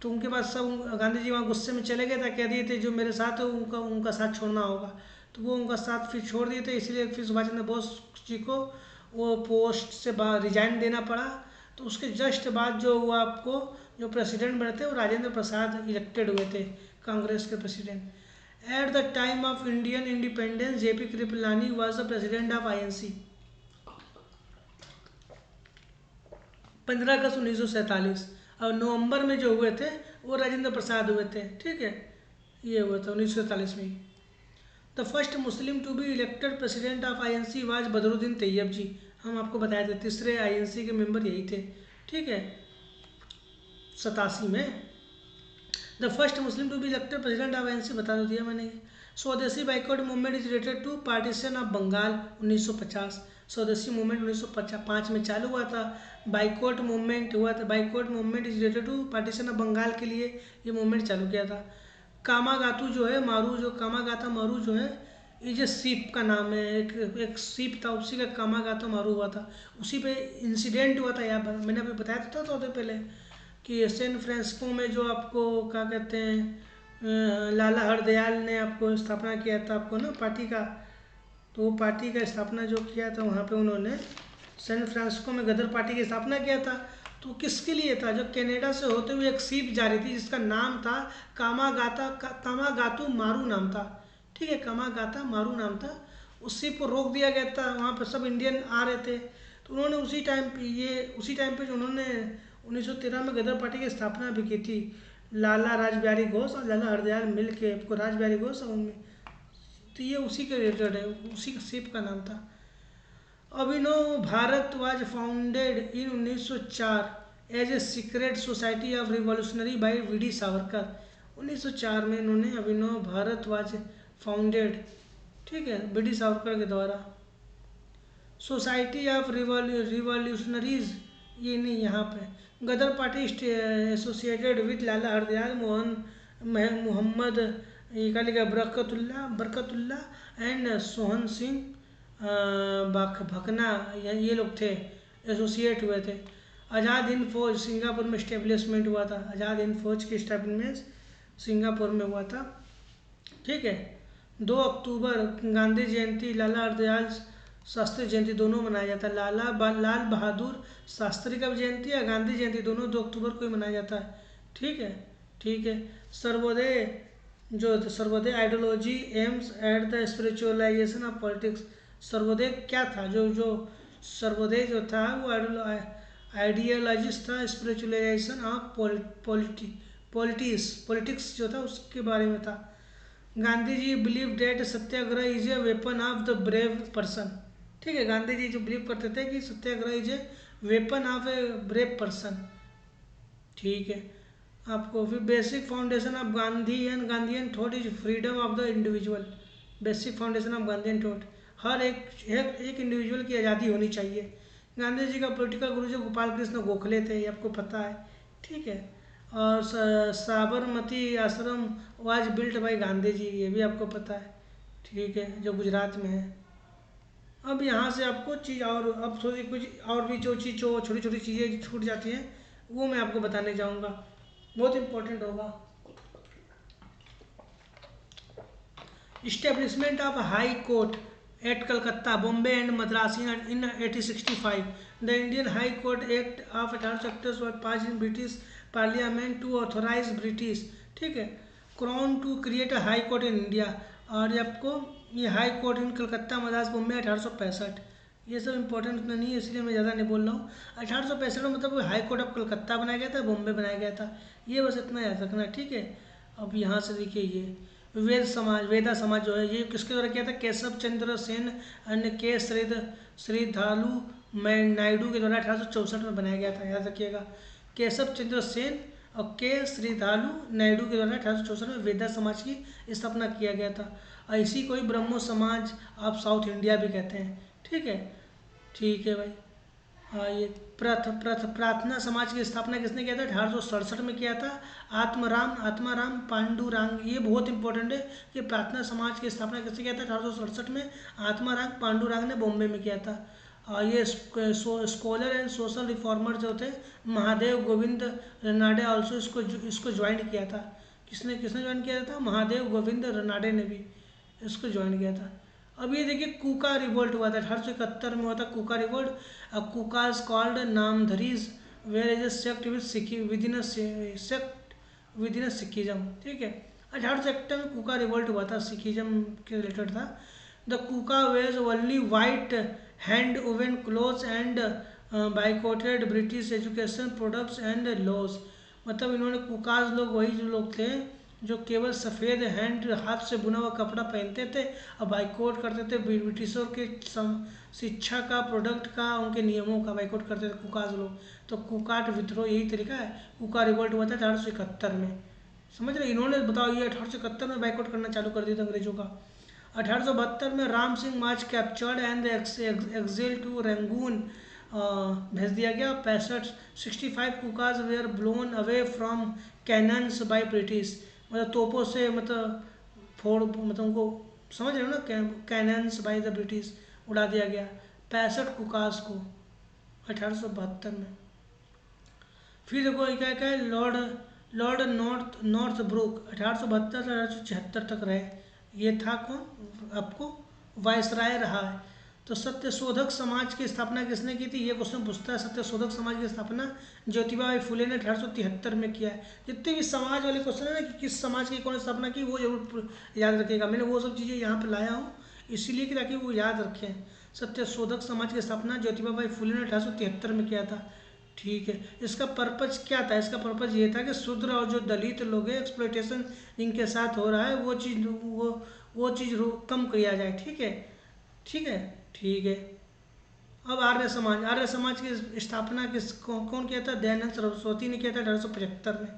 तो उनके पास सब गांधी जी वहाँ गुस्से में चले गए थे, कह दिए थे जो मेरे साथ है उनका साथ छोड़ना होगा। तो वो उनका साथ फिर छोड़ दिए थे, इसलिए फिर सुभाष चंद्र बोस जी को वो पोस्ट से रिजाइन देना पड़ा। तो उसके जस्ट बाद जो हुआ आपको जो प्रेसिडेंट बने थे वो राजेंद्र प्रसाद इलेक्टेड हुए थे कांग्रेस के president. At the time of Indian independence JP Kripalani was the president of INC. 15 अगस्त 1947 और नवंबर में जो हुए थे वो राजेंद्र प्रसाद हुए थे। ठीक है, ये हुआ था 1947 में। The first Muslim to be elected president of INC was Badruddin Tyabji. हम आपको बताए थे तीसरे आईएनसी के मेंबर यही थे। ठीक है, 87 में। The first Muslim to be elected president of INC बता दो दिया मैंने। Swadeshi boycott movement is related to partition of Bengal 1950। Swadeshi movement 1905 में चालू हुआ था। बाइकआउट मूवमेंट हुआ था, boycott movement is related to partition of Bengal के लिए ये मूवमेंट चालू किया था। कामागातू जो है मारू जो कामागाता मारू जो है ये जो सीप का नाम है, एक सीप था, उसी का कामागाता मारू हुआ था। उसी पे इंसिडेंट हुआ था यार, मैंने अभी बताया था थोड़े पहले कि सैन फ्रांसिस्को में जो आपको क्या कहते हैं, लाला हरदयाल ने आपको स्थापना किया था आपको ना पार्टी का। तो वो पार्टी का स्थापना जो किया था वहाँ पे उन्होंने सैन फ्रांसिस्को में गदर पार्टी की स्थापना किया था। तो किसके लिए था, जो कनाडा से होते हुए एक सीप जा रही थी जिसका नाम था कामागातू मारू नाम था। ठीक है, कामागाता मारू नाम था। उस सीप को रोक दिया गया था, वहाँ पर सब इंडियन आ रहे थे। तो उन्होंने उसी टाइम पे जो उन्होंने 1913 में गदर पार्टी की स्थापना भी की थी। लाला राजबिहारी घोष और लाला हरदयाल मिल के आपको राजबिहारी घोष और तो ये उसी के रिलेटेड है, उसी का शिप का नाम था। Abhinav Bharat was founded in 1904 as a secret society of revolutionary by VD Savarkar. 1904 में इन्होंने अभिनव भारत वाज फाउंडेड, ठीक है, वीडी सावरकर के द्वारा। सोसाइटी ऑफ रिवॉल्यूशनरीज, ये नहीं यहाँ पे। गदर पार्टी एसोसिएटेड विद लाला हरदयाल मोहम्मद, ये का लिखा बरकतुल्ला एंड सोहन सिंह भकना, ये लोग थे, एसोसिएट हुए थे। आज़ाद हिंद फौज सिंगापुर में इस्टेब्लिशमेंट हुआ था। आज़ाद हिंद फौज की इस्टेब्लिशमेंट सिंगापुर में हुआ था। ठीक है। 2 अक्टूबर गांधी जयंती, लाला हरदयाल शास्त्री जयंती दोनों मनाया जाता है। लाल बहादुर शास्त्री का जयंती या गांधी जयंती दोनों 2 अक्टूबर को ही मनाया जाता है। ठीक है, ठीक है। Sarvodaya ideology aims at the spiritualisation of politics. Sarvodaya क्या था, जो सर्वोदय जो था वो आइडियोलॉजिस्ट था स्पिरिचुअलाइजेशन ऑफ पॉलिटिक्स जो था उसके बारे में था। Gandhi ji believe that satyagraha is a weapon of the brave person. ठीक है, गांधी जी जो बिलीव करते थे कि satyagraha is a weapon of a brave person. ठीक है। आपको फिर basic foundation of Gandhian thought is freedom of the individual. Basic foundation of Gandhian thought, हर एक इंडिविजुअल की आज़ादी होनी चाहिए। गांधी जी का पॉलिटिकल गुरु जो गोपाल कृष्ण गोखले थे, ये आपको पता है। ठीक है। और साबरमती आश्रम was built by Gandhi ji, ये भी आपको पता है। ठीक है, जो गुजरात में है। अब यहाँ से आपको चीज़ और अब थोड़ी कुछ और भी जो छोटी छोटी चीज़ें छूट जाती हैं वो मैं आपको बताने जाऊँगा, बहुत इम्पोर्टेंट होगा। Establishment of high court at Calcutta, Bombay and Madras in 1865। The Indian high court act of 1870 was passed in British parliament to authorise British, ठीक है, crown to create a high court in India. और ये आपको ये high court in Calcutta Madras Bombay 1865। ये सब इंपॉर्टेंट उतना नहीं है इसलिए मैं ज़्यादा नहीं बोल रहा हूँ। 1865 में मतलब हाई कोर्ट ऑफ कलकत्ता बनाया गया था, बॉम्बे बनाया गया था, ये बस इतना याद रखना है। ठीक है। अब यहाँ से देखिए ये वेदा समाज जो है ये किसके द्वारा किया था, केशव चंद्र सेन अन्य के श्रीधालु नायडू के द्वारा 1864 में बनाया गया था, याद रखिएगा। केशव चंद्र सेन और के श्रीधालु नायडू के द्वारा 1864 में वेदा समाज की स्थापना किया गया था। और इसी को ही ब्रह्मो समाज ऑफ साउथ इंडिया भी कहते हैं। ठीक है, ठीक है भाई। हाँ, ये प्रार्थना समाज की स्थापना किसने किया था, 1867 में किया था। आत्माराम पांडुरंग, ये बहुत इंपॉर्टेंट है कि प्रार्थना समाज की स्थापना किसने किया था, 1867 में आत्माराम पांडुरंग ने बॉम्बे में किया था। और ये स्कॉलर एंड सोशल रिफॉर्मर जो थे महादेव गोविंद रनाडे ऑल्सो इसको ज्वाइन किया था। किसने ज्वाइन किया था, महादेव गोविंद रनाडे ने भी इसको ज्वाइन किया था। अब ये देखिए कूका रिवोल्ट हुआ था 1871 में, हुआ था Kuka revolt. Kukas called Namdharis were is a sect within Sikhism. ठीक है, 1871 में कूका रिवोल्ट हुआ था, सिखिज्म के रिलेटेड था। The Kuka wear only white hand woven clothes and boycotted British education products and laws. मतलब इन्होंने कुकाज लोग वही जो लोग थे जो केवल सफ़ेद हाथ से बुना हुआ कपड़ा पहनते थे और बाइकआउट करते थे ब्रिटिशों के शिक्षा का, प्रोडक्ट का, उनके नियमों का बाइकआउट करते थे कुकाज लोग। तो कुकाट विद्रोह यही तरीका है। कुका रिवोल्ट हुआ था 1871 में, समझ रहे। इन्होंने बताओ ये 1871 में बाइकआउट करना चालू कर दिया था अंग्रेजों का। 1872 में Ram Singh March captured and exile to Rangoon भेज दिया गया। 65 Kukas were blown away from cannons by British, मतलब तोपों से मतलब उनको समझ रहे हो ना, कैनन्स बाय द ब्रिटिश उड़ा दिया गया। 65 कुकास को 1872 में। फिर देखो क्या क्या है, लॉर्ड लॉर्ड नॉर्थ ब्रुक 1872 से 1876 तक रहे। ये था कौन, आपको वायसराय रहा है। तो सत्यशोधक समाज की स्थापना किसने की थी, ये क्वेश्चन पूछता है। सत्यशोधक समाज की स्थापना ज्योतिबा बाई फुले ने 1873 में किया है। जितने भी समाज वाले क्वेश्चन है ना कि किस समाज की कौन स्थापना की, वो जरूर याद रखिएगा। मैंने वो सब चीज़ें यहाँ पर लाया हूँ इसीलिए कि ताकि वो याद रखें। सत्यशोधक समाज की स्थापना ज्योतिबा बाई फुले ने 1873 में किया था। ठीक है, इसका पर्पज क्या था, इसका पर्पज ये था कि शूद्र और जो दलित लोग हैं, एक्सप्लॉयटेशन जिनके साथ हो रहा है वो चीज़ कम किया जाए। ठीक है, ठीक है, ठीक है। अब आर्य समाज की स्थापना कौन किया था, दयानंद सरस्वती ने किया था 1875 में।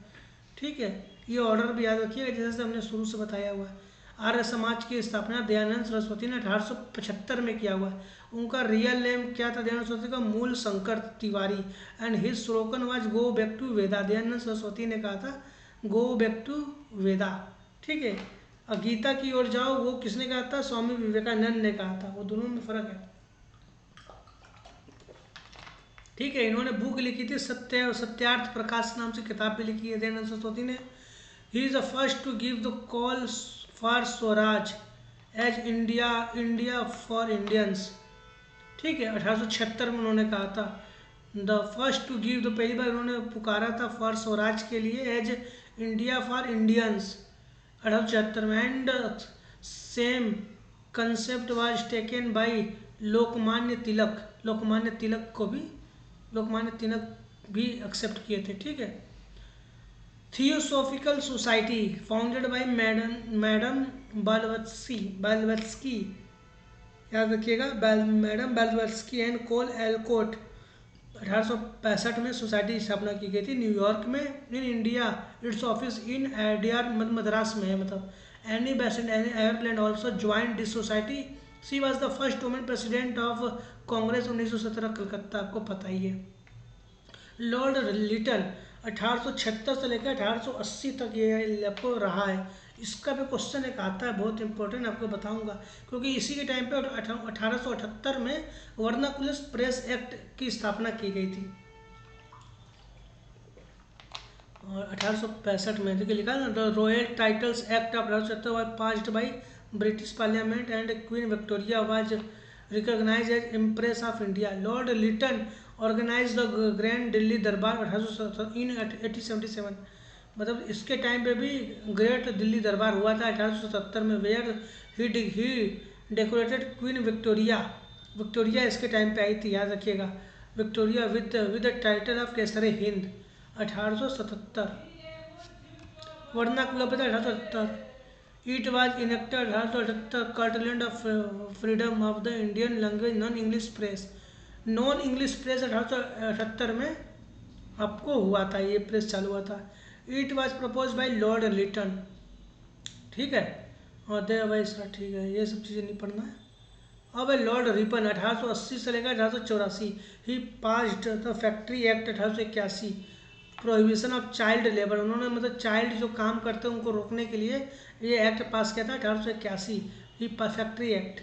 ठीक है, ये ऑर्डर भी याद रखिएगा जैसे हमने शुरू से बताया हुआ है। आर्य समाज की स्थापना दयानंद सरस्वती ने 1875 में किया हुआ है। उनका रियल नेम क्या था दयानंद सरस्वती का, Mool Shankar Tiwari. And his slogan was go back to Veda. Dayanand Saraswati ने कहा था गो बैक टू वेदा। ठीक है, और गीता की ओर जाओ वो किसने कहा था, स्वामी विवेकानंद ने कहा था। वो दोनों में फर्क है। ठीक है, इन्होंने बुक लिखी थी सत्य और सत्यार्थ प्रकाश नाम से किताब भी लिखी है दयानंद सरस्वती ने। He is the first to give the call for Swaraj as India India for Indians. ठीक है, 1876 में उन्होंने कहा था the first to give the, पहली बार उन्होंने पुकारा था फॉर स्वराज के लिए एज इंडिया फॉर इंडियंस 1876 में। And same concept was taken by Lokmanya Tilak. Lokmanya Tilak भी एक्सेप्ट किए थे। ठीक है, theosophical society founded by madam Blavatsky, याद रखिएगा, madam Blavatsky and Col Olcott. 1865 में सोसाइटी की स्थापना की गई थी न्यूयॉर्क में। In India its office in Adyar Madras में है, मतलब Annie Besant Annie Ireland also join this society. She was the first women president of Congress 1917 Calcutta, आपको पता ही है। लॉर्ड लिटन 1876 से लेकर 1880 तक ये आपको रहा है। इसका भी क्वेश्चन एक आता है बहुत इंपॉर्टेंट, आपको बताऊंगा, क्योंकि इसी के टाइम पे 1878 में वर्नाकुलस प्रेस एक्ट की स्थापना की गई थी। और 1865 में देखिए लिखा है ना, the Royal Titles Act of 1870 passed by British parliament and Queen Victoria was recognised as empress of India. Lord Lytton organise the grand Delhi Durbar 1877, मतलब इसके टाइम पे भी ग्रेट दिल्ली दरबार हुआ था 1877 में। Where he decorated Queen Victoria. Victoria इसके टाइम पे आई थी, याद रखिएगा, Victoria with the title of Kaiser Hind 1877। Vernacular 1877। It was enacted 1878 curtailed of freedom of the Indian language non English press. Non English press 1878 में आपको हुआ था, ये प्रेस चालू हुआ था। It was propose by Lord Lytton. ठीक है, और दे भाई सर, ठीक है, ये सब चीज़ें नहीं पढ़ना है। अब लॉर्ड रिपन 1880 से लेकर 1884। He passed the factory act 1881। Prohibition of child labour, उन्होंने मतलब चाइल्ड जो काम करते हैं उनको रोकने के लिए ये एक्ट पास किया था 1881, he factory act.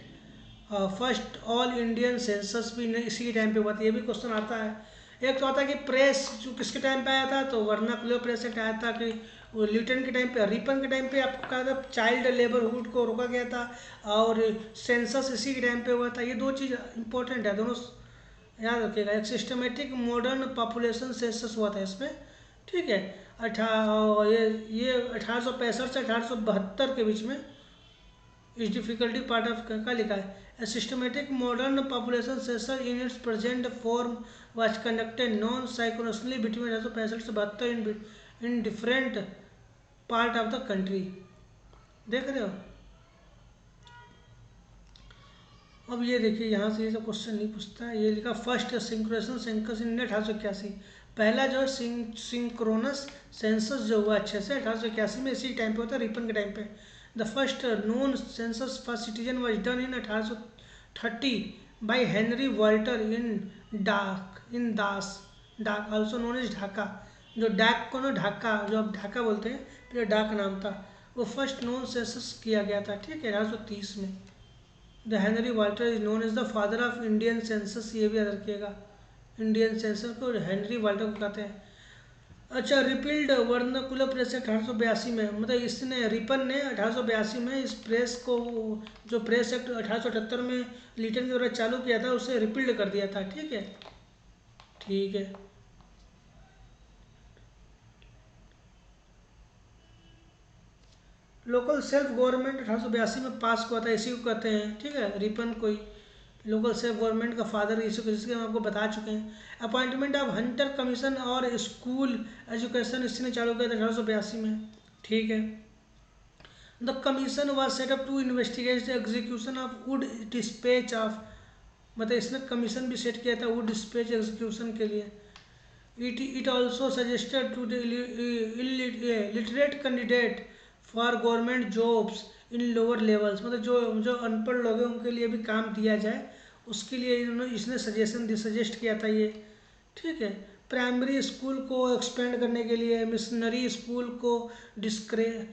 First all Indian census भी इसी टाइम पे हुआ था, ये भी क्वेश्चन आता है। एक तो आता है कि प्रेस जो किसके टाइम पे आया था, तो वर्नाकुलर प्रेस एक्ट आया था कि वो लिटन के टाइम पे, रिपन के टाइम पे आपको कहा था चाइल्ड लेबरहुड को रोका गया था, और सेंसस इसी के टाइम पे हुआ था। ये दो चीज़ इंपॉर्टेंट है, दोनों याद रखिएगा। एक सिस्टमेटिक मॉडर्न पॉपुलेशन सेंसस हुआ था इसमें। ठीक है, ये 1865 से 1872 के बीच में। इस डिफिकल्टी पार्ट ऑफ का लिखा है, a systematic modern population census in its present form was conducted non synchronously between 1865 से 72 in different part of the country. देख रहे हो। अब ये देखिए यहाँ से ये सब क्वेश्चन नहीं पूछता है। ये लिखा फर्स्ट सिंक्रोनेशन सेंसस इन 1881। पहला जो सिंक्रोनस सेंसस जो हुआ अच्छे से 1881 में, इसी टाइम पे होता है रिपन के टाइम पे। The first known census for citizen was done in 1830 by Henry Walter in Dacca also known as Dhaka. जो डाक को ना ढाका, जो अब ढाका बोलते हैं, फिर डाक नाम था। वो फर्स्ट नॉन सेंसस किया गया था, ठीक है, 1830 में। The Henry Walter is known as the father of Indian census, ये भी याद रखिएगा, इंडियन सेंसस को हेनरी वाल्टर को कहते हैं। अच्छा, रिपील्ड वर्नाकुलर प्रेस एक्ट 1882 में, मतलब इसने रिपन ने 1882 में इस प्रेस को, जो प्रेस एक्ट 1878 में लिटन के द्वारा चालू किया था, उसे रिपील्ड कर दिया था, ठीक है, ठीक है। लोकल सेल्फ गवर्नमेंट 1882 में पास हुआ था, इसी को कहते हैं, ठीक है, रिपन कोई लोकल सेल्फ गवर्नमेंट का फादर, इसी को, जिसके हम आपको बता चुके हैं। अपॉइंटमेंट ऑफ हंटर कमीशन और स्कूल एजुकेशन इसने चालू किया था 1882 में, ठीक है। The commission was set up to investigate the execution of Wood dispatch of, मतलब इसने कमीशन भी सेट किया था वुड डिस्पैच एग्जीक्यूशन के लिए। It also suggested to the literate candidate for government jobs in lower levels, मतलब जो जो अनपढ़ लोग हैं उनके लिए भी काम दिया जाए, उसके लिए इन्होंने इसने सजेस्ट किया था ये, ठीक है। प्राइमरी स्कूल को एक्सपेंड करने के लिए मिशनरी स्कूल को discourage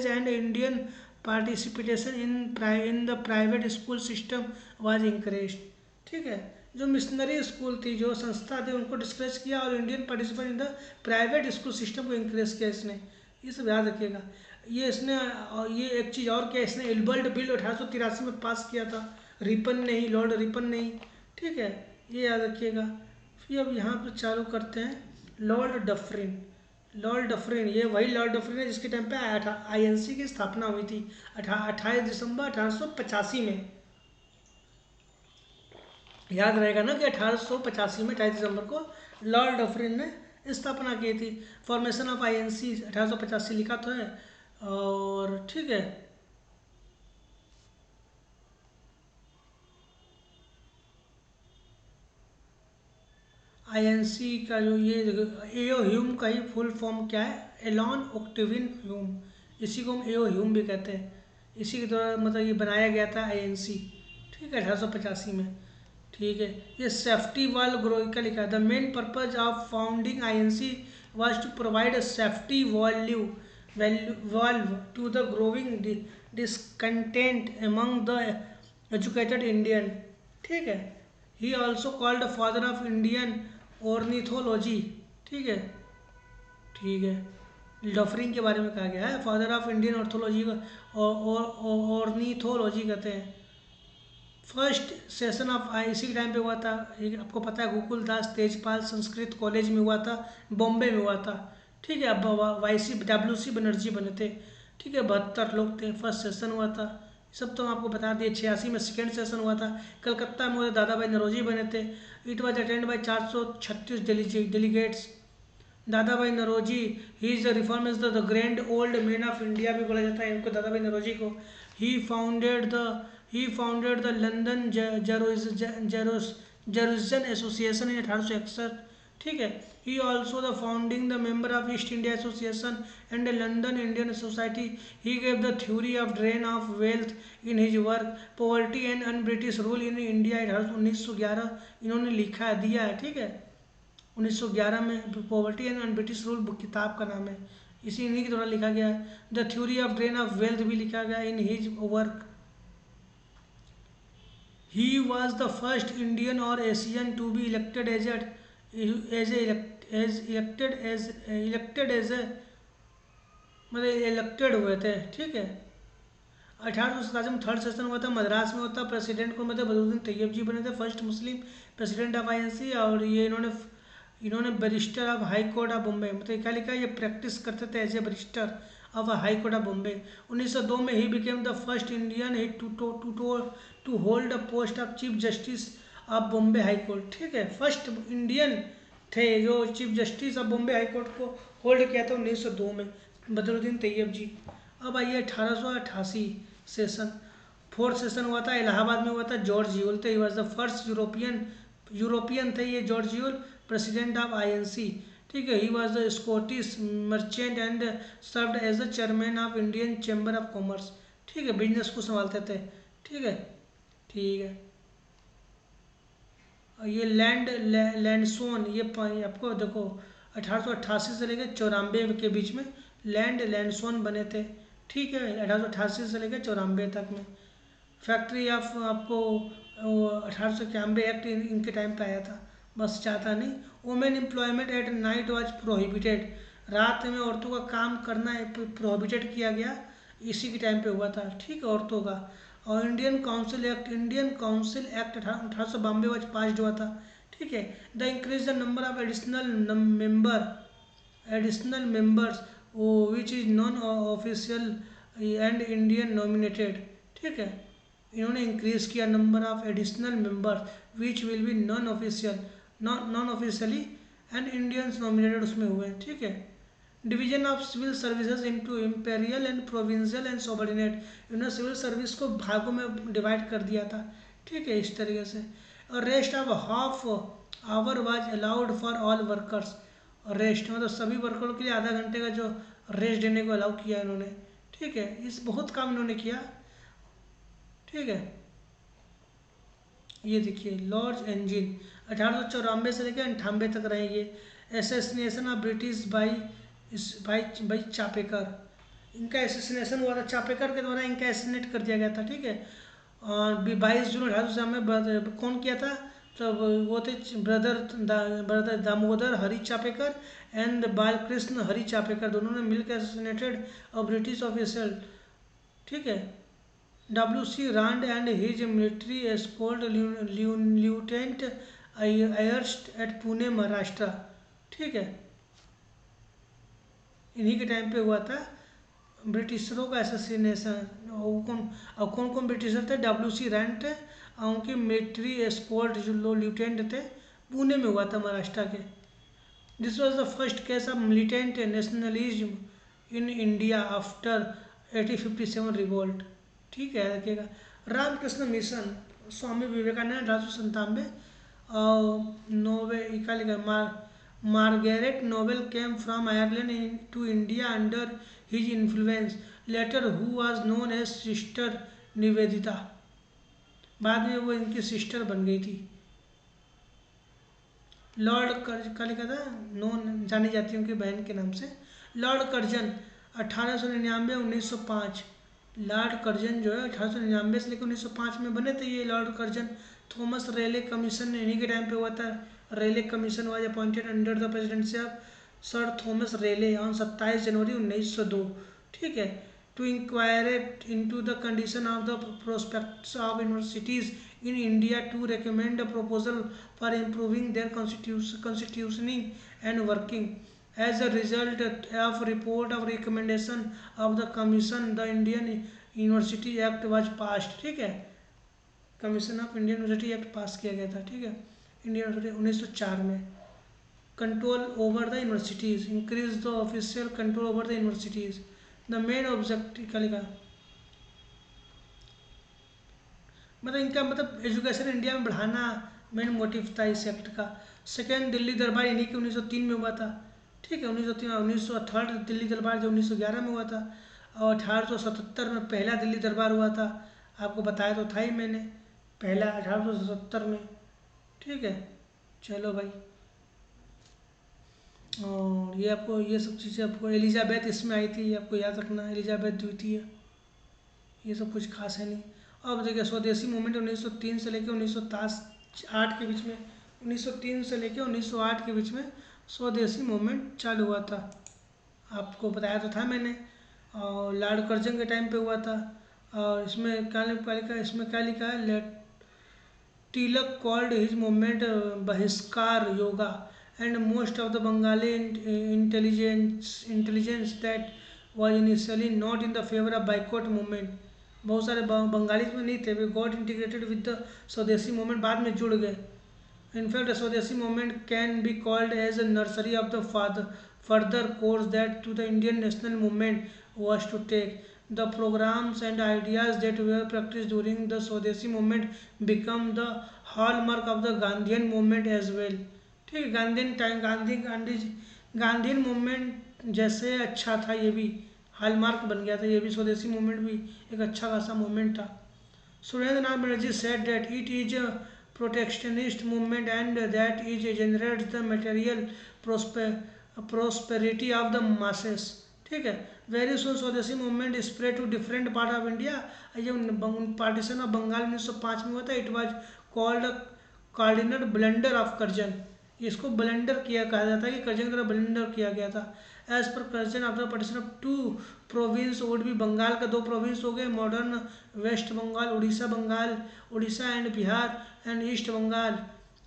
and Indian participation in the private school system was encourage, ठीक है। जो मिशनरी स्कूल थी, जो संस्था थी, उनको डिस्करेज किया और Indian participate in the private school system को इंकरेज किया इसने, ये सब याद रखिएगा। ये इसने, ये एक चीज़ और किया इसने, इल्बर्ट बिल 1883 में पास किया था, रिपन ने ही, लॉर्ड रिपन ने ही, ठीक है, ये याद रखिएगा। फिर अब यहाँ पर चालू करते हैं लॉर्ड डफरिन। लॉर्ड डफरिन, ये वही लॉर्ड डफरिन है जिसके टाइम पे INC की स्थापना हुई थी 28 दिसंबर 1885 में। याद रहेगा ना कि 1885 में 28 दिसंबर को लॉर्ड डफरिन ने स्थापना की थी। फॉर्मेशन ऑफ INC 1885 लिखा तो है, और ठीक है, INC का जो ये एओ ह्यूम का ही फुल फॉर्म क्या है, एलॉन ऑक्टेविन ह्यूम, इसी को हम एओ ह्यूम भी कहते हैं, इसी के द्वारा मतलब ये बनाया गया था INC, ठीक है, 1885 में, ठीक है। ये सेफ्टी वाल ग्रो का लिखा है, the main purpose of founding INC was to provide a safety valve to the growing discontent among the educated Indian, ठीक है। He also called father of Indian ornithology, ठीक है, ठीक है। डफरिन के बारे में कहा गया है, फादर ऑफ इंडियन ऑर्थोलॉजी का ऑर्निथोलॉजी कहते हैं। फर्स्ट सेशन ऑफ इसी टाइम पे हुआ था, एक आपको पता है गोकुल दास तेजपाल संस्कृत कॉलेज में हुआ था, बॉम्बे में हुआ था, ठीक है। अब YC WC बनर्जी बने थे, ठीक है, 72 लोग थे, फर्स्ट सेशन हुआ था, सब तो हम आपको बता दिए। 86 में सेकेंड सेशन हुआ था, कलकत्ता में हुआ था, दादा भाई नरोजी बने थे। It was attend by 436 delegates. Dadabhai Naoroji, he is the reformers, the grand old man of India भी बोला जाता है इनको, दादा भाई नरोजी को। He founded the London Jerusalem association in 1861, ठीक है। He also the founding the member of East India association and London Indian society. He gave the theory of drain of wealth in his work poverty and un British rule in India 1911, इन्होंने लिखा दिया है, ठीक है, 1911 में। Poverty and un British rule book किताब का नाम है, इसी इन्हीं के द्वारा लिखा गया है। The theory of drain of wealth भी लिखा गया इन his work. He was the first Indian or Asian to be elected मतलब इलेक्टेड हुए थे, ठीक है। 1887 में थर्ड सेशन हुआ था, मद्रास में होता। प्रेसिडेंट को मतलब बदरुद्दीन तैयब जी बने थे, first Muslim president of INC। और ये इन्होंने barrister of high court of Bombay, मतलब क्या लिखा है, ये प्रैक्टिस करते थे as a barrister of high court of Bombay. 1902 में he became the first Indian to hold a post of chief justice of Bombay high court, ठीक है। फर्स्ट इंडियन थे जो chief justice of Bombay high court को होल्ड किया था 1902 में, बदरुद्दीन तैयब जी। अब आइए 1888 सेशन, फोर्थ सेशन हुआ था, इलाहाबाद में हुआ था। जॉर्ज यूल थे, he was the first European थे ये George Yule, president of INC, ठीक है। He was the Scottish merchant and served as the chairman of Indian chamber of commerce, ठीक है, बिजनेस को संभालते थे, ठीक है, ठीक है। ये लैंडसोन, ये आपको देखो 1888 से लेकर 94 के बीच में लैंडसोन बने थे, ठीक है, 1888 से लेकर 94 तक में। फैक्ट्री ऑफ आपको 1891 एक्ट इनके टाइम पे आया था, बस ज़्यादा नहीं। Women employment at night was prohibited, रात में औरतों का काम करना प्रोहिबिटेड किया गया, इसी के टाइम पे हुआ था, ठीक है, औरतों का। और Indian council act 1892 was pass हुआ था, ठीक है। The increase the number of additional members which is non official and Indian nominated, ठीक है। इन्होंने इंक्रीज किया number of additional members which will be non officially and Indians nominated उसमें हुए, ठीक है। Division of civil services into imperial and provincial and subordinate, इन्होंने सिविल सर्विस को भागों में डिवाइड कर दिया था, ठीक है, इस तरीके से। और rest of half hour was allowed for all workers, rest मतलब सभी वर्करों के लिए आधा घंटे का जो रेस्ट देने को अलाउ किया इन्होंने, ठीक है। इस बहुत काम इन्होंने किया, ठीक है। ये देखिए लॉर्ड्स इंजन 1894 से लेकर 98 तक रहे ये। Assassination of British by Chapekar, इनका एसेसिनेशन हुआ था, चापेकर के द्वारा इनका एसेसिनेट कर दिया गया था, ठीक है। और 22 जून 1800 में कौन किया था, तो वो थे ब्रदर दामोदर हरी चापेकर एंड बालकृष्ण हरी चापेकर, दोनों ने मिलकर एसेसिनेटेड और ब्रिटिश ऑफिसर, ठीक है। W.C. Rand and his military escort Lieutenant Ayerst at Pune, Maharashtra, ठीक है। इन्हीं के टाइम पे हुआ था ब्रिटिशरों का एसेसिनेशन। और कौन कौन ब्रिटिशर थे, W.C. रैंड थे, और उनके मिलिट्री एस्कॉर्ट जो लिeutenant थे, पुणे में हुआ था महाराष्ट्र के। This was the first case of militant nationalism in India after 1857 revolt, ठीक है, रखिएगा। रामकृष्ण मिशन, स्वामी विवेकानंद 1897, और Margaret Noble came from Ireland to India under his influence, later who was known as sister Nivedita, बाद में वो इनकी सिस्टर बन गई थी। लॉर्ड का लिखा था, नोन जानी जाती है उनकी बहन के नाम से। लॉर्ड कर्जन 1899-1905, लॉर्ड कर्जन जो है 1899 से लेकर 1905 में बने थे ये lord Curzon. Thomas Raleigh commission इन्हीं के टाइम पे हुआ था। Raleigh commission was appointed under the presidency of sir Thomas Raleigh on 27 January 1902, ठीक है, to inquire into the condition of the prospects of universities in India, to recommend a proposal for improving their constitutioning and working. As a result of report of recommendation of the commission, the Indian University Act was passed, ठीक है, commission of Indian university act पास किया गया था, ठीक है, इंडियन यूनिवर्सिटी 1904 में। Control over the universities, increase the official control over the universities. The main objective का लिखा, मतलब इनका मतलब एजुकेशन इंडिया में बढ़ाना मेन मोटिव था इस एक्ट का। सेकेंड दिल्ली दरबार इन्हीं के 1903 में हुआ था, ठीक है, 1903 दिल्ली दरबार जो 1911 में हुआ था। और 1877 में पहला दिल्ली दरबार हुआ था, आपको बताया तो था ही मैंने, पहला 1877 में, ठीक है। चलो भाई, और ये आपको ये सब चीज़ें आपको एलिजाबेथ इसमें आई थी, आपको याद रखना, एलिजाबेथ द्वितीय, ये सब कुछ खास है नहीं। अब देखिए स्वदेशी मूवमेंट 1903 से लेकर 1908 के बीच में, 1903 से लेकर 1908 के बीच में स्वदेशी मूवमेंट चालू हुआ था, आपको बताया तो था मैंने। और लॉर्ड कर्जन के टाइम पे हुआ था। और इसमें क्या लिखा है, तिलक कॉल्ड हिज मूवमेंट बहिष्कार yoga and most of the Bengali intelligence that was initially not in the favour of boycott movement, बहुत सारे बंगाली में नहीं थे, वे got integrated with the swadeshi movement, बाद में जुड़ गए। In fact swadeshi movement can be called as a nursery of the further course that to the Indian national movement was to take. The programs and ideas that were practiced during the Swadeshi movement become the hallmark of the Gandhian movement as well. ठीक है, गांधीन मूवमेंट जैसे अच्छा था, ये भी हॉलमार्क बन गया था, ये भी स्वदेशी मूवमेंट भी एक अच्छा खासा मूवमेंट था। Surendranath Banerjee said that it is a protectionist movement and that it generates the material prosperity of the masses. ठीक है। Very soon swadeshi movement spread to different part of India. ये पार्टीशन ऑफ बंगाल 1905 में हुआ था। It was called cardinal blunder of Curzon. इसको ब्लंडर किया कहा जाता है कि कर्जन द्वारा ब्लंडर किया गया था। As per Curzon after partition of two province would भी, बंगाल का दो प्रोविंस हो गए, modern West Bengal, Orissa and Bihar, and East Bengal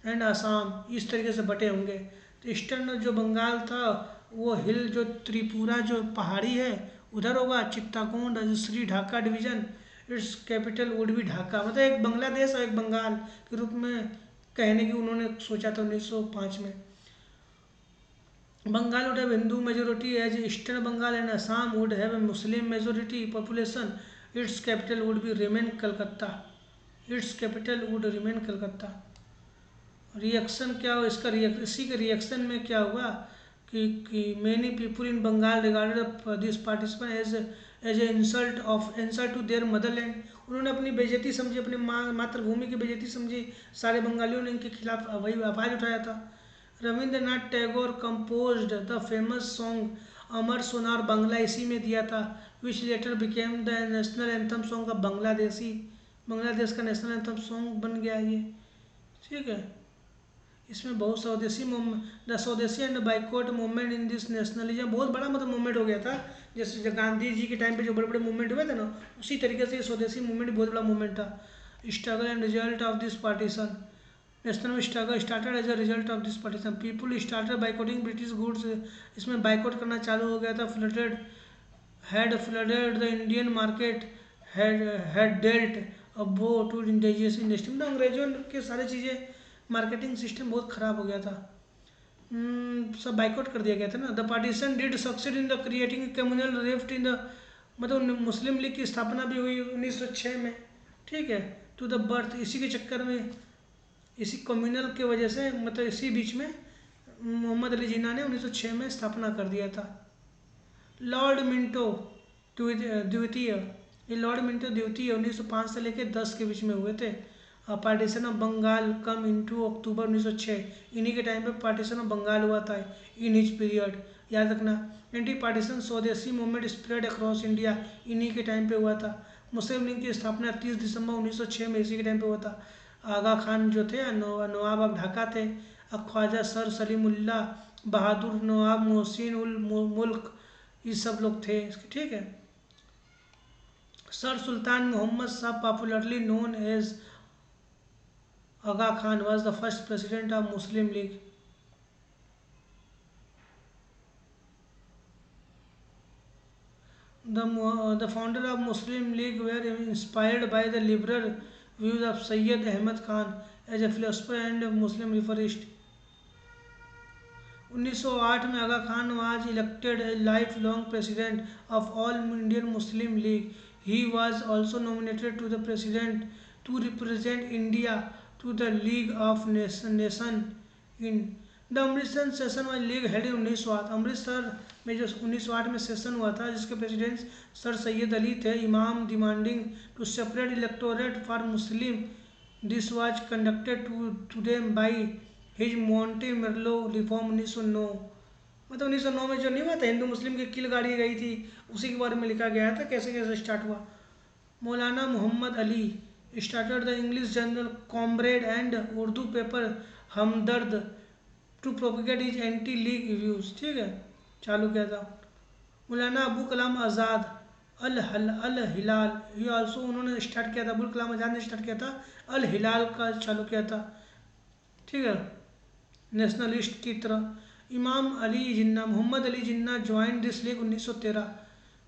and Assam, इस तरीके से बटे होंगे। तो ईस्टर्न जो बंगाल था वो हिल जो त्रिपुरा जो पहाड़ी है उधर होगा, चित्ताकोंड श्री Dhaka division, it's capital would be Dhaka. मतलब एक बांग्लादेश और एक बंगाल के रूप में कहने की उन्होंने सोचा था 1905 में। Bengal would have Hindu majority as Eastern Bengal, and Assam would have a Muslim majority population. Its capital would be remain Calcutta. Its capital would remain Calcutta. Reaction क्या हुआ इसका, इसी के रिएक्शन में क्या हुआ कि many people in Bengal regarded this participant as a insult to their motherland. उन्होंने अपनी बेइज्जती समझी, अपनी मातृभूमि की बेइज्जती समझी। सारे बंगालियों ने इनके खिलाफ वही आवाज़ उठाया था। Rabindranath Tagore composed the famous song Amar Sonar Bangla, इसी में दिया था, which letter became the national anthem song of Bangladesh का नेशनल एंथम सॉन्ग बन गया ये। ठीक है। इसमें बहुत द स्वदेशी and boycott movement in this nationalism, बहुत बड़ा मतलब मूवमेंट हो गया था। जैसे जो गांधी जी के टाइम पे जो बड़े बड़े मूवमेंट हुए थे ना, उसी तरीके से ये स्वदेशी मूवमेंट बहुत बड़ा मूवमेंट था। Struggle and result of this partition, national struggle started as a result of this partition. People started boycotting British goods, इसमें बाइकआउट करना चालू हो गया था। Flooded the Indian market, had dealt a blow to indigenous industry. मतलब अंग्रेजों के सारी चीज़ें, मार्केटिंग सिस्टम बहुत ख़राब हो गया था। सब बाइकआउट कर दिया गया था ना। The partition did succeed in the creating communal rift in the, मतलब मुस्लिम लीग की स्थापना भी हुई 1906 में। ठीक है। टू द बर्थ, इसी के चक्कर में, इसी कम्युनल के वजह से, मतलब इसी बीच में मोहम्मद अली जिन्ना ने 1906 में स्थापना कर दिया था। लॉर्ड मिंटो द्वितीय, ये लॉर्ड मिंटो द्वितीय 1905 से लेकर 10 के बीच में हुए थे। Partition of Bengal come into October 1906, इन्हीं के टाइम पे पार्टीशन ऑफ बंगाल हुआ था, इन हिज पीरियड, याद रखना। एंटी पार्टीशन स्वदेशी मूवमेंट स्प्रेड अक्रॉस इंडिया, इन्हीं के टाइम पे हुआ था। मुस्लिम लीग की स्थापना 30 दिसंबर 1906 में इसी के टाइम पे हुआ था। आगा खान जो थे नवाब ऑफ ढाका थे, ख्वाजा सर सलीमुल्ला बहादुर, नवाब मोहसिन उल मुल्क, ये सब लोग थे इसके। ठीक है। Sir Sultan Mohammed Shah, popularly known as Aga Khan, was the first president of Muslim League. The founder of Muslim League were inspired by the liberal views of Sayyid Ahmad Khan as a philosopher and Muslim reformist. 1908 में आगा Khan was elected a lifelong president of All Indian Muslim League. He was also nominated to the president to represent India to the League of Nation in the Amritsar session वाली लीग हेड इन 1908। अमृतसर में जो 1908 में सेशन हुआ था, जिसके प्रेसिडेंट सर सैयद अली थे। Imam demanding to separate electorate for Muslim, this was conducted to them by his Minto Morley reform 1909। मतलब 1909 में जो नहीं हुआ था, हिंदू मुस्लिम की किल गाड़ी गई थी, उसी के बारे में लिखा गया था कैसे कैसे स्टार्ट हुआ। Maulana Mohammad Ali started the English journal comrade and Urdu paper Hamdard to propagate his anti league views. ठीक है, चालू किया था। मौलाना अबू कलाम आज़ाद अल हिलाल, ये ऑल्सो उन्होंने स्टार्ट किया था। अबुल कलाम आज़ाद ने स्टार्ट किया था, अल हिलाल का चालू किया था। ठीक है, नेशनलिस्ट की तरह। इमाम Ali Jinnah, Mohammad Ali Jinnah join this league 1913।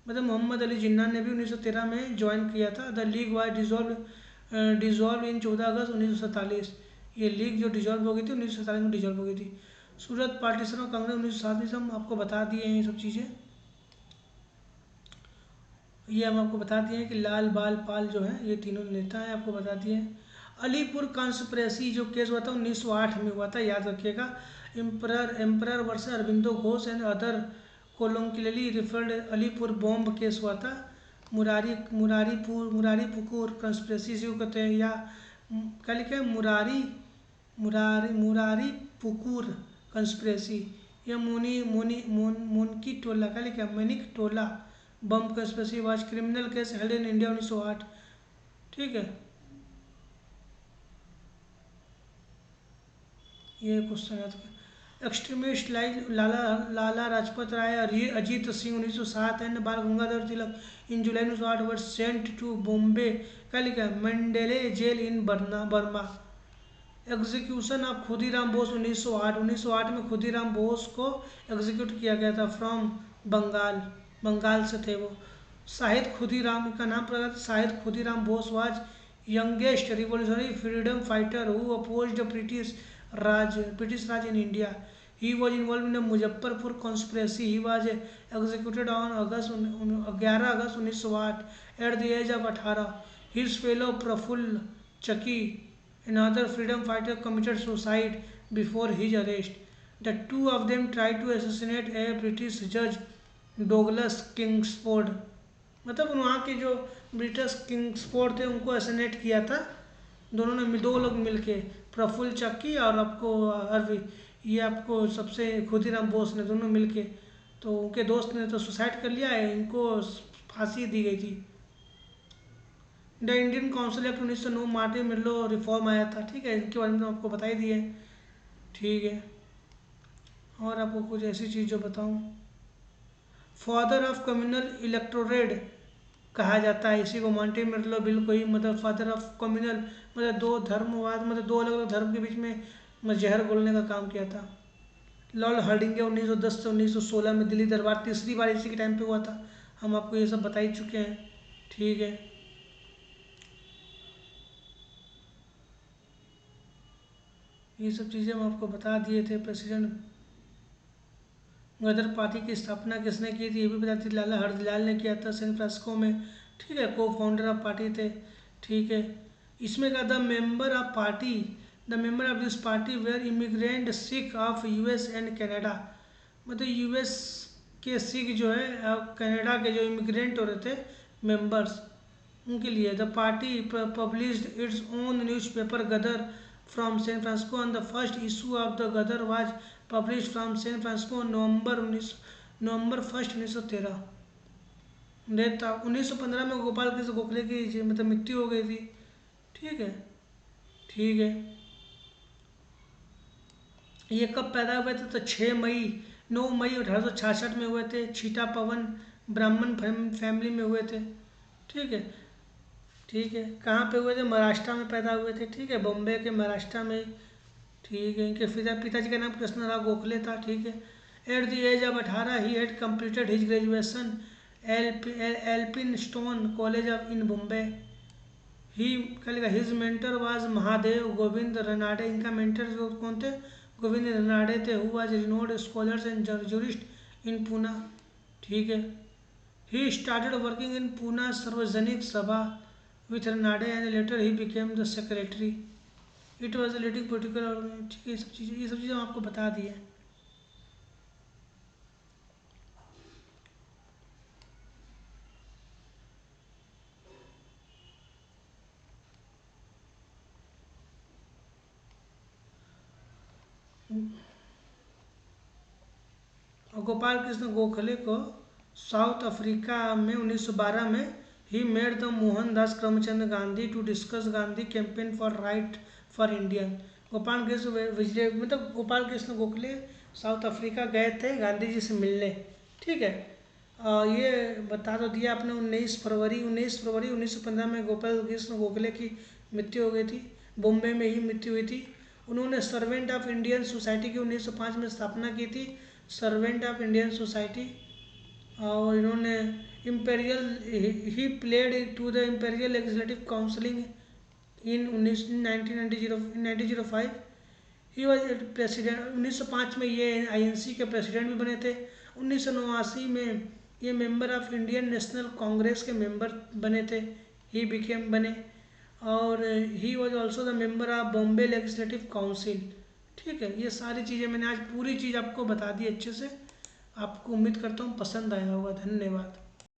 मतलब मोहम्मद अली जिन्ना ने भी 1913 में ज्वाइन किया था। The league was dissolve in 14 अगस्त 1947। ये लीग जो डिजॉल्व हो गई थी 1947 में डिजॉल्व हो गई थी। सूरत पार्टीशन ऑफ कांग्रेस 1907 में, हम आपको बता दिए हैं ये सब चीज़ें। ये हम आपको बता दिए हैं कि लाल बाल पाल जो है ये तीनों नेता हैं, आपको बता दिए हैं। अलीपुर कॉन्स्पिरेसी जो केस हुआ था 1908 में हुआ था, याद रखिएगा। Emperor versus Aurobindo Ghosh and other colloquially referred Alipore bomb case हुआ था। मुरारी पुकुर कॉन्स्पिरेसी जो कहते हैं, या क्या लिखा है, मुरारी पुकुर कॉन्स्पिरेसी, या मोनकी टोला का लिखा Maniktala bomb conspiracy was criminal case held in India 1908। ठीक है, ये क्वेश्चन है। एक्सट्रीमिस्ट लाइक लाला लाजपत राय और Ajit Singh 1907 and Bal Gangadhar Tilak in July 1908 were sent to Bombay का लिखा Mandalay jail in Burma. Execution of Khudiram Bose 1908 में खुदीराम बोस को एग्जीक्यूट किया गया था फ्रॉम बंगाल से थे वो। शाहिद खुदीराम का नाम पड़ा था। शाहिद Khudiram Bose was youngest revolutionary freedom fighter who opposed British Raj in India. He was involve in Muzaffarpur conspiracy. He was executed on 11 August 1908 at the age of 18। His fellow Prafulla Chaki, another freedom fighter, committed suicide before his arrest. The two of them tried to assassinate a British judge, Douglas Kingsford। मतलब वहाँ के जो ब्रिटिश किंग्सफोर्ड थे उनको असैसिनेट किया था दोनों ने, दो लोग मिलके, प्रफुल्ल चक्की और आपको ये आपको सबसे खुदीराम बोस ने, दोनों मिलके। तो उनके दोस्त ने तो सुसाइड कर लिया है, इनको फांसी दी गई थी। The Indian council act 1909 Minto Morley reform आया था। ठीक है, इनके बारे में आपको बता ही दिए। ठीक है, और आपको कुछ ऐसी चीज़ जो बताऊं, फादर ऑफ कम्युनल इलेक्टोरेट कहा जाता है इसी को, मार्टिन मिल्लो बिल को ही, मतलब फादर ऑफ कम्युनल, मतलब दो धर्मवाद, मतलब दो अलग अलग धर्म के बीच में जहर घोलने का काम किया था। लॉर्ड हर्डिंगे 1910 से 1916 में दिल्ली दरबार तीसरी बार इसी के टाइम पे हुआ था। हम आपको ये सब बता ही चुके हैं। ठीक है, ये सब चीज़ें हम आपको बता दिए थे। प्रेसिडेंट गदर पार्टी की स्थापना किसने की थी ये भी बता दी, लाला हरदयाल ने किया था सैन फ्रांसिस्को में। ठीक है, को फाउंडर ऑफ पार्टी थे। ठीक है, इसमें कहा the member of party, the member of this party wear immigrant Sikh of US and Canada. मतलब यूएस के सिख जो है कनाडा के जो इमिग्रेंट हो रहे थे मेंबर्स, उनके लिए the party published its own newspaper Ghadar from San Francisco and the first issue of the Ghadar was publish from San Francisco November 1 1913। Death था 1915 में गोपाल कृष्ण गोखले की मतलब मृत्यु हो गई थी। ठीक है, ठीक है, ये कब पैदा हुए थे तो 9 मई 1866 में हुए थे। छीटा पवन ब्राह्मण फैमिली में हुए थे। ठीक है, ठीक है, कहाँ पे हुए थे, महाराष्ट्र में पैदा हुए थे। ठीक है, बॉम्बे के महाराष्ट्र में। ठीक है, इनके पिताजी का नाम कृष्णराव गोखले था। ठीक है, at the age of 18 he had completed his graduation Elphinstone college of in Bombay. He कहेगा his mentor was Mahadev Govind Ranade. इनका मेंटर जो कौन थे, गोविंद रनाडे थे, who was renowned scholars and jurist in Poona. ठीक है, he started working in Poona Sarvajanik Sabha with Ranade and later he became the secretary. It was a leading political organization। ठीक है, ये सब चीज़ें हम आपको बता दी है। और गोपाल कृष्ण गोखले को साउथ अफ्रीका में 1912 में he made the Mohandas Karamchand Gandhi to discuss Gandhi campaign for right for Indian. Gopal Krishna Vijay मतलब गोपाल कृष्ण गोखले साउथ अफ्रीका गए थे गांधी जी से मिलने। ठीक है, ये बता तो दिया आपने। 19 फरवरी 1915 में गोपाल कृष्ण गोखले की मृत्यु हो गई थी। बॉम्बे में ही मृत्यु हुई थी। उन्होंने सर्वेंट ऑफ इंडियन सोसाइटी की 1905 में स्थापना की थी, सर्वेंट ऑफ इंडियन सोसाइटी। और इन्होंने imperial he played to the imperial legislative counciling in 1905। He was president. 1905 में ये आईएनसी के प्रेसिडेंट भी बने थे। 1989 में ये member of Indian national Congress के मेंबर बने थे, ही बिकेम बने। और he was also the member of Bombay legislative council. ठीक है, ये सारी चीज़ें मैंने आज पूरी चीज़ आपको बता दी अच्छे से। आपको उम्मीद करता हूँ पसंद आया होगा। धन्यवाद।